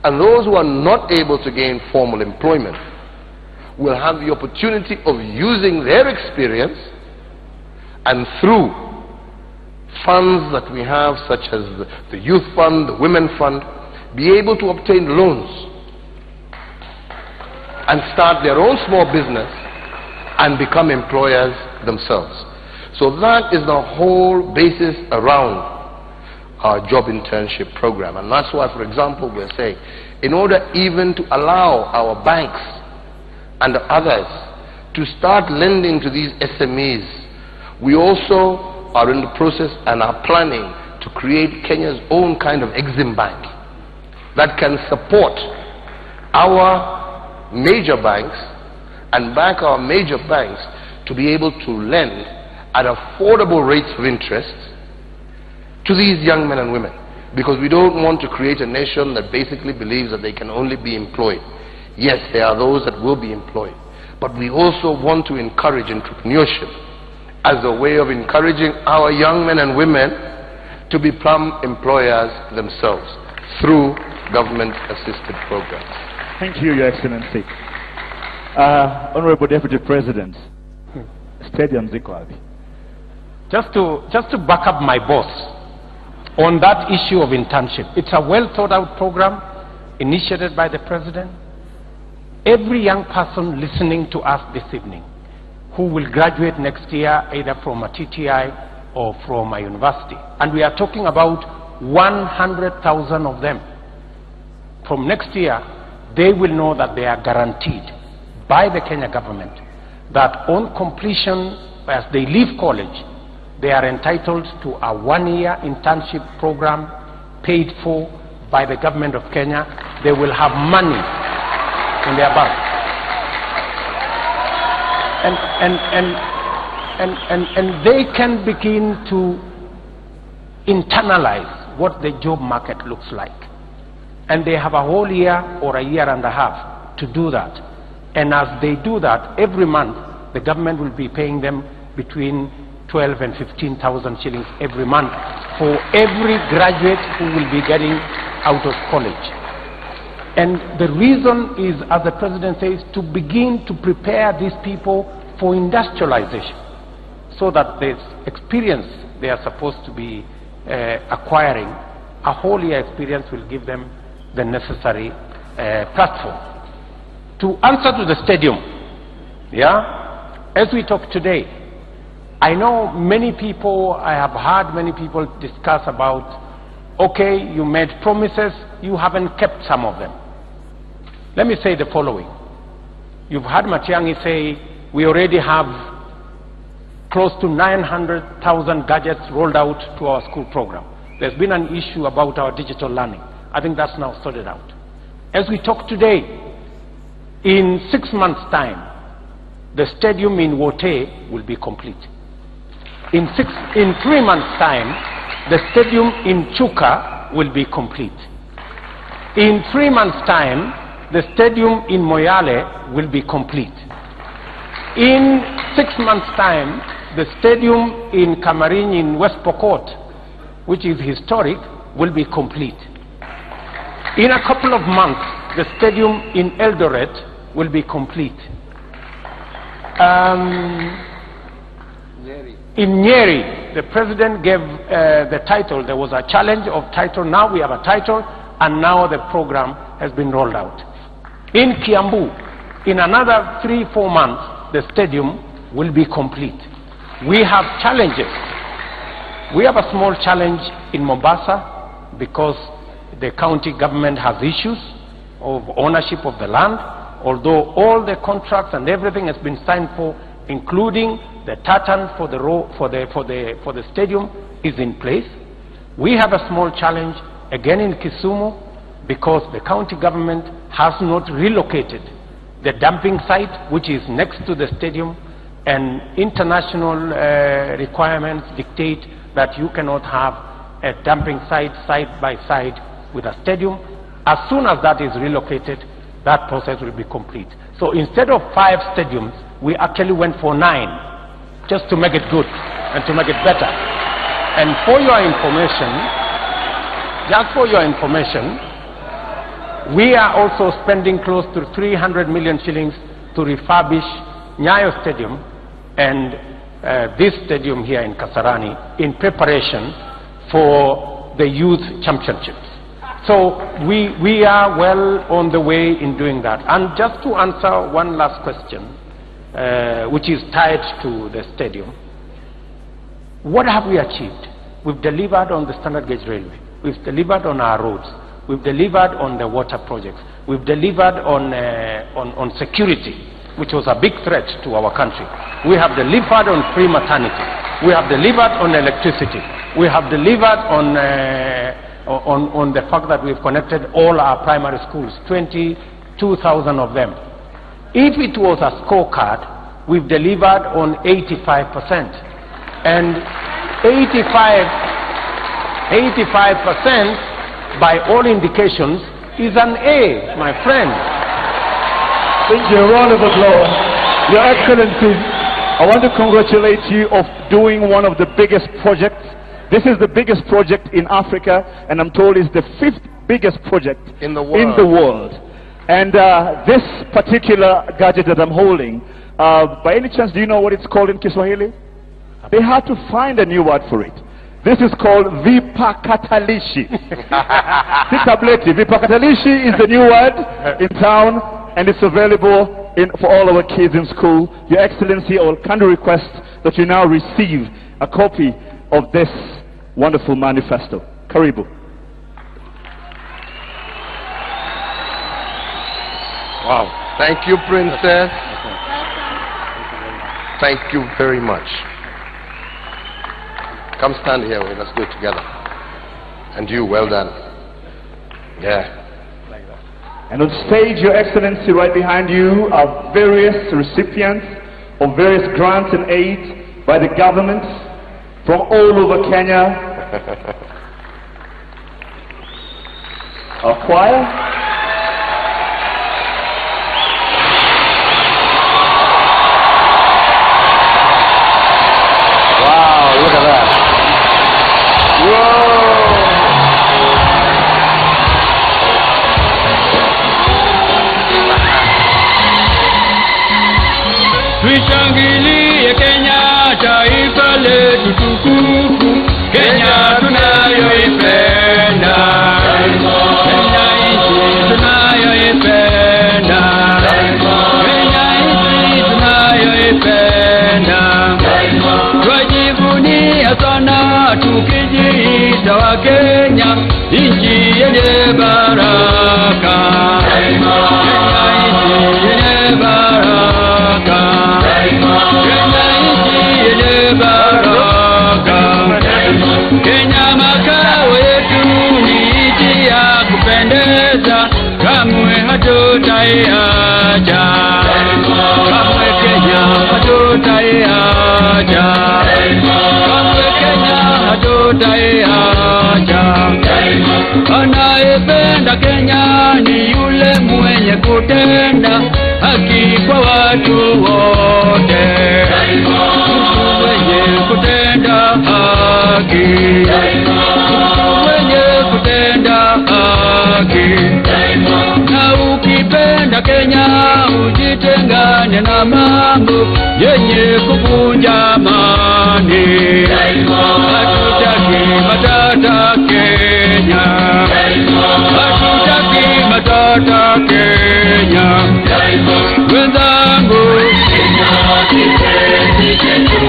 Speaker 2: And those who are not able to gain formal employment will have the opportunity of using their experience, and through funds that we have, such as the Youth Fund, the Women Fund, be able to obtain loans and start their own small business and become employers themselves. So that is the whole basis around our job internship program. And that's why, for example, we're saying, in order even to allow our banks and others to start lending to these SMEs, we also are in the process and are planning to create Kenya's own kind of Exim Bank that can support our major banks and back our major banks to be able to lend at affordable rates of interest to these young men and women, because we don't want to create a nation that basically believes that they can only be employed. Yes, there are those that will be employed, but we also want to encourage entrepreneurship as a way of encouraging our young men and women to become employers themselves through government-assisted programs.
Speaker 5: Thank you, Your Excellency. Honorable Deputy President, Stadium Zikwabi.
Speaker 1: Just to back up my boss on that issue of internship, it's a well thought out program initiated by the President. Every young person listening to us this evening who will graduate next year either from a TTI or from a university, and we are talking about 100,000 of them, from next year they will know that they are guaranteed by the Kenya government that on completion, as they leave college, they are entitled to a 1-year internship program paid for by the government of Kenya. They will have money in their bank. And they can begin to internalize what the job market looks like. And they have a whole year or a year and a half to do that. And as they do that, every month the government will be paying them between 12 and 15,000 shillings every month for every graduate who will be getting out of college. And the reason is, as the President says, to begin to prepare these people for industrialization, so that the experience they are supposed to be acquiring, a whole year experience, will give them the necessary platform. To answer to the stadium, as we talk today, I know many people, I have heard many people discuss about, okay, you made promises, you haven't kept some of them. Let me say the following. You've heard Matiang'i say, we already have close to 900,000 gadgets rolled out to our school program. There's been an issue about our digital learning. I think that's now sorted out. As we talk today, in 6 months' time, the stadium in Wote will be complete. In 3 months' time, the stadium in Chuka will be complete. In 3 months' time, the stadium in Moyale will be complete. In 6 months' time, the stadium in Kamarin in West Pokot, which is historic, will be complete. In a couple of months, the stadium in Eldoret will be complete. In Nyeri, the President gave the title. There was a challenge of title. Now we have a title, and now the program has been rolled out. In Kiambu, in another 3-4 months, the stadium will be complete. We have challenges. We have a small challenge in Mombasa because the county government has issues of ownership of the land, although all the contracts and everything has been signed for, including The tartan for the stadium is in place. We have a small challenge again in Kisumu because the county government has not relocated the dumping site, which is next to the stadium, and international requirements dictate that you cannot have a dumping site side by side with a stadium. As soon as that is relocated, that process will be complete. So instead of 5 stadiums, we actually went for 9, just to make it good and to make it better. And for your information, just for your information, we are also spending close to 300 million shillings to refurbish Nyayo Stadium and this stadium here in Kasarani in preparation for the youth championships. So we are well on the way in doing that. And just to answer one last question, which is tied to the stadium, what have we achieved? We've delivered on the standard gauge railway. We've delivered on our roads. We've delivered on the water projects. We've delivered on security, which was a big threat to our country. We have delivered on free maternity. We have delivered on electricity. We have delivered on the fact that we've connected all our primary schools, 22,000 of them. If it was a scorecard, we've delivered on 85%. And 85% by all indications is an A, my friend.
Speaker 5: Thank you. A round of applause. Your Excellency, I want to congratulate you of doing one of the biggest projects. This is the biggest project in Africa, and I'm told it's the 5th biggest project
Speaker 2: in the world.
Speaker 5: And this particular gadget that I'm holding, by any chance, do you know what it's called in Kiswahili? They had to find a new word for it. This is called vipakatalishi. Vipakatalishi is the new word in town, and it's available for all our kids in school. Your Excellency, I will kindly request that you now receive a copy of this wonderful manifesto. Karibu.
Speaker 2: Wow. Thank you, Princess. Thank you very much. Come stand here. Let's do it together. And you, well done. Yeah.
Speaker 5: And on stage, Your Excellency, right behind you are various recipients of various grants and aid by the government from all over Kenya. Our choir.
Speaker 13: Tuishangilie Kenya, taifa letu tukufu, Kenya tunayoipenda, Kenya nchi tunayoipenda, Kenya nchi tunayoipenda, twajivunia sana tukijiita wa Kenya, nchi yenye baraka, Kenya nchi yenye baraka. Kenya makao yetu ni nchi ya kupendeza, kamwe hatutaiacha, kamwe Kenya hatutaiacha, kamwe Kenya hatutaiacha. Anayependa Kenya ni yule mwenye kutenda haki kwa watu wote, mtu mwenye kutenda haki, mtu mwenye kutenda haki. Na ukipenda Kenya ujitengane na mambo yenye kuvunja amani. Hatutaki matata Kenya, hatutaki matata Kenya. Wenzangu, Kenya kipenzi chetu,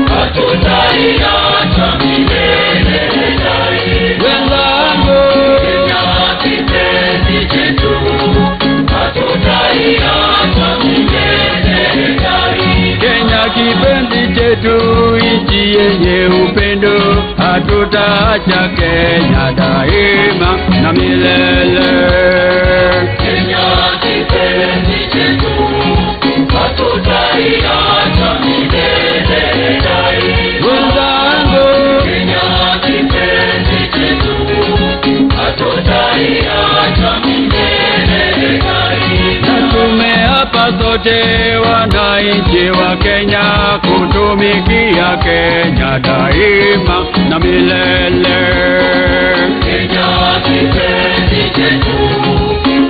Speaker 13: hatutaiacha milele daima. Wenzangu, Kenya kipenzi chetu, hatutaiacha milele daima. Kenya kipenzi chetu, nchi yenye upendo, hatutaacha Kenya daima na milele. Kenya kipenzi chetu, hatutaiacha milele daima. Wenzangu, Kenya kipenzi chetu, hatutaiacha milele daima. Na tumeapa sote wananchi wa Kenya kutumikia Kenya daima na milele. Kenya kipenzi chetu,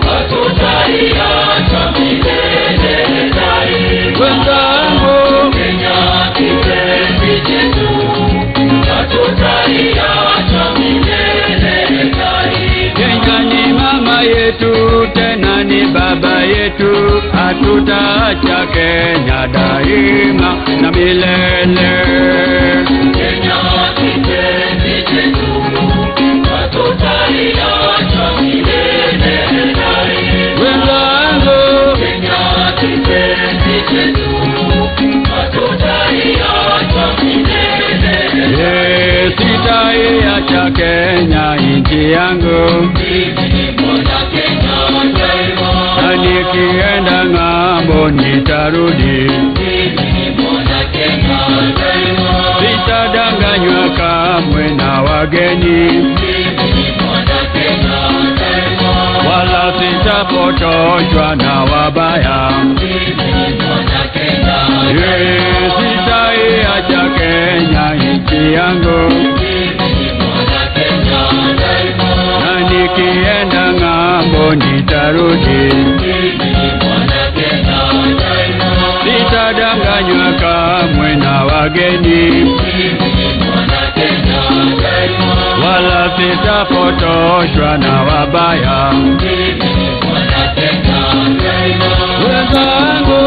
Speaker 13: hatutaiacha milele daima. Wenzangu, Kenya kipenzi chetu, hatutaiacha milele daima. Kenya ni mama yetu, tena ni baba yetu, hatutaacha Kenya daima na milele. Kenya kipenzi chetu, hatutaiacha milele daima. Wenzangu, Kenya kipenzi chetu, hatutaiacha milele. Sitaiacha Kenya nchi yangu, na nikienda ng'ambo nitarudi. Sitadanganywa kamwe na wageni, wala sitapotoshwa na wabaya. Sitaiacha Kenya nchi yangu, na nikienda ng'ambo nitarudi. Sitadanganywa kamwe na wageni, wala sitapotoshwa na wabaya. Wenzangu,